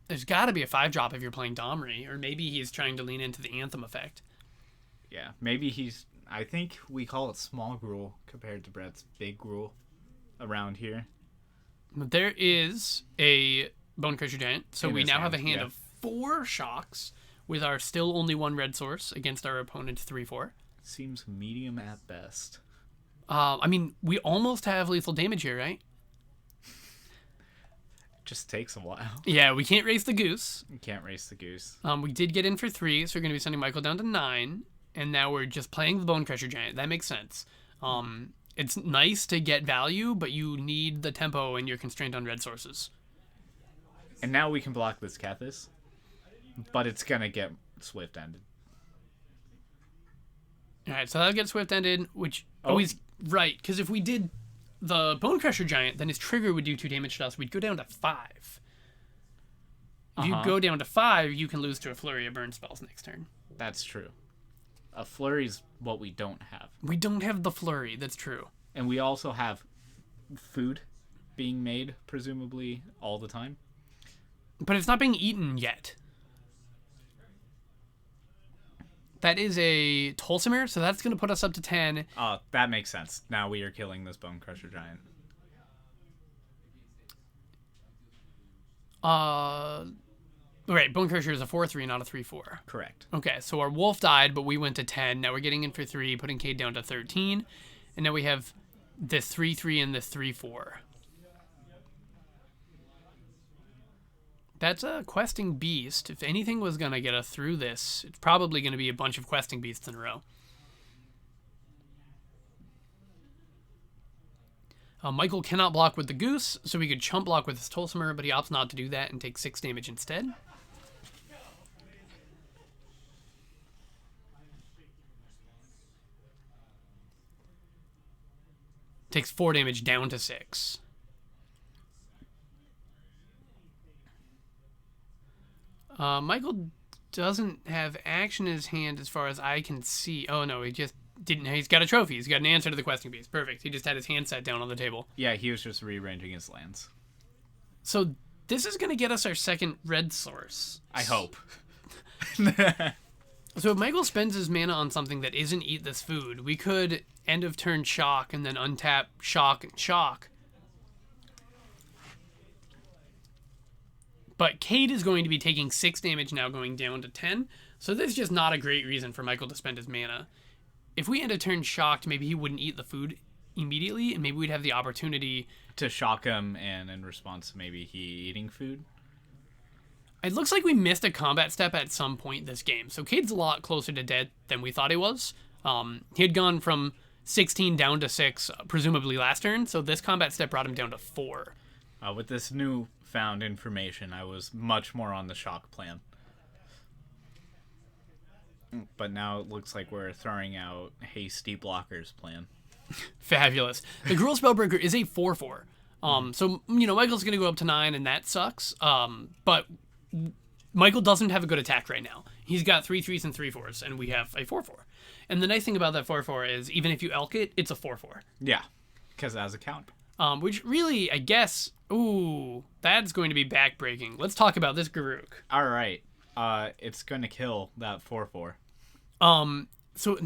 There's got to be a 5-drop if you're playing Domri, or maybe he's trying to lean into the Anthem effect. Yeah, maybe he's... I think we call it small Gruul compared to Brett's big Gruul around here. There is a Bone Crusher Giant, so In we his now have a hand, hand yeah. of 4 shocks with our still only 1 red source against our opponent's 3/4. Seems medium at best. I mean, we almost have lethal damage here, right? Just takes a while. Yeah, we can't race the goose. You can't race the goose. We did get in for 3, so we're going to be sending Michael down to 9, and now we're just playing the Bone Crusher Giant. That makes sense. It's nice to get value, but you need the tempo and you're constrained on red sources. And now we can block this Kethis, but it's going to get swift-ended. Alright, so that'll get swift-ended, which always... Right, because if we did the Bone Crusher Giant, then his trigger would do 2 damage to us. We'd go down to 5. If you go down to 5, you can lose to a flurry of burn spells next turn. That's true. A flurry's what we don't have. We don't have the flurry, that's true. And we also have food being made, presumably, all the time. But it's not being eaten yet. That is a Tolsimir, so that's going to put us up to 10. That makes sense. Now we are killing this Bone Crusher Giant. Right, Bone Crusher is a 4/3, not a 3/4. Correct. Okay, so our wolf died, but we went to 10. Now we're getting in for 3, putting Cade down to 13. And now we have this 3/3 and this 3/4. That's a Questing Beast. If anything was going to get us through this, it's probably going to be a bunch of Questing Beasts in a row. Michael cannot block with the Goose, so we could chump block with his Tolsimir, but he opts not to do that and takes 6 damage instead. Takes 4 damage down to 6. Michael doesn't have action in his hand as far as I can see. Oh no, he just didn't. He's got a trophy. He's got an answer to the Questing Beast. Perfect. He just had his hand set down on the table. Yeah, he was just rearranging his lands. So this is going to get us our second red source. I hope. So if Michael spends his mana on something that isn't eat this food, we could end of turn shock and then untap shock and shock. But Cade is going to be taking 6 damage now, going down to 10. So this is just not a great reason for Michael to spend his mana. If we end of turn shocked, maybe he wouldn't eat the food immediately, and maybe we'd have the opportunity to shock him, and in response, maybe he eating food. It looks like we missed a combat step at some point this game. So Cade's a lot closer to dead than we thought he was. He had gone from 16 down to 6, presumably last turn. So this combat step brought him down to 4. With this new found information, I was much more on the shock plan. But now it looks like we're throwing out hasty blockers plan. Fabulous. The Gruul Spellbreaker is a 4/4. So, Michael's going to go up to 9, and that sucks. But Michael doesn't have a good attack right now. He's got 3 3s and 3 4s, and we have a 4/4. And the nice thing about that 4/4 is even if you elk it, it's a 4/4. Yeah, because it has a counter. Which really, I guess, that's going to be backbreaking. Let's talk about this Garruk. All right. It's going to kill that 4/4. So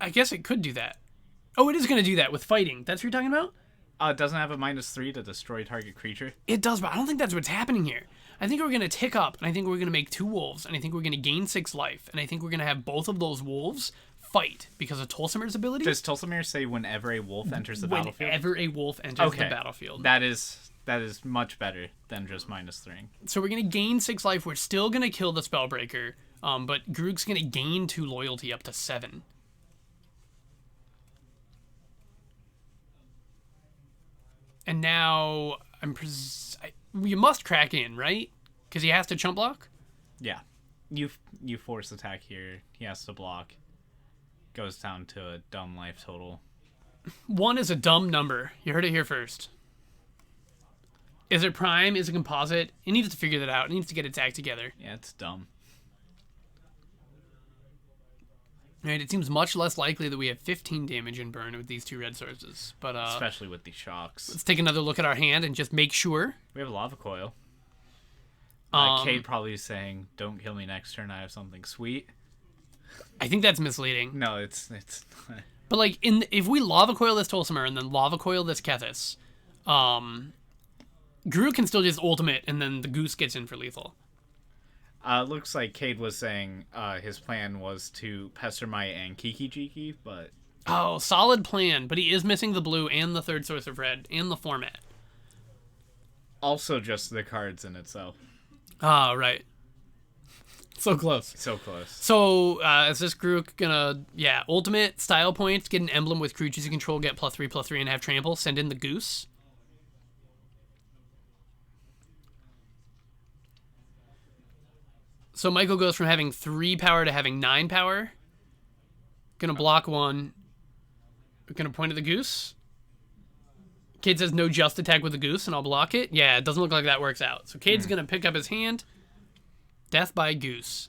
I guess it could do that. Oh, it is going to do that with fighting. That's what you're talking about? It doesn't have a -3 to destroy target creature. It does, but I don't think that's what's happening here. I think we're going to tick up, and I think we're going to make 2 wolves, and I think we're going to gain 6 life, and I think we're going to have both of those wolves fight because of Tulsimir's ability. Does Tulsimir say whenever a wolf enters the battlefield? Whenever a wolf enters the battlefield. That is much better than just -3. So we're going to gain 6 life. We're still going to kill the Spellbreaker, but Grook's going to gain 2 loyalty up to 7. And now you must crack in, right? Because he has to chump block? Yeah. You force attack here. He has to block. Goes down to a dumb life total. 1 is a dumb number. You heard it here first. Is it prime? Is it composite? It needs to figure that out. It needs to get its act together. Yeah, it's dumb. Alright, it seems much less likely that we have 15 damage in burn with these 2 red sources. But especially with these shocks. Let's take another look at our hand and just make sure. We have a Lava Coil. Cade probably saying, "Don't kill me next turn. I have something sweet." I think that's misleading. No, it's. But like, if we Lava Coil this Tulsimir and then Lava Coil this Kethis, Gru can still just ultimate and then the Goose gets in for lethal. Looks like Cade was saying his plan was to Pestermite and Kiki Jiki, but... Oh, solid plan, but he is missing the blue and the 3rd source of red and the format. Also just the cards in itself. Ah, right. So close. So close. So, is this Grook gonna, ultimate, style points, get an emblem with creatures you control, get +3/+3 and have trample, send in the Goose? So Michael goes from having 3 power to having 9 power. Gonna block 1. Gonna point at the Goose. Cade says no just attack with the Goose, and I'll block it. Yeah, it doesn't look like that works out. So Cade's gonna pick up his hand. Death by Goose.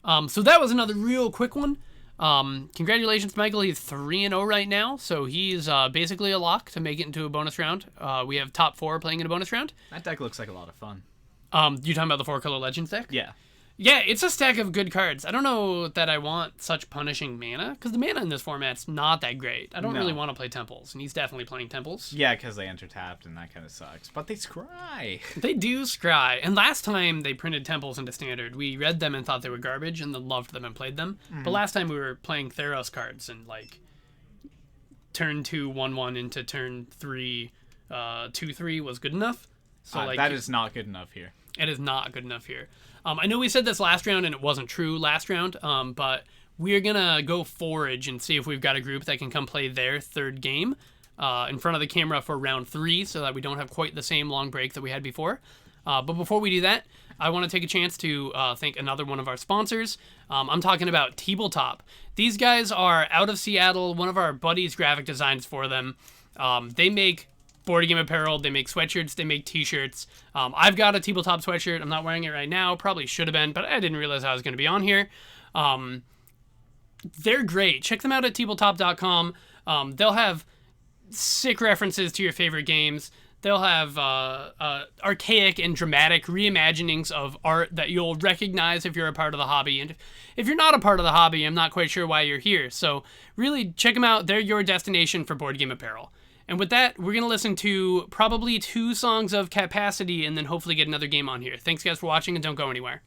So that was another real quick one. Congratulations, Michael. He's 3-0 right now, so he's basically a lock to make it into a bonus round. We have top 4 playing in a bonus round. That deck looks like a lot of fun. You talking about the 4-color Legends deck? Yeah. Yeah, it's a stack of good cards. I don't know that I want such punishing mana, because the mana in this format's not that great. I don't really want to play Temples, and he's definitely playing Temples. Yeah, because they enter tapped, and that kind of sucks. But they scry. They do scry. And last time they printed Temples into Standard, we read them and thought they were garbage, and then loved them and played them. Mm-hmm. But last time we were playing Theros cards, and like turn 2, 1/1 into turn 3, 2/3 was good enough. So that is not good enough here. It is not good enough here. I know we said this last round and it wasn't true last round, but we're going to go forage and see if we've got a group that can come play their 3rd game in front of the camera for round 3 so that we don't have quite the same long break that we had before. But before we do that, I want to take a chance to thank another one of our sponsors. I'm talking about Tabletop. These guys are out of Seattle. One of our buddies' graphic designs for them. They make board game apparel, they make sweatshirts, they make t-shirts. I've got a Tabletop sweatshirt. I'm not wearing it right now. Probably should have been, but I didn't realize I was going to be on here. They're great. Check them out at tabletop.com. They'll have sick references to your favorite games. They'll have archaic and dramatic reimaginings of art that you'll recognize if you're a part of the hobby. And if you're not a part of the hobby, I'm not quite sure why you're here. So really check them out. They're your destination for board game apparel. And with that, we're going to listen to probably 2 songs of Capacity and then hopefully get another game on here. Thanks, guys, for watching, and don't go anywhere.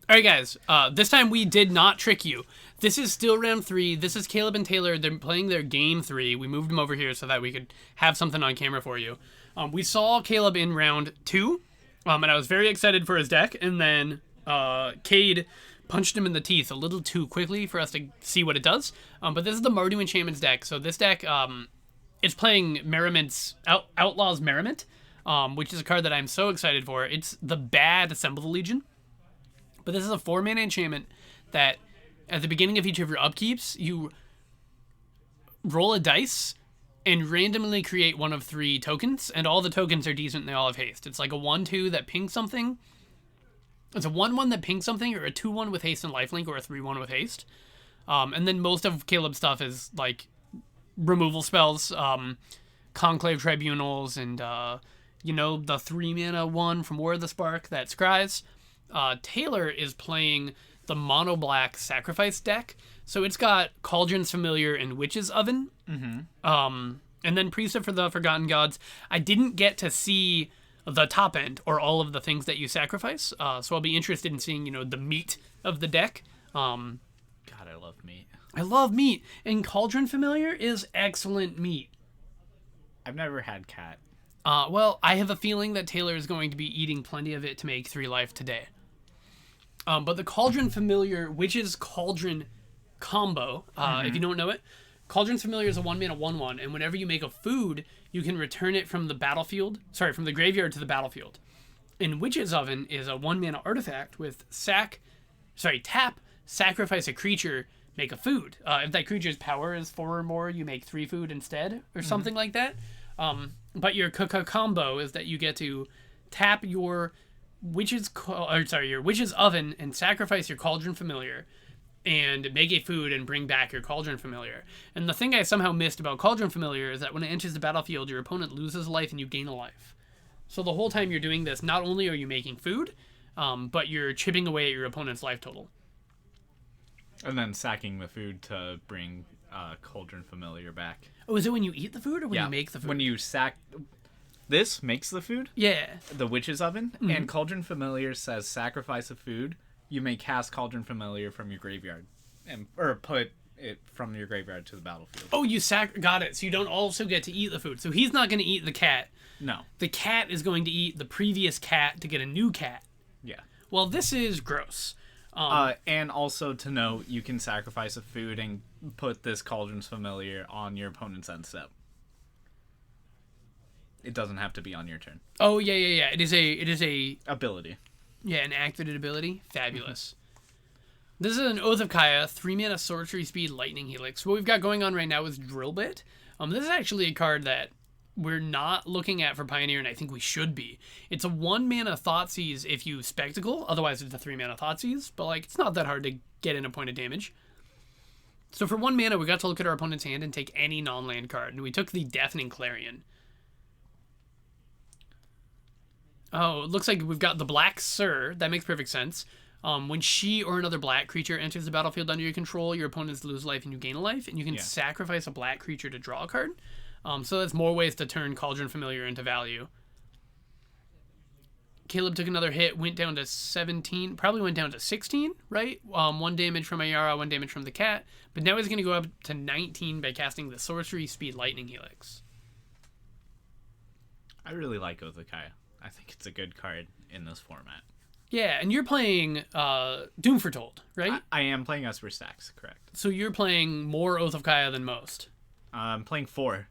All right, guys. This time we did not trick you. This is still round 3. This is Caleb and Taylor. They're playing their game 3. We moved them over here so that we could have something on camera for you. We saw Caleb in round 2, and I was very excited for his deck. And then Cade punched him in the teeth a little too quickly for us to see what it does. But this is the Mardu Enchantments deck. So this deck is playing Merriment's Outlaw's Merriment, which is a card that I'm so excited for. It's the bad Assemble the Legion. But this is a 4-mana enchantment that at the beginning of each of your upkeeps, you roll a dice and randomly create one of 3 tokens, and all the tokens are decent and they all have haste. It's like a 1-2 that pings something. It's a 1-1 that pings something, or a 2-1 with haste and lifelink, or a 3-1 with haste. And then most of Caleb's stuff is like removal spells, Conclave Tribunals, and the 3-mana one from War of the Spark that scries. Taylor is playing the mono black sacrifice deck, so it's got Cauldron's Familiar and Witch's Oven, and then Priest for the Forgotten Gods. I didn't get to see the top end or all of the things that you sacrifice, so I'll be interested in seeing the meat of the deck. God, I love meat. I love meat, and Cauldron Familiar is excellent meat. I've never had cat. Well, I have a feeling that Taylor is going to be eating plenty of it to make 3 life today. But the Cauldron Familiar, Witch's Cauldron combo, if you don't know it, Cauldron Familiar is a 1-mana 1-1, and whenever you make a food, you can return it from the from the graveyard to the battlefield. And Witch's Oven is a 1-mana artifact with tap, sacrifice a creature, make a food. If that creature's power is 4 or more, you make 3 food instead, or something like that. But your combo is that you get to tap your Witch's Oven and sacrifice your Cauldron Familiar, and make a food and bring back your Cauldron Familiar. And the thing I somehow missed about Cauldron Familiar is that when it enters the battlefield, your opponent loses a life and you gain a life. So the whole time you're doing this, not only are you making food, but you're chipping away at your opponent's life total. And then sacking the food to bring Cauldron Familiar back. Oh, is it when you eat the food or when you make the food? When you sack... This makes the food. Yeah. The Witch's Oven. Mm-hmm. And Cauldron Familiar says sacrifice a food. You may cast Cauldron Familiar from your graveyard. Or put it from your graveyard to the battlefield. Oh, got it. So you don't also get to eat the food. So he's not going to eat the cat. No. The cat is going to eat the previous cat to get a new cat. Yeah. Well, this is gross. And also to note, you can sacrifice a food and put this Cauldron's Familiar on your opponent's end step. It doesn't have to be on your turn. Oh, yeah. It is a ability. Yeah, an activated ability. Fabulous. This is an Oath of Kaya, 3-mana sorcery speed lightning helix. What we've got going on right now is Drill Bit. This is actually a card that we're not looking at for Pioneer, and I think we should be. It's a 1-mana Thoughtseize if you Spectacle, otherwise it's a 3-mana Thoughtseize, but it's not that hard to get in a point of damage. So for 1 mana, we got to look at our opponent's hand and take any non-land card, and we took the Deafening Clarion. Oh, it looks like we've got the Black Sir. That makes perfect sense. When she or another black creature enters the battlefield under your control, your opponents lose life and you gain a life, and you can sacrifice a black creature to draw a card. So that's more ways to turn Cauldron Familiar into value. Caleb took another hit, went down to 17, probably went down to 16, right? 1 damage from Ayara, 1 damage from the cat, but now he's going to go up to 19 by casting the Sorcery Speed Lightning Helix. I really like Oath of Kaya. I think it's a good card in this format. Yeah, and you're playing Doom Foretold, right? I am playing Esper Stacks, correct. So you're playing more Oath of Kaya than most. I'm playing 4.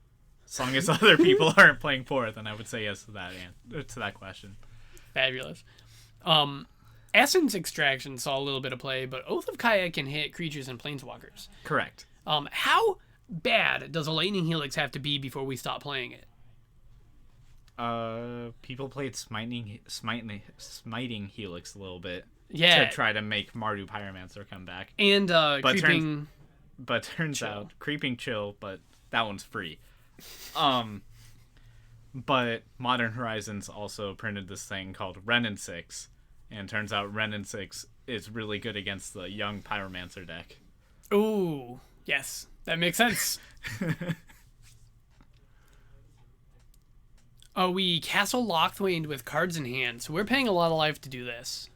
As long as other people aren't playing 4, then I would say yes to that question. Fabulous. Essence Extraction saw a little bit of play, but Oath of Kaya can hit creatures and planeswalkers. Correct. How bad does a Lightning Helix have to be before we stop playing it? People played Smiting Helix a little bit. Yeah. To try to make Mardu Pyromancer come back. And Creeping... Turns out, Creeping Chill, but that one's free. But Modern Horizons also printed this thing called Renin 6, and turns out Renin 6 is really good against the young Pyromancer deck. Ooh, yes, that makes sense. Oh, we Castle Lochthwain with cards in hand, so we're paying a lot of life to do this.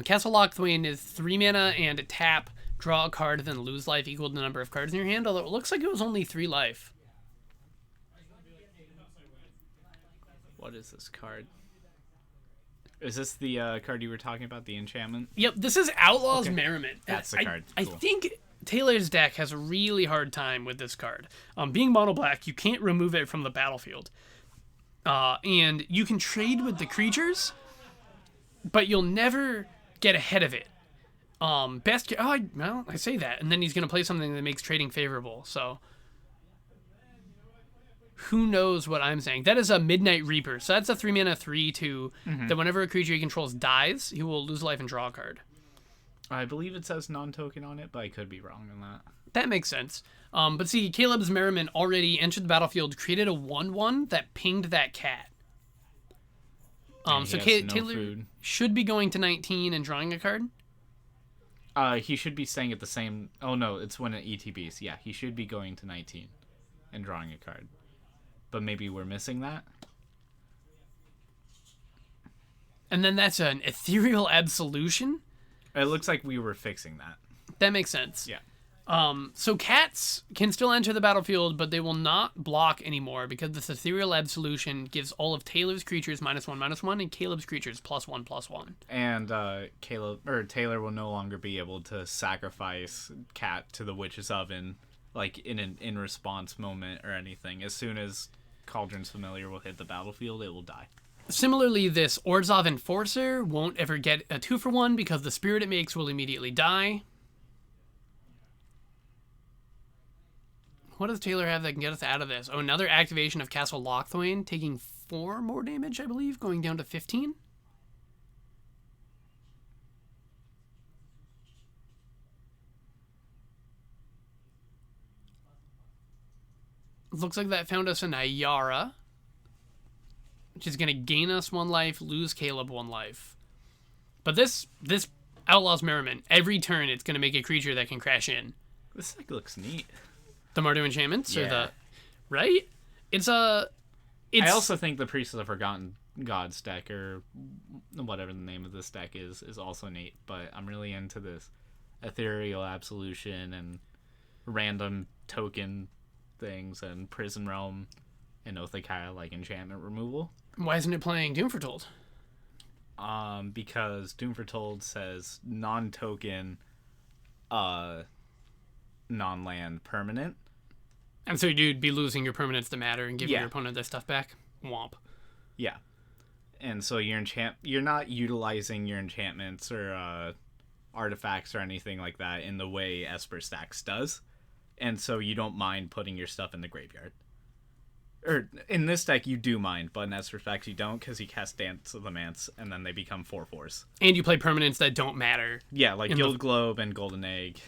Castle Lochthwain is 3 mana and tap, draw a card, then lose life equal to the number of cards in your hand, although it looks like it was only 3 life. What is this card? Is this the card you were talking about, the enchantment? Yep, this is Outlaw's Merriment. That's the card. I Cool. think Taylor's deck has a really hard time with this card. Being mono black, you can't remove it from the battlefield. And you can trade with the creatures, but you'll never get ahead of it. I say that, and then he's going to play something that makes trading favorable, so who knows what I'm saying. That is a Midnight Reaper, so that's a 3-mana 3/2 that whenever a creature he controls dies, he will lose life and draw a card. I believe it says non-token on it, but I could be wrong on that. That makes sense. But see, Caleb's Merriment already entered the battlefield, created a 1/1 that pinged that cat. So Taylor should be going to 19 and drawing a card? He should be staying at the same... Oh, no, it's when it ETBs. Yeah, he should be going to 19 and drawing a card. But maybe we're missing that? And then that's an Ethereal Absolution? It looks like we were fixing that. That makes sense. Yeah. So cats can still enter the battlefield, but they will not block anymore because this Ethereal Absolution gives all of Taylor's creatures -1/-1 and Caleb's creatures +1/+1. And Taylor will no longer be able to sacrifice cat to the Witch's Oven, like in an in response moment or anything. As soon as Cauldron's Familiar will hit the battlefield, it will die. Similarly, this Orzhov Enforcer won't ever get a 2-for-1 because the spirit it makes will immediately die. What does Taylor have that can get us out of this? Oh, another activation of Castle Lochthwain, taking 4 more damage, I believe, going down to 15. Looks like that found us an Ayara, which is going to gain us 1 life, lose Caleb 1 life. But this Outlaw's Merriment, every turn it's going to make a creature that can crash in. This deck looks neat. The Mardu Enchantments? Yeah. Or the... Right? It's a... I also think the Priest of the Forgotten Gods deck, or whatever the name of this deck is also neat. But I'm really into this Ethereal Absolution and random token things and Prison Realm and Oathakaya like enchantment removal. Why isn't it playing Doom Foretold? Because Doom Foretold says non-token, non-land permanent. And so you'd be losing your permanents to matter and giving Yeah. your opponent their stuff back? Womp. Yeah. And so you're not utilizing your enchantments or artifacts or anything like that in the way Esper Stacks does. And so you don't mind putting your stuff in the graveyard. Or in this deck you do mind, but in Esper Stacks you don't, because you cast Dance of the Manse and then they become 4/4s. And you play permanents that don't matter. Yeah, like In Guild the- Globe and Golden Egg.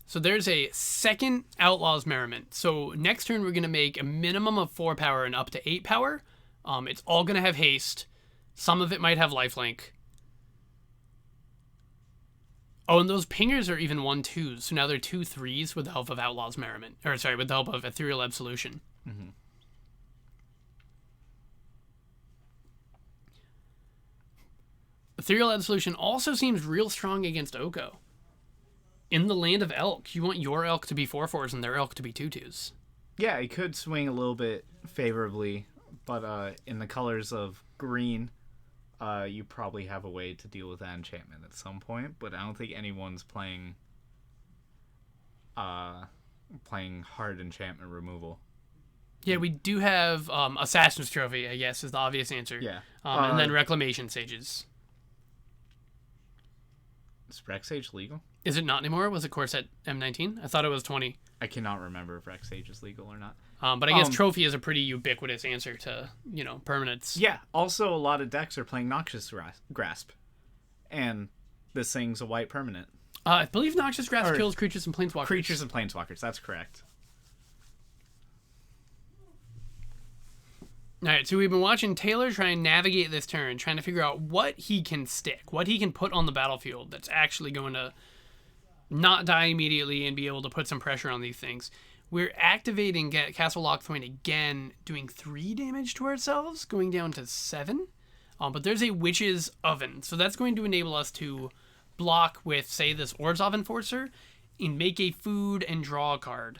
So there's a second Outlaw's Merriment. So next turn we're going to make a minimum of 4 power and up to 8 power. It's all going to have haste. Some of it might have lifelink. Oh, and those pingers are even 1/2s. So now they're 2/3s with the help of Outlaw's Merriment. Or sorry, with the help of Ethereal Absolution. Mm-hmm. Ethereal Absolution also seems real strong against Oko. In the land of elk, you want your elk to be 4/4s and their elk to be 2/2s. Yeah, it could swing a little bit favorably, but in the colors of green, you probably have a way to deal with that enchantment at some point. But I don't think anyone's playing hard enchantment removal. Yeah, we do have Assassin's Trophy, I guess, is the obvious answer. Yeah. And then Reclamation Sages. Is Rexage legal? Is it not anymore? Was it course at M19? I thought it was 20. I cannot remember if Rexage is legal or not. But I guess Trophy is a pretty ubiquitous answer to, permanents. Yeah, also a lot of decks are playing Noxious Grasp. And this thing's a white permanent. I believe Noxious Grasp Or kills creatures and planeswalkers. Creatures and Planeswalkers, that's correct. All right, so we've been watching Taylor try and navigate this turn, trying to figure out what he can stick, what he can put on the battlefield that's actually going to not die immediately and be able to put some pressure on these things. We're activating Castle Lockthwain again, doing 3 damage to ourselves, going down to 7. But there's a Witch's Oven, so that's going to enable us to block with, say, this Orzhov Enforcer and make a food and draw a card.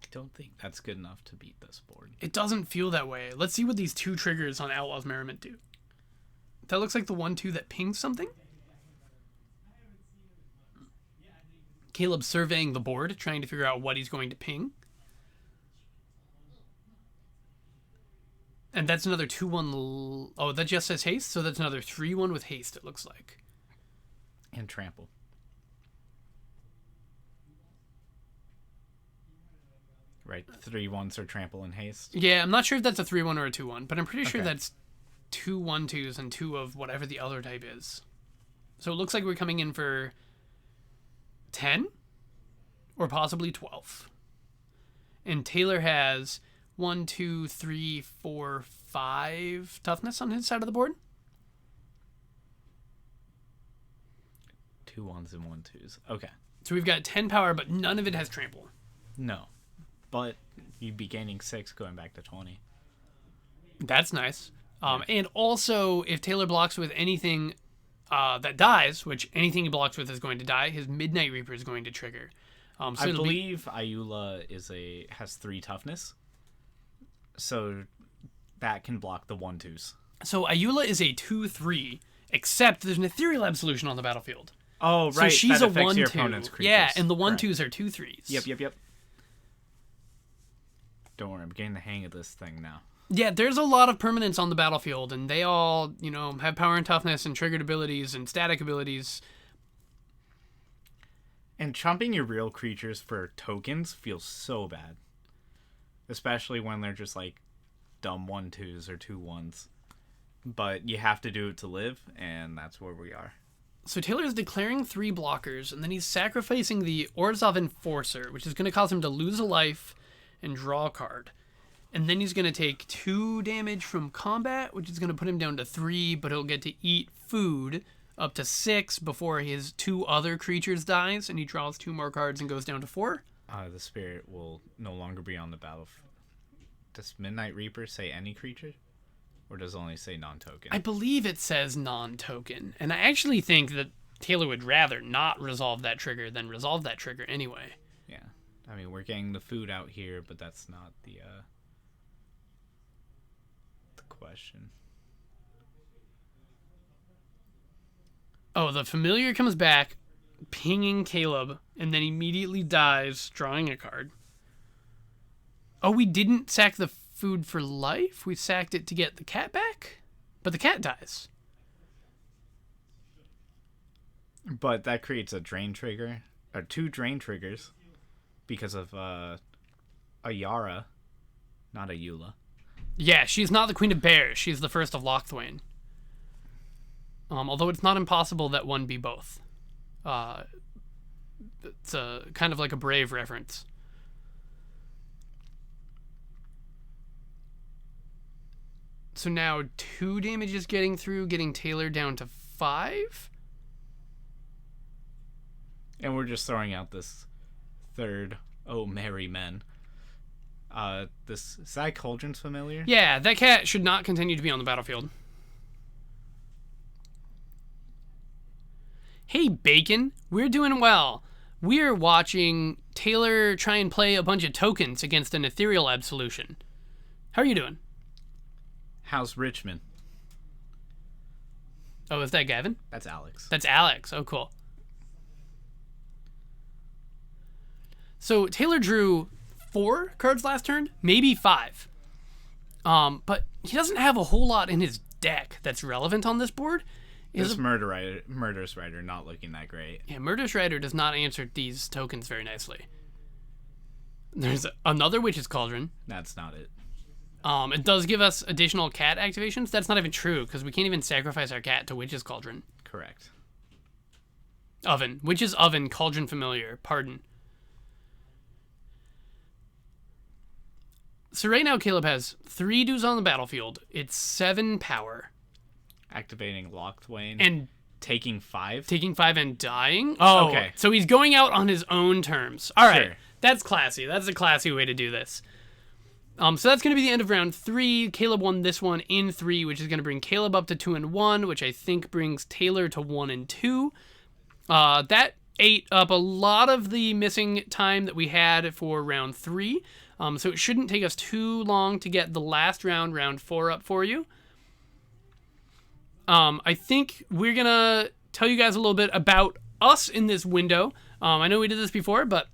I don't think that's good enough to beat this board. It doesn't feel that way. Let's see what these 2 triggers on Outlaw's Merriment do. That looks like the 1/2 that pings something. Caleb's surveying the board, trying to figure out what he's going to ping. And that's another 2/1... Oh, that just says haste, so that's another 3/1 with haste, it looks like. And trample. Right, 3/1s are trample and haste. Yeah, I'm not sure if that's a 3/1 or a 2/1, but I'm pretty sure Okay. that's 2 1/2s and 2 of whatever the other type is. So it looks like we're coming in for 10 or possibly 12. And Taylor has 1, 2, 3, 4, 5 toughness on his side of the board. 2 1s and 1 2s. Okay. So we've got 10 power, but none of it has trample. No. But you'd be gaining 6 going back to 20. That's nice. And also, if Taylor blocks with anything that dies, which anything he blocks with is going to die, his Midnight Reaper is going to trigger. So I believe Ayula has 3 toughness. So that can block the 1 2s. So Ayula is a 2/3, except there's an Ethereal Absolution on the battlefield. Oh, right. So she's that a affects your 1/2. opponent's creatures. Yeah, and the 1/2s Correct. are 2/3s. Yep. Don't worry, I'm getting the hang of this thing now. Yeah, there's a lot of permanents on the battlefield, and they all, have power and toughness and triggered abilities and static abilities. And chumping your real creatures for tokens feels so bad. Especially when they're just like dumb 1 2s or 2 1s. But you have to do it to live, and that's where we are. So Taylor's declaring 3 blockers, and then he's sacrificing the Orzhov Enforcer, which is going to cause him to lose a life and draw a card. And then he's going to take 2 damage from combat, which is going to put him down to 3, but he'll get to eat food up to 6 before his 2 other creatures dies, and he draws 2 more cards and goes down to 4. The spirit will no longer be on the battlefield. Does Midnight Reaper say any creature? Or does it only say non-token? I believe it says non-token, and I actually think that Taylor would rather not resolve that trigger than resolve that trigger anyway. Yeah. I mean, we're getting the food out here, but that's not the question. Oh, the familiar comes back, pinging Caleb, and then immediately dies, drawing a card. Oh, we didn't sack the food for life? We sacked it to get the cat back? But the cat dies. But that creates a drain trigger, or 2 drain triggers, because of a Yara, not a Eula. Yeah, she's not the Queen of Bears. She's the first of Lochthwain. Although it's not impossible that one be both. It's a kind of like a Brave reference. So now 2 damage is getting through, getting Taylor down to 5. And we're just throwing out this third, oh, merry men. Is that Cauldron's familiar? Yeah, that cat should not continue to be on the battlefield. Hey, Bacon, we're doing well. We're watching Taylor try and play a bunch of tokens against an Ethereal Absolution. How are you doing? How's Richmond? Oh, is that Gavin? That's Alex. That's Alex. Oh, cool. So Taylor drew 4 cards last turn, maybe 5. But he doesn't have a whole lot in his deck that's relevant on this board. This Murderous Rider not looking that great. Yeah, Murderous Rider does not answer these tokens very nicely. There's another Witch's Cauldron. That's not it. It does give us additional cat activations. That's not even true, because we can't even sacrifice our cat to Witch's Cauldron. Correct. Oven. Witch's Oven, Cauldron Familiar. Pardon. So right now Caleb has 3 dudes on the battlefield. It's 7 power. Activating Lochthwain. And taking 5? Taking 5 and dying? Oh, okay. So he's going out on his own terms. All right. Sure. That's classy. That's a classy way to do this. So that's going to be the end of round 3. Caleb won this one in 3, which is going to bring Caleb up to 2-1, which I think brings Taylor to 1-2. That ate up a lot of the missing time that we had for round 3. So it shouldn't take us too long to get the last round, round 4, up for you. I think we're going to tell you guys a little bit about us in this window. I know we did this before, but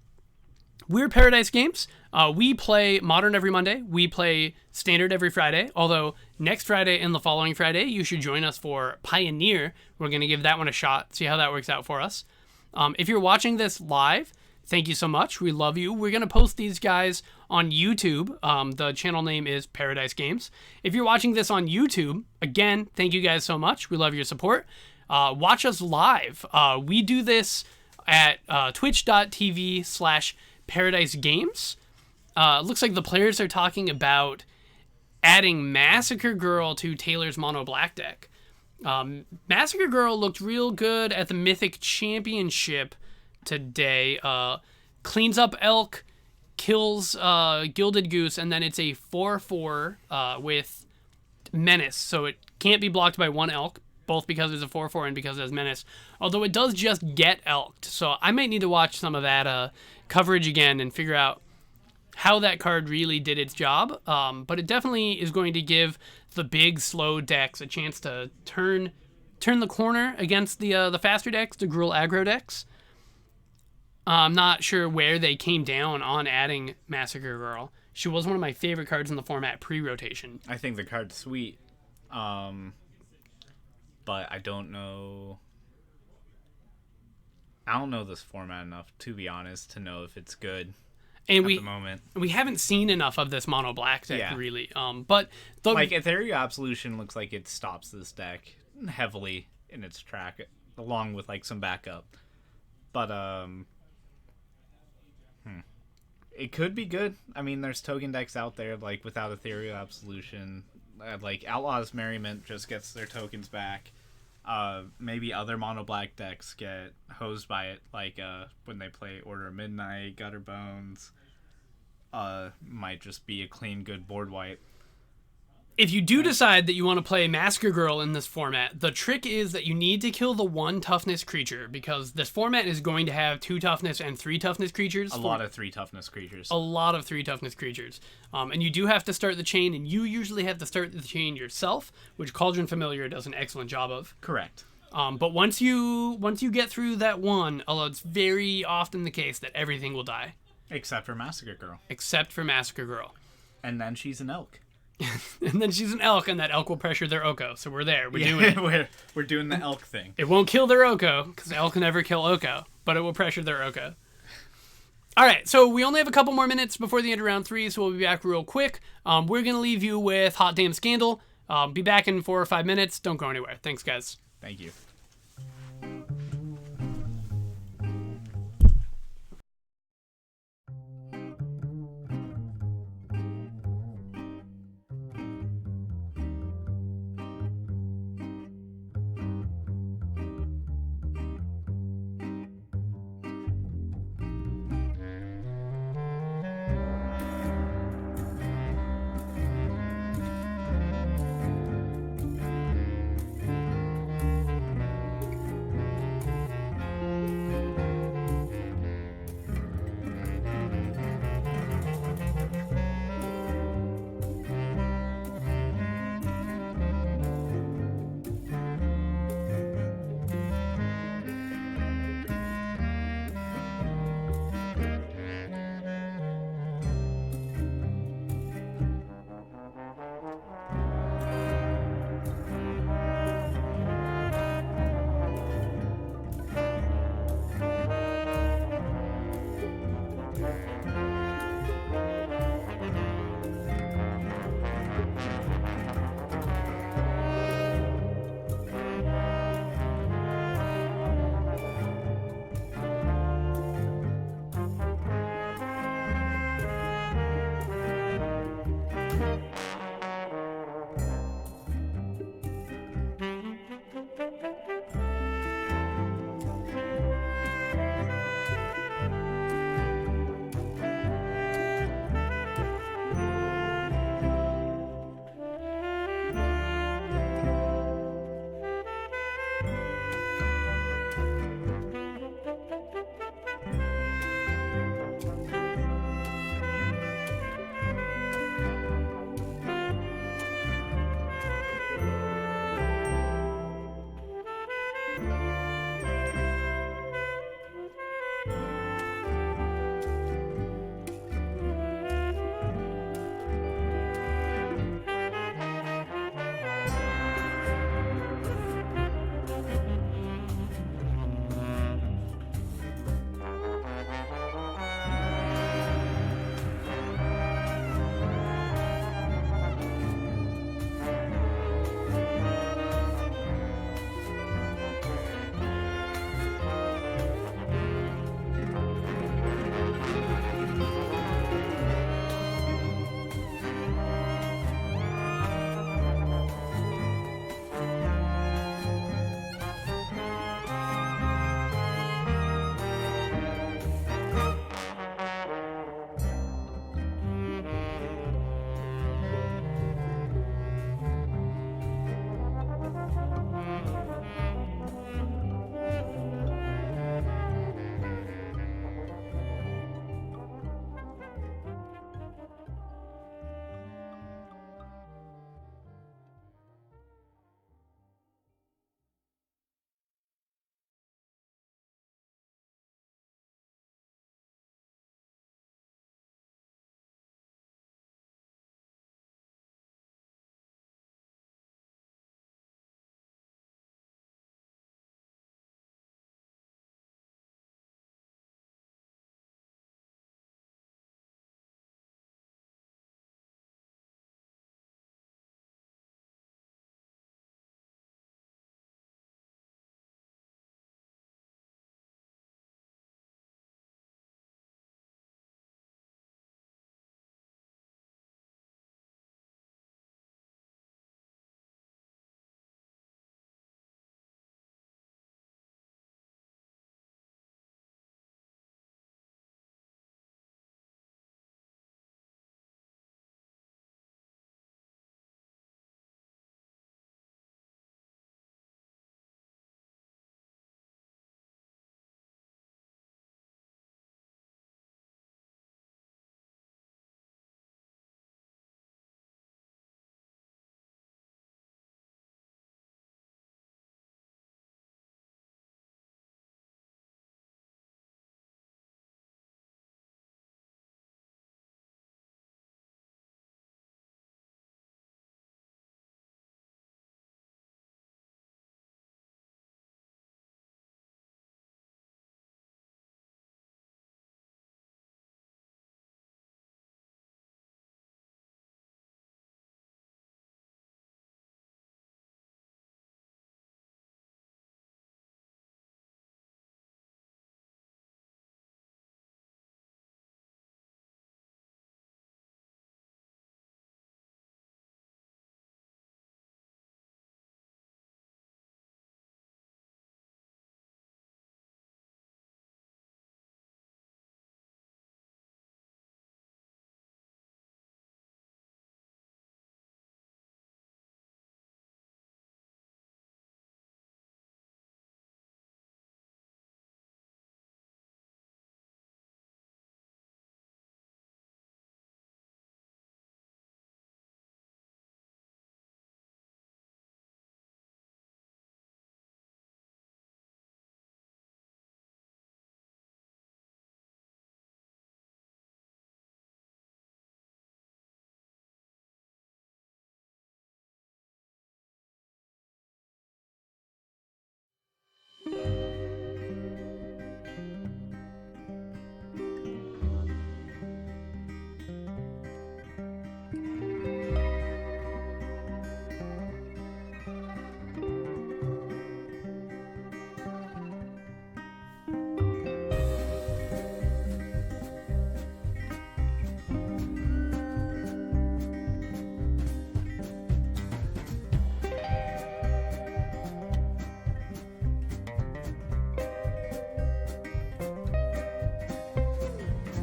we're Paradise Games. We play Modern every Monday. We play Standard every Friday. Although next Friday and the following Friday, you should join us for Pioneer. We're going to give that one a shot, see how that works out for us. If you're watching this live, thank you so much. We love you. We're going to post these guys on YouTube. The channel name is Paradise Games. If you're watching this on YouTube, again, thank you guys so much. We love your support. Watch us live. We do this at twitch.tv/Paradise Games. Looks like the players are talking about adding Massacre Girl to Taylor's Mono Black deck. Massacre Girl looked real good at the Mythic Championship today. Cleans up Elk, kills Gilded Goose, and then it's a 4/4 with Menace. So it can't be blocked by one Elk, both because it's a 4/4 and because it has Menace. Although it does just get Elked. So I might need to watch some of that coverage again and figure out how that card really did its job. But it definitely is going to give the big, slow decks a chance to turn the corner against the faster decks, the Gruul aggro decks. I'm not sure where they came down on adding Massacre Girl. She was one of my favorite cards in the format pre-rotation. I think the card's sweet. But I don't know. I don't know this format enough, to be honest, to know if it's good and at the moment. We haven't seen enough of this mono black deck, really. But Ethereal Absolution looks like it stops this deck heavily in its track. along with like some backup. But it could be good. I mean, there's token decks out there like without Ethereal Absolution. Like Outlaws Merriment just gets their tokens back. Maybe other mono black decks get hosed by it, like when they play Order of Midnight, Gutter Bones. Might just be a clean, good board wipe. If you do decide that you want to play Massacre Girl in this format, the trick is that you need to kill the 1 toughness creature, because this format is going to have 2 toughness and 3 toughness creatures. A lot of 3 toughness creatures. A lot of 3 toughness creatures. And you do have to start the chain, and you usually have to start the chain yourself, which Cauldron Familiar does an excellent job of. Correct. But once you get through that 1, although it's very often the case that everything will die. Except for Massacre Girl. Except for Massacre Girl. And then she's an elk. And then she's an elk, and that elk will pressure their Oko. So we're there. We're doing it. we're doing the elk thing. It won't kill their Oko, because elk can never kill Oko, but it will pressure their Oko. All right, so we only have a couple more minutes before the end of round 3, so we'll be back real quick. We're going to leave you with Hot Damn Scandal. Be back in 4 or 5 minutes. Don't go anywhere. Thanks, guys. Thank you.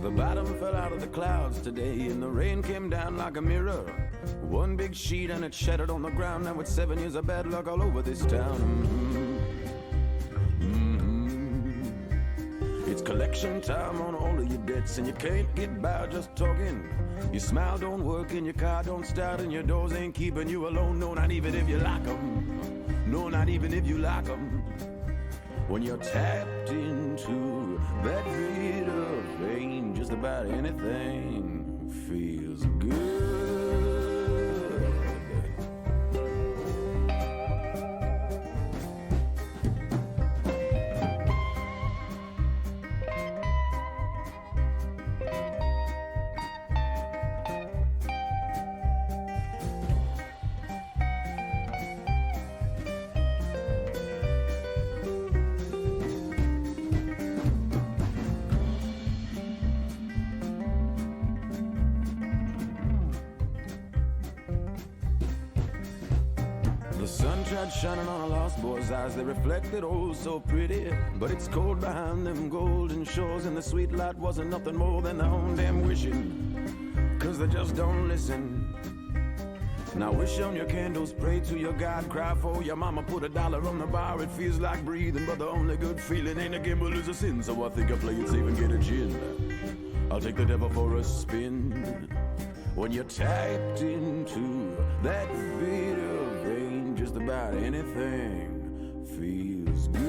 The bottom fell out of the clouds today, and the rain came down like a mirror. One big sheet and it shattered on the ground. Now it's 7 years of bad luck all over this town. It's collection time on all of your debts, and you can't get by just talking. Your smile don't work, and your car don't start, and your doors ain't keeping you alone. No, not even if you lock 'em. No, not even if you lock 'em. When you're tapped into that bit of vein, just about anything feels good. The sun tried shining on a lost boy's eyes. They reflected oh so pretty, but it's cold behind them golden shores, and the sweet light wasn't nothing more than their own damn wishing, 'cause they just don't listen. Now wish on your candles, pray to your God, cry for your mama, put $1 on the bar. It feels like breathing, but the only good feeling ain't a gamble is a sin. So I think I'll play it safe and get a gin. I'll take the devil for a spin. When you're tapped into that bit of vein, just about anything feels good.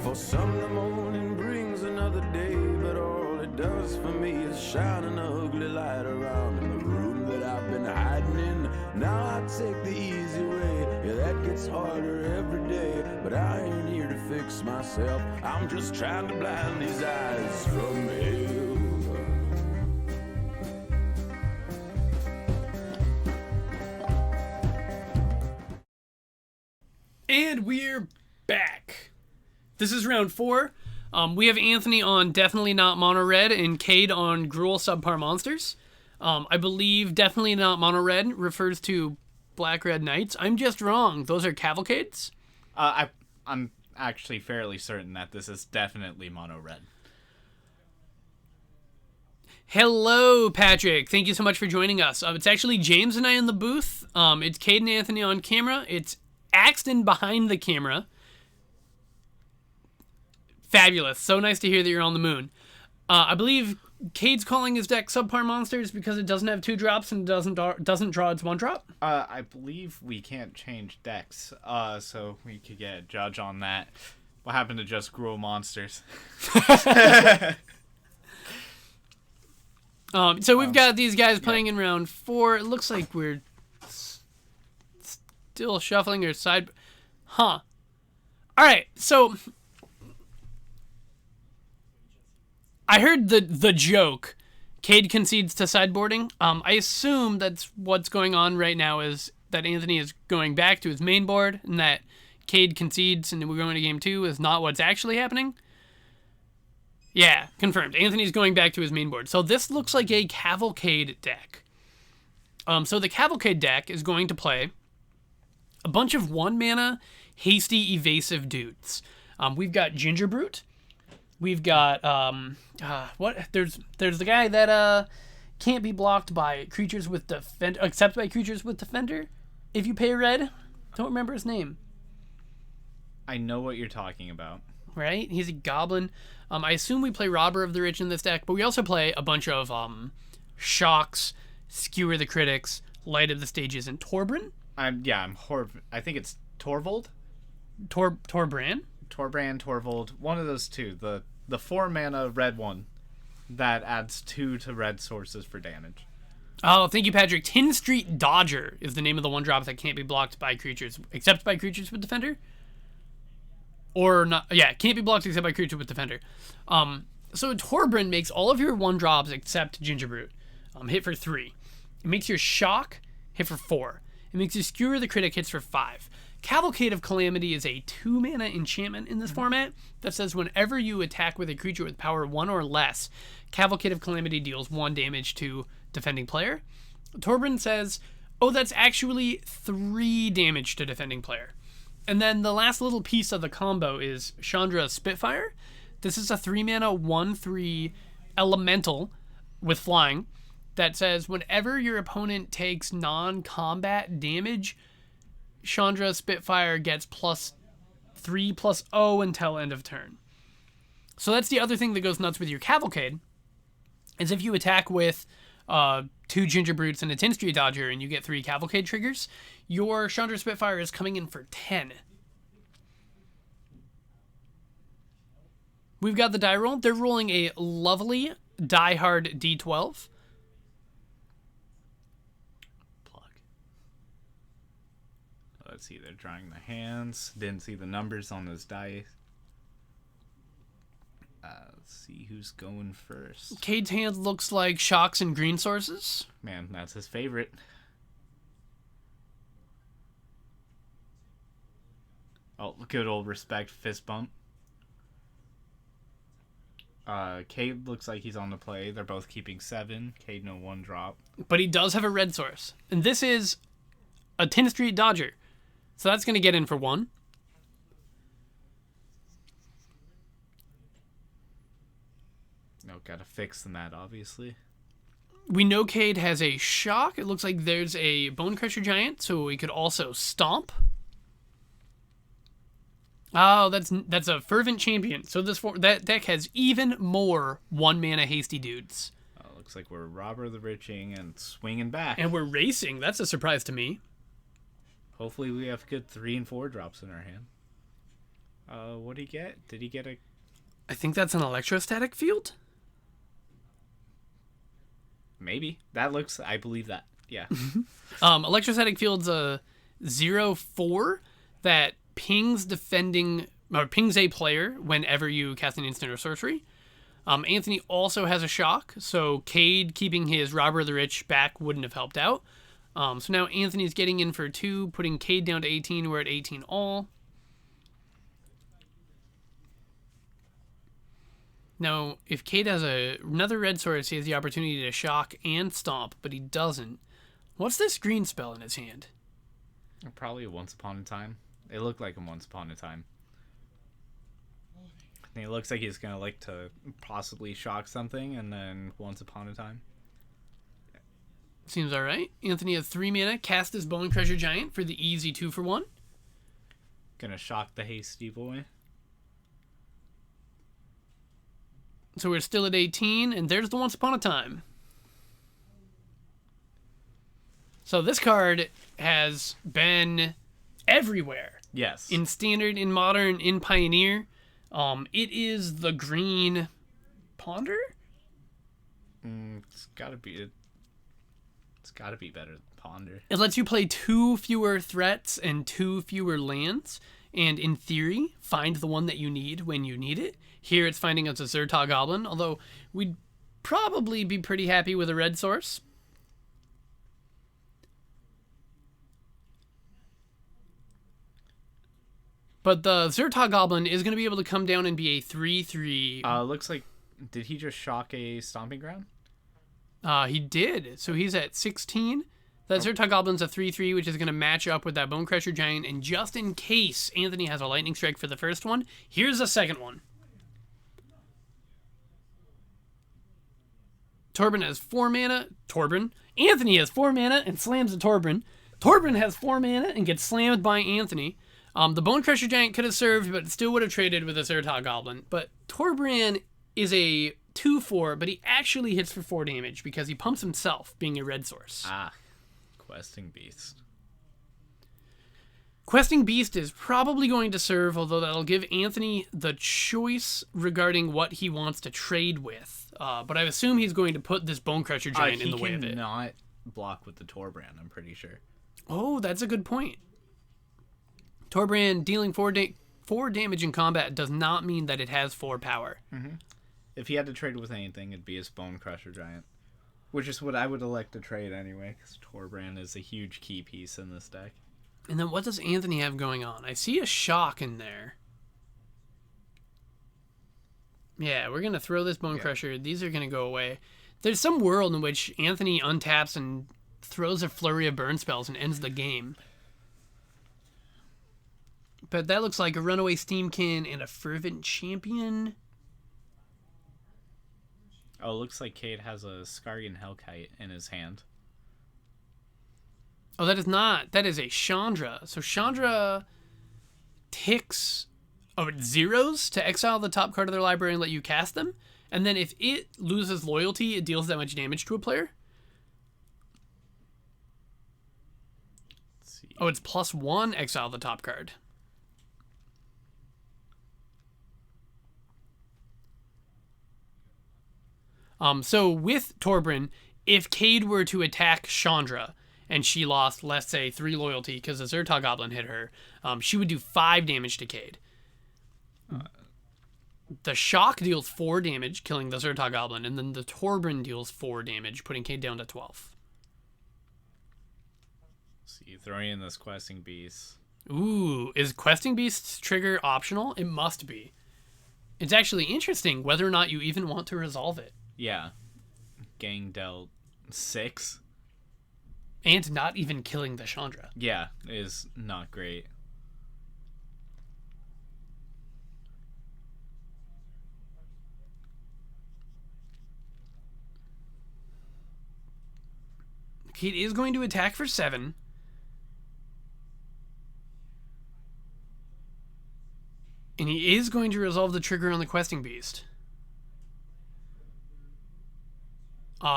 For some the morning brings another day, but all it does for me is shine an ugly light around in the room that I've been hiding in. Now I take the easy way, yeah, that gets harder every day. But I ain't here to fix myself, I'm just trying to blind these eyes from hell. And we're back. This is round 4. We have Anthony on Definitely Not Mono Red and Cade on Gruul Subpar Monsters. I believe Definitely Not Mono Red refers to Black Red Knights. I'm just wrong. Those are cavalcades? I'm actually fairly certain that this is definitely mono red. Hello, Patrick. Thank you so much for joining us. It's actually James and I in the booth. It's Cade and Anthony on camera. It's Axton behind the camera. Fabulous. So nice to hear that you're on the moon. I believe Cade's calling his deck Subpar Monsters because it doesn't have 2 drops and doesn't draw its 1 drop. I believe we can't change decks, so we could get a judge on that. What happened to just Gruul Monsters? So we've got these guys playing in round 4. It looks like we're still shuffling or side... Huh. Alright, so... I heard the joke. Cade concedes to sideboarding. I assume that's what's going on right now is that Anthony is going back to his main board and that Cade concedes and we're going to game 2 is not what's actually happening. Yeah, confirmed. Anthony's going back to his main board. So this looks like a Cavalcade deck. So the Cavalcade deck is going to play a bunch of 1-mana hasty evasive dudes. We've got Gingerbrute. We've got there's the guy that can't be blocked by creatures with defend except by creatures with defender. If you pay red, don't remember his name. I know what you're talking about. Right? He's a goblin. I assume we play Robber of the Rich in this deck, but we also play a bunch of Shocks, Skewer the Critics, Light of the Stages, and Torbran. I think it's Torvald. Torbran? Torbrand, Torvald, one of those two. The 4-mana red one that adds 2 to red sources for damage. Oh, thank you, Patrick. Tin Street Dodger is the name of the 1-drop that can't be blocked by creatures, except by creatures with defender. Or not, yeah, can't be blocked except by creature with defender. So Torbran makes all of your 1-drops except Gingerbrute hit for 3. It makes your Shock hit for 4. It makes your Skewer the Critic hits for 5. Cavalcade of Calamity is a 2-mana enchantment in this format that says whenever you attack with a creature with power 1 or less, Cavalcade of Calamity deals 1 damage to defending player. Torbran says, oh, that's actually 3 damage to defending player. And then the last little piece of the combo is Chandra Spitfire. This is a 3-mana 1/3 elemental with flying that says whenever your opponent takes non-combat damage, Chandra Spitfire gets +3/+0 until end of turn. So that's the other thing that goes nuts with your Cavalcade, is if you attack with 2 Ginger Brutes and a Tin Street Dodger and you get 3 Cavalcade triggers, your Chandra Spitfire is coming in for 10. We've got the die roll. They're rolling a lovely Die Hard D12. Let's see, they're drawing the hands. Didn't see the numbers on those dice. Let's see who's going first. Cade's hand looks like shocks and green sources. Man, that's his favorite. Oh, good old respect fist bump. Cade looks like he's on the play. They're both keeping 7. Cade no 1 drop. But he does have a red source. And this is a Tin Street Dodger. So that's going to get in for 1. No, gotta fix that, obviously. We know Cade has a shock. It looks like there's a Bone Crusher Giant, so we could also stomp. Oh, that's a Fervent Champion. So that deck has even more 1-mana hasty dudes. Looks like we're Robber the Riching and swinging back. And we're racing. That's a surprise to me. Hopefully we have good 3 and 4 drops in our hand. What did he get? Did he get a... I think that's an Electrostatic Field? Maybe. That looks... I believe that. Yeah. Electrostatic Field's a 0/4 that pings a player whenever you cast an instant or sorcery. Anthony also has a shock, so Cade keeping his Robber the Rich back wouldn't have helped out. So now Anthony's getting in for 2, putting Cade down to 18. We're at 18 all. Now, if Cade has another red source, he has the opportunity to shock and stomp, but he doesn't. What's this green spell in his hand? Probably a Once Upon a Time. It looked like a Once Upon a Time. And it looks like he's going to like to possibly shock something and then Once Upon a Time. Seems alright. Anthony has 3 mana. Cast his Bone Crusher Giant for the easy 2-for-1. Gonna shock the hasty boy. So we're still at 18, and there's the Once Upon a Time. So this card has been everywhere. Yes. In Standard, in Modern, in Pioneer. It is the green Ponder? It's gotta be better than Ponder. It lets you play 2 fewer threats and 2 fewer lands, and in theory, find the one that you need when you need it. Here it's finding us a Zertog Goblin, although we'd probably be pretty happy with a red source. But the Zertog Goblin is going to be able to come down and be a 3/3. Looks like, did he just shock a Stomping Ground? He did. So he's at 16. That Zertog Goblin's a 3/3, which is going to match up with that Bone Crusher Giant. And just in case Anthony has a Lightning Strike for the first one, here's the second one. Torbran has 4 mana. Anthony has 4 mana and slams the Torbran. Torbran has 4 mana and gets slammed by Anthony. The Bone Crusher Giant could have served, but still would have traded with a Zertog Goblin. But Torbran is a 2/4, but he actually hits for 4 damage because he pumps himself, being a red source. Questing Beast. Questing Beast is probably going to serve, although that'll give Anthony the choice regarding what he wants to trade with. But I assume he's going to put this Bone Crusher Giant in the way of it. He cannot block with the Torbran, I'm pretty sure. Oh, that's a good point. Torbran dealing 4 damage in combat does not mean that it has 4 power. Mm-hmm. If he had to trade with anything, it'd be his Bone Crusher Giant. Which is what I would elect to trade anyway, because Torbran is a huge key piece in this deck. And then what does Anthony have going on? I see a shock in there. Yeah, we're going to throw this Bone Crusher. These are going to go away. There's some world in which Anthony untaps and throws a flurry of burn spells and ends the game. But that looks like a Runaway Steamkin and a Fervent Champion. Oh, it looks like Cade has a Skargan Hellkite in his hand. Oh, that is not. That is a Chandra. So Chandra ticks zeros to exile the top card of their library and let you cast them. And then if it loses loyalty, it deals that much damage to a player. Let's see. Oh, it's +1 exile the top card. So with Torbran, if Cade were to attack Chandra and she lost, let's say, 3 loyalty because the Zertog Goblin hit her, she would do 5 damage to Cade. The shock deals 4 damage, killing the Zertog Goblin, and then the Torbran deals 4 damage, putting Cade down to 12. Let's see, throwing in this Questing Beast. Ooh, is Questing Beast's trigger optional? It must be. It's actually interesting whether or not you even want to resolve it. Yeah. Gang dealt 6. And not even killing the Chandra. Yeah, is not great. Cade is going to attack for 7. And he is going to resolve the trigger on the Questing Beast.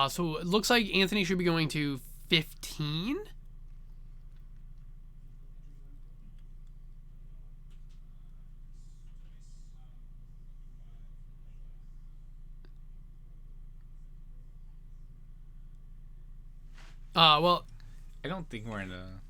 So it looks like Anthony should be going to 15. Well, I don't think we're in a...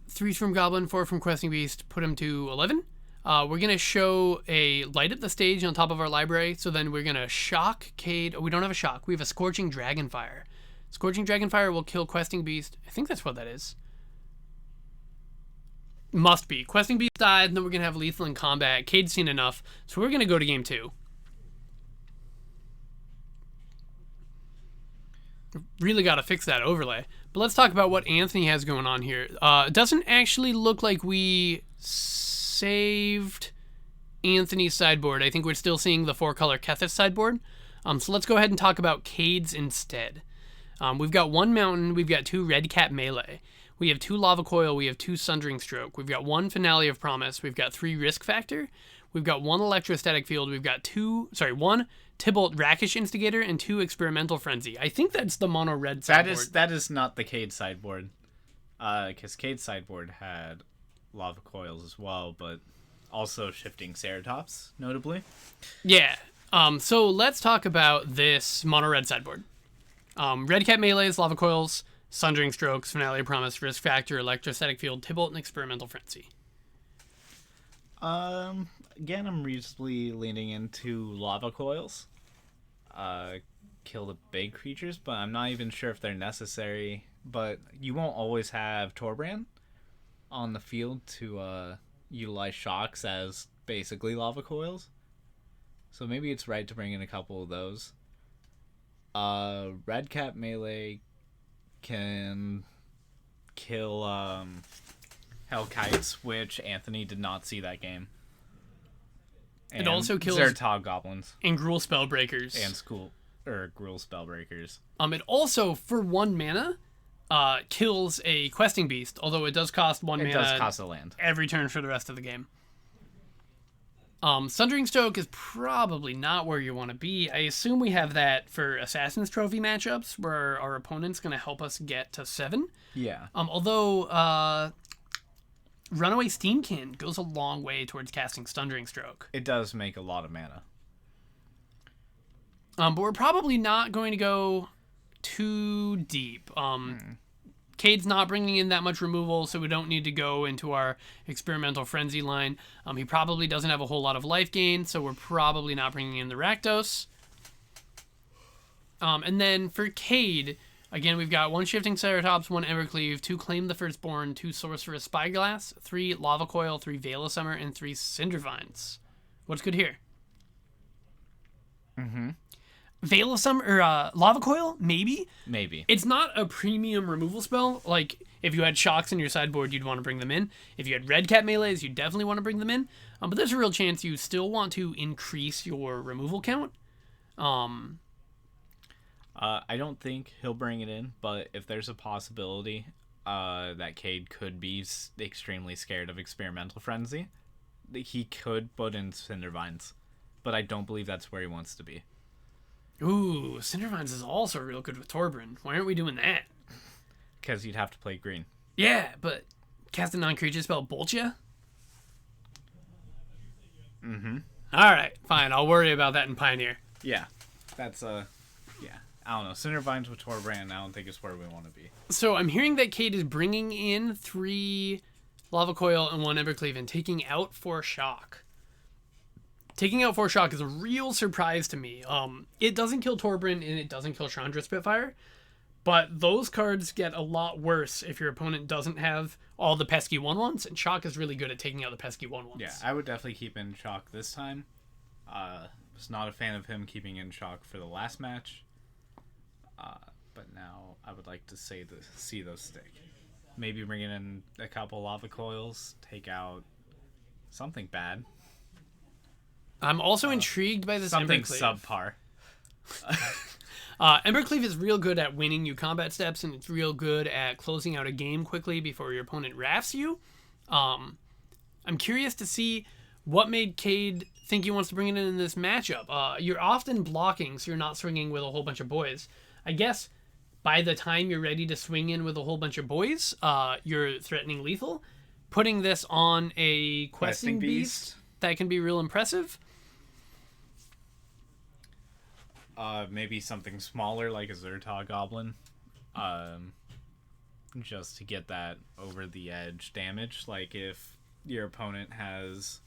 3 from Goblin, 4 from Questing Beast, put him to 11. We're going to show a light up the stage on top of our library, so then we're going to shock Cade. Oh, we don't have a shock. We have a Scorching Dragonfire. Scorching Dragonfire will kill Questing Beast. I think that's what that is. Must be. Questing Beast died, and then we're going to have lethal in combat. Cade's seen enough, so we're going to go to game 2. Really got to fix that overlay. But let's talk about what Anthony has going on here. It doesn't actually look like we saved Anthony's sideboard. I think we're still seeing the 4-color Kethis sideboard. So let's go ahead and talk about Cade's instead. We've got 1 Mountain. We've got 2 Red Cap Melee. We have 2 Lava Coil. We have 2 Sundering Stroke. We've got 1 Finale of Promise. We've got 3 Risk Factor. We've got 1 Electrostatic Field. We've got 1 Tybalt Rakish Instigator and 2 Experimental Frenzy. I think that's the mono red sideboard. That is not the Cade sideboard. Because Cade's sideboard had Lava Coils as well, but also Shifting Ceratops, notably. Yeah. So let's talk about this mono red sideboard. Red Cap Melees, Lava Coils, Sundering Strokes, Finale of Promise, Risk Factor, Electrostatic Field, Tybalt, and Experimental Frenzy. Again, I'm reasonably leaning into Lava Coils. Kill the big creatures, but I'm not even sure if they're necessary. But you won't always have Torbran on the field to utilize shocks as basically Lava Coils. So maybe it's right to bring in a couple of those. Red Cap Melee can kill Hellkites, which Anthony did not see that game. And it also kills Zertog Goblins and Gruul Spellbreakers and Gruul Spellbreakers. It also, for 1 mana, kills a Questing Beast, although it does cost 1 mana. It does cost a land every turn for the rest of the game. Sundering Stroke is probably not where you want to be. I assume we have that for Assassin's Trophy matchups, where our opponent's going to help us get to 7. Yeah. Although Runaway Steamkin goes a long way towards casting Sundering Stroke. It does make a lot of mana. But we're probably not going to go too deep. Cade's not bringing in that much removal, so we don't need to go into our Experimental Frenzy line. He probably doesn't have a whole lot of life gain, so we're probably not bringing in the Rakdos. And then for Cade, Again, we've got 1 Shifting Ceratops, 1 Evercleave, 2 Claim the Firstborn, 2 Sorceress Spyglass, 3 Lava Coil, 3 Veil of Summer, and 3 Cindervines. What's good here? Veil of Summer, or Lava Coil? Maybe? Maybe. It's not a premium removal spell. Like, if you had Shocks in your sideboard, you'd want to bring them in. If you had Red Cat melees, you'd definitely want to bring them in. But there's a real chance you still want to increase your removal count. I don't think he'll bring it in, but if there's a possibility that Cade could be extremely scared of Experimental Frenzy, he could put in Cindervines. But I don't believe that's where he wants to be. Ooh, Cindervines is also real good with Torbran. Why aren't we doing that? Because you'd have to play green. Yeah, but cast a non-creature spell bolt ya? Alright, fine. I'll worry about that in Pioneer. Yeah. That's, yeah. I don't know. Cindervines with Torbran, I don't think it's where we want to be. So I'm hearing that Cade is bringing in 3 Lava Coil and 1 Evercleave and taking out 4 Shock. Taking out 4 Shock is a real surprise to me. It doesn't kill Torbran and it doesn't kill Chandra Spitfire, but those cards get a lot worse if your opponent doesn't have all the pesky 1/1s, and Shock is really good at taking out the pesky 1/1s. Yeah, I would definitely keep in Shock this time. Was not a fan of him keeping in Shock for the last match. But now I would like to see those stick. Maybe bringing in a couple Lava Coils, take out something bad. I'm also intrigued by this Something Embercleave. subpar. Embercleave is real good at winning you combat steps, and it's real good at closing out a game quickly before your opponent rafts you. I'm curious to see what made Cade think he wants to bring it in this matchup. You're often blocking, so you're not swinging with a whole bunch of boys. I guess by the time you're ready to swing in with a whole bunch of boys, you're threatening lethal. Putting this on a questing beast, that can be real impressive. Maybe something smaller like a Zertog Goblin. Just to get that over the edge damage. Like if your opponent has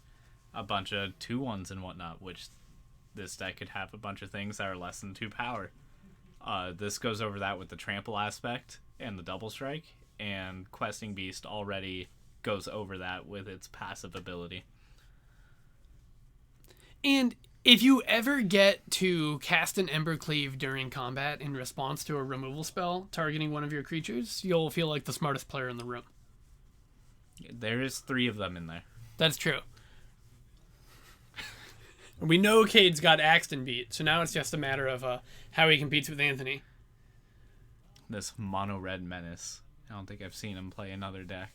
a bunch of 2/1s and whatnot, which this deck could have a bunch of things that are less than 2 power. This goes over that with the trample aspect and the double strike, and Questing Beast already goes over that with its passive ability. And if you ever get to cast an Embercleave during combat in response to a removal spell targeting one of your creatures, you'll feel like the smartest player in the room. There is 3 of them in there. That's true. We know Cade's got Axton beat, so now it's just a matter of how he competes with Anthony. This mono red menace. I don't think I've seen him play another deck.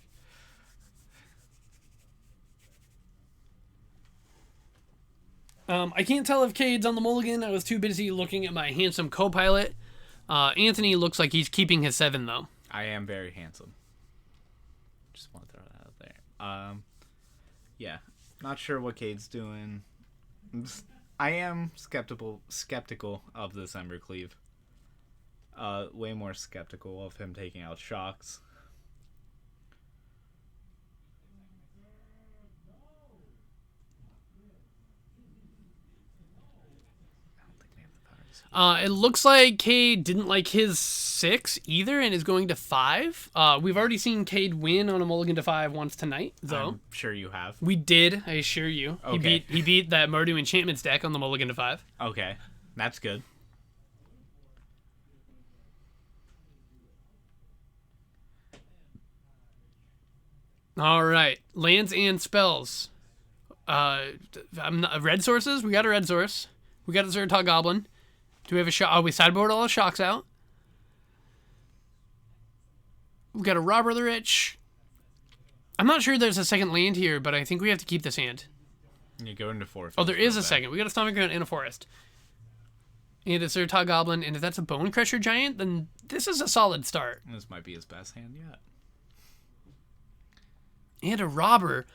I can't tell if Cade's on the mulligan. I was too busy looking at my handsome co-pilot. Anthony looks like he's keeping his 7, though. I am very handsome. Just want to throw that out there. Yeah. Not sure what Cade's doing. I am skeptical of this Embercleave. Way more skeptical of him taking out Shocks. It looks like Cade didn't like his 6 either and is going to 5. We've already seen Cade win on a mulligan to 5 once tonight, though. I'm sure you have. We did, I assure you. Okay. He beat that Mardu Enchantments deck on the mulligan to 5. Okay, that's good. All right, lands and spells. Red sources. We got a red source. We got a Zertog Goblin. Do we have a shot? Oh, we sideboard all the Shocks out. We got a Robber the Rich. I'm not sure there's a second land here, but I think we have to keep this hand. You go into 4. Oh, there is a second. We got a Stomach Ground and a Forest. And a Zertog Goblin, and if that's a Bone Crusher Giant, then this is a solid start. This might be his best hand yet. And a Robber.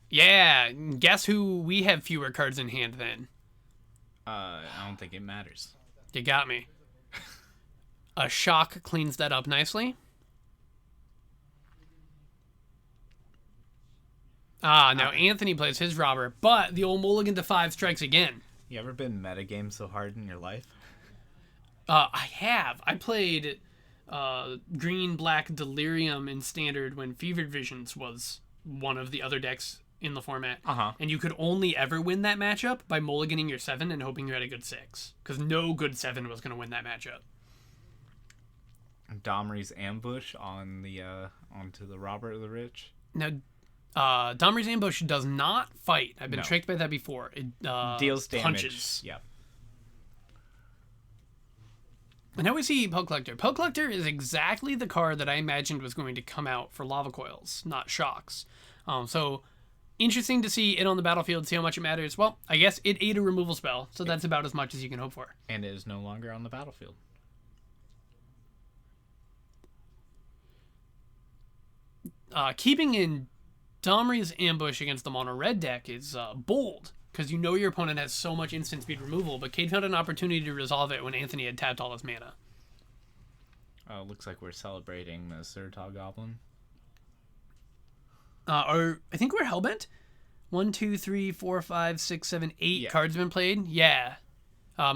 Yeah, guess who we have fewer cards in hand then? I don't think it matters. You got me. A Shock cleans that up nicely. Now Anthony plays his Robber, but the old mulligan to 5 strikes again. You ever been metagame so hard in your life? I have. I played Green Black Delirium in Standard when Fevered Visions was one of the other decks in the format. And you could only ever win that matchup by mulliganing your 7 and hoping you had a good 6. Because no good 7 was going to win that matchup. Domri's Ambush on the onto the Robber of the Rich. Now, Domri's Ambush does not fight. I've been tricked by that before. It deals damage. Punches. Yep. And now we see Pelt Collector. Pelt Collector is exactly the card that I imagined was going to come out for Lava Coils, not Shocks. So, interesting to see it on the battlefield, see how much it matters. Well, I guess it ate a removal spell, so that's about as much as you can hope for. And it is no longer on the battlefield. Keeping in Domri's Ambush against the mono red deck is bold, because you know your opponent has so much instant speed removal, but Cade found an opportunity to resolve it when Anthony had tapped all his mana. Looks like we're celebrating the Zertog Goblin. I think we're Hellbent. 1, 2, 3, 4, 5, 6, 7, 8 cards have been played. Yeah.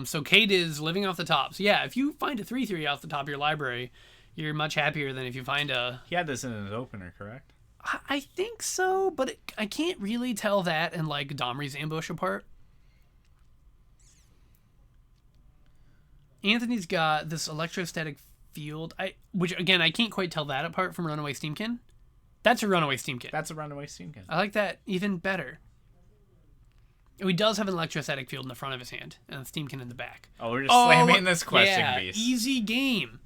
So Cade is living off the top. So yeah, if you find a 3/3 off the top of your library, you're much happier than if you find a... He had this in his opener, correct? I think so, but I can't really tell that and like Domri's Ambush apart. Anthony's got this electrostatic field, which again I can't quite tell that apart from Runaway Steamkin. That's a Runaway Steamkin. That's a Runaway Steamkin. I like that even better. He does have an electrostatic field in the front of his hand and a Steamkin in the back. Oh, we're just slamming this questing beast. Easy game.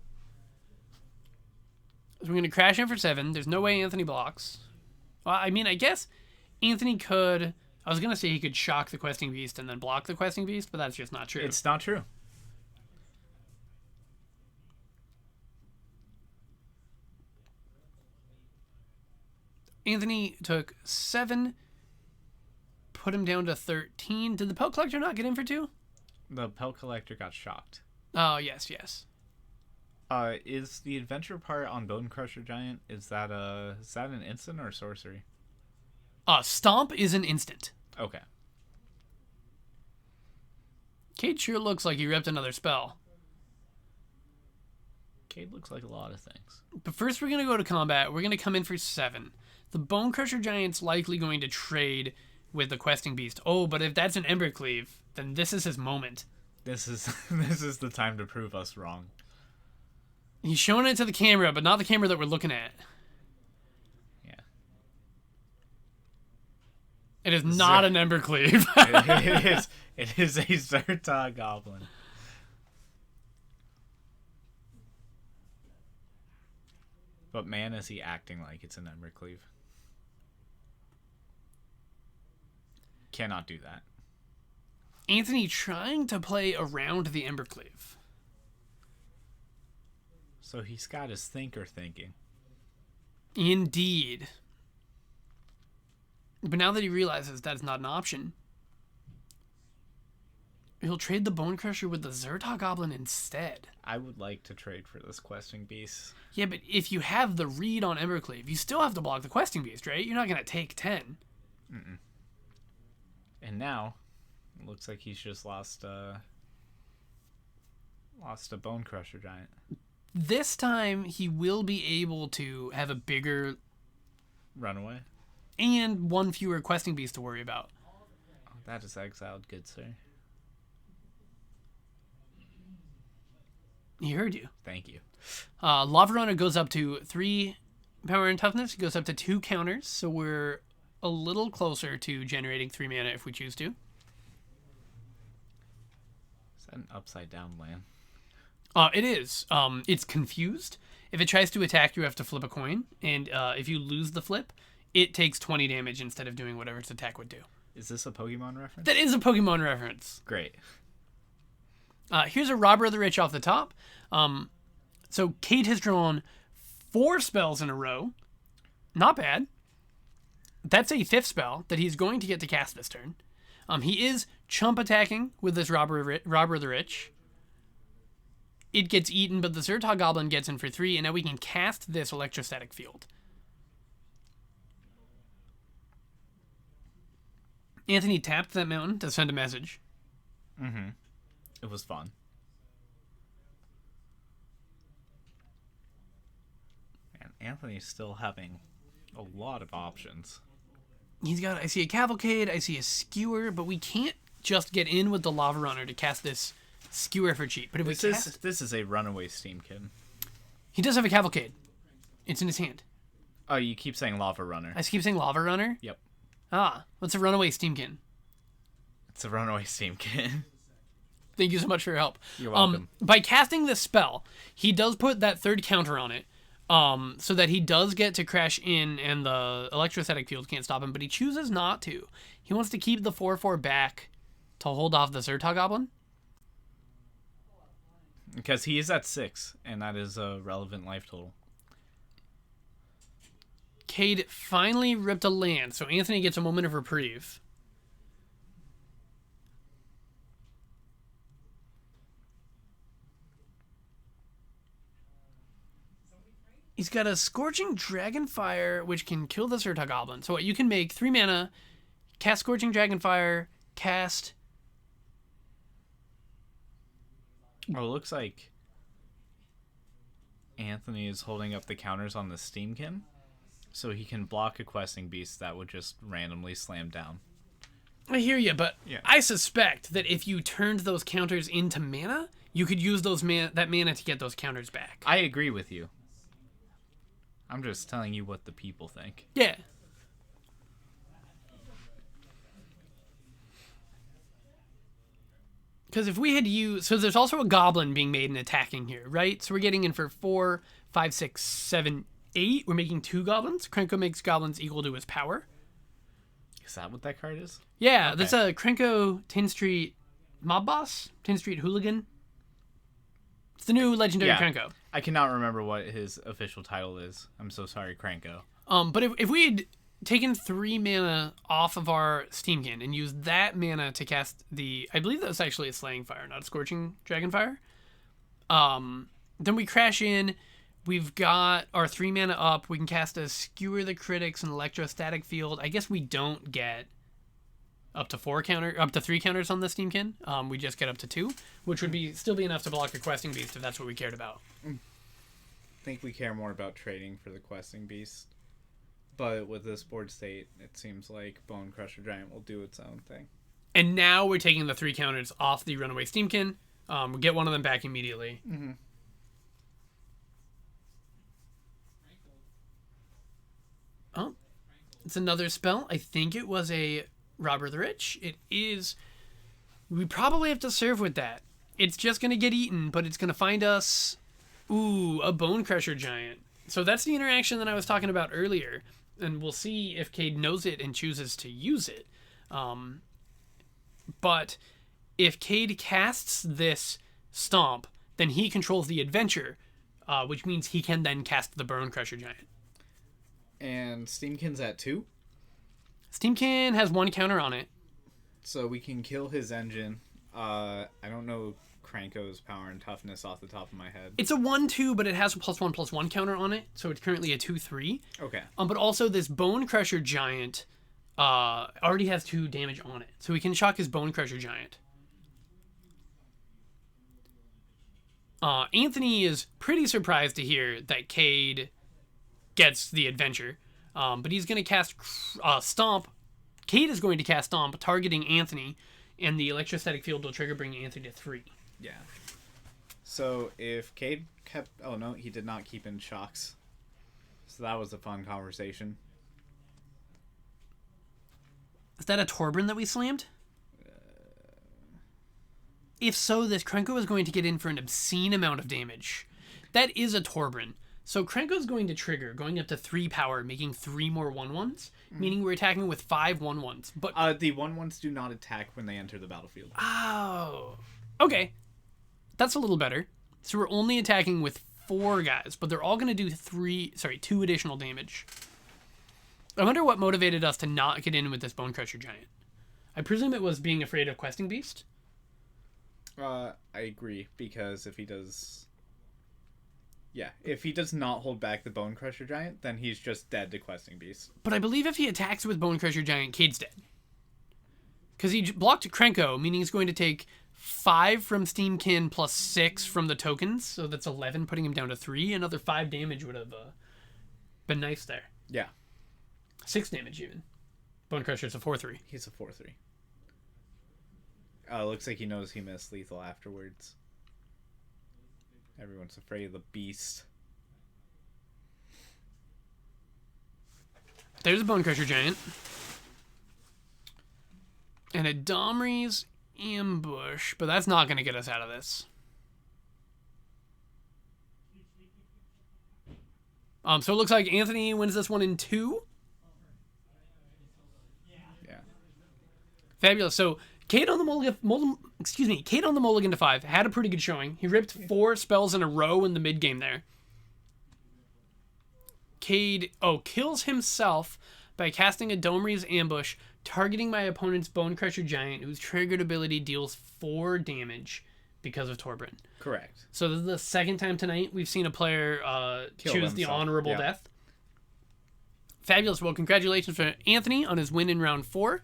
So we're going to crash in for 7. There's no way Anthony blocks. Well, I mean, I guess Anthony could... I was going to say he could shock the Questing Beast and then block the Questing Beast, but that's just not true. It's not true. Anthony took 7, put him down to 13. Did the Pelt Collector not get in for 2? The Pelt Collector got shocked. Oh, yes, yes. Is the adventure part on Bone Crusher Giant, is that an instant or a sorcery? Stomp is an instant. Okay. Cade sure looks like he ripped another spell. Cade looks like a lot of things. But first we're going to go to combat. We're going to come in for 7. The Bone Crusher Giant's likely going to trade with the Questing Beast. Oh, but if that's an Embercleave, then this is his moment. This is the time to prove us wrong. He's showing it to the camera, but not the camera that we're looking at. Yeah. It is not an Embercleave. It is a Zertog Goblin. But man, is he acting like it's an Embercleave. Cannot do that. Anthony trying to play around the Embercleave. So he's got his thinker thinking. Indeed. But now that he realizes that's not an option, he'll trade the Bone Crusher with the Zertog Goblin instead. I would like to trade for this Questing Beast. Yeah, but if you have the read on Embercleave, you still have to block the Questing Beast, right? You're not going to take 10. Mm-mm. And now, it looks like he's just lost a Bone Crusher Giant. This time, he will be able to have a bigger... Runaway? And one fewer Questing Beast to worry about. Oh, that is exiled, good sir. He heard you. Thank you. Lava Runner goes up to 3 power and toughness. It goes up to 2 counters, so we're a little closer to generating 3 mana if we choose to. Is that an upside down land? It is. It's confused. If it tries to attack, you have to flip a coin, and if you lose the flip, it takes 20 damage instead of doing whatever its attack would do. Is this a Pokemon reference? That is a Pokemon reference. Great. Here's a Robber of the Rich off the top. So Cade has drawn 4 spells in a row. Not bad. That's a 5th spell that he's going to get to cast this turn. He is chump attacking with this Robber of the Rich. It gets eaten, but the Zertog Goblin gets in for 3, and now we can cast this Electrostatic Field. Anthony tapped that mountain to send a message. Mm-hmm. It was fun. Anthony's still having a lot of options. He's got, I see a Cavalcade, I see a Skewer, but we can't just get in with the Lava Runner to cast this Skewer for cheap. But if This is a runaway Steamkin. He does have a Cavalcade. It's in his hand. Oh, you keep saying Lava Runner. I keep saying Lava Runner? Yep. What's a runaway Steamkin? It's a runaway Steamkin. Thank you so much for your help. You're welcome. By casting this spell, he does put that third counter on it, so that he does get to crash in and the electrostatic field can't stop him, but he chooses not to. He wants to keep the 4/4 back to hold off the Zertog Goblin. Because he is at 6, and that is a relevant life total. Cade finally ripped a land, so Anthony gets a moment of reprieve. He's got a Scorching Dragonfire, which can kill the Zertog Goblin. So what, you can make 3 mana, cast Scorching Dragonfire, cast... Oh, it looks like Anthony is holding up the counters on the Steamkin, so he can block a Questing Beast that would just randomly slam down. I hear you, but Yeah. I suspect that if you turned those counters into mana, you could use that mana to get those counters back. I agree with you. I'm just telling you what the people think. Yeah. Because if we had used... So there's also a Goblin being made and attacking here, right? So we're getting in for 4, 5, 6, 7, 8. We're making 2 Goblins. Krenko makes Goblins equal to his power. Is that what that card is? Yeah, Okay. that's a Krenko Tin Street Mob Boss. Tin Street Hooligan. It's the new Legendary Krenko. I cannot remember what his official title is. I'm so sorry, Krenko. But if we had taken 3 mana off of our Steamkin and used that mana to cast the... I believe that was actually a Slaying Fire, not a Scorching Dragonfire. Then we crash in. We've got our 3 mana up. We can cast a Skewer the Critics and Electrostatic Field. I guess we don't get up to 3 counters on the Steamkin. We just get up to 2, which would still be enough to block a Questing Beast if that's what we cared about. I think we care more about trading for the Questing Beast. But with this board state, it seems like Bone Crusher Giant will do its own thing. And now we're taking the 3 counters off the Runaway Steamkin. We get one of them back immediately. Mm-hmm. Oh, it's another spell. I think it was a Robber the Rich. It is. We probably have to serve with that. It's just going to get eaten, but it's going to find us... Ooh, a Bone Crusher Giant. So that's the interaction that I was talking about earlier. And we'll see if Cade knows it and chooses to use it. But if Cade casts this Stomp, then he controls the adventure, which means he can then cast the Bone Crusher Giant. And Steamkin's at 2. Steamkin has 1 counter on it. So we can kill his engine. I don't know Krenko's power and toughness off the top of my head. It's a 1/2, but it has a +1/+1 counter on it, so it's currently a 2/3. Okay. But also this Bone Crusher Giant already has 2 damage on it, so we can shock his Bone Crusher Giant. Anthony is pretty surprised to hear that Cade gets the adventure, but he's going to cast Stomp. Cade is going to cast Stomp, targeting Anthony, and the Electrostatic Field will trigger, bringing Anthony to 3. Yeah. So if Cade kept... Oh, no, he did not keep in shocks. So that was a fun conversation. Is that a Torbran that we slammed? If so, this Krenko is going to get in for an obscene amount of damage. That is a Torbran. So Krenko is going to trigger, going up to 3 power, making 3 more 1/1s, meaning we're attacking with 5 1/1s. But the 1/1s do not attack when they enter the battlefield. oh, okay, that's a little better. So we're only attacking with 4 guys, but they're all going to do 2 additional damage. I wonder what motivated us to not get in with this Bone Crusher Giant. I presume it was being afraid of Questing Beast. I agree, because if he does... Yeah, if he does not hold back the Bone Crusher Giant, then he's just dead to Questing Beast. But I believe if he attacks with Bone Crusher Giant, Cade's dead. Because he blocked Krenko, meaning he's going to take 5 from Steamkin plus 6 from the tokens. So that's 11, putting him down to 3. Another 5 damage would have Been nice there. Yeah. 6 damage even. Bone Crusher's a 4/3. He's a 4/3. Looks like he knows he missed lethal afterwards. Everyone's afraid of the beast. There's a Bone Crusher Giant. And a Domri's Ambush, but that's not going to get us out of this. So it looks like Anthony wins this one in 2. Yeah. Fabulous. So Cade on the Mulligan to 5 had a pretty good showing. He ripped 4 spells in a row in the mid game there. Cade kills himself by casting a Domri's Ambush, targeting my opponent's Bone Crusher Giant, whose triggered ability deals 4 damage because of Torbran. Correct. So this is the second time tonight we've seen a player choose the honorable death. Fabulous. Well, congratulations for Anthony on his win in round 4.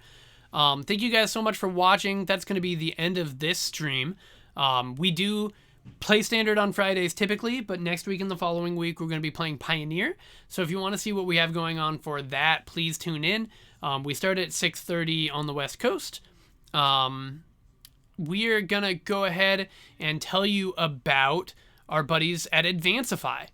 Thank you guys so much for watching. That's going to be the end of this stream. We do play Standard on Fridays typically, but next week and the following week we're going to be playing Pioneer. So if you want to see what we have going on for that, please tune in. We start at 6:30 on the West Coast. We're going to go ahead and tell you about our buddies at Advancify.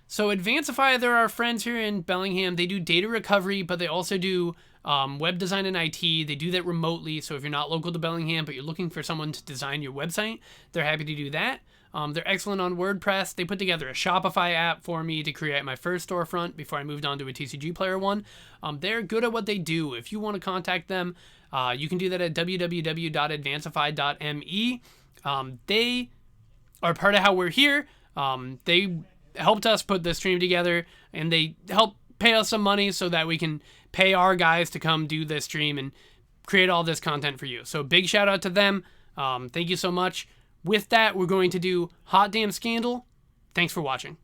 So Advancify, they're our friends here in Bellingham. They do data recovery, but they also do web design and IT. They do that remotely. So if you're not local to Bellingham, but you're looking for someone to design your website, they're happy to do that. They're excellent on WordPress. They put together a Shopify app for me to create my first storefront before I moved on to a TCG Player one. They're good at what they do. If you want to contact them, you can do that at www.advancify.me. They are part of how we're here. They helped us put this stream together, and they help pay us some money so that we can pay our guys to come do this stream and create all this content for you. So big shout out to them. Thank you so much. With that, we're going to do Hot Damn Scandal. Thanks for watching.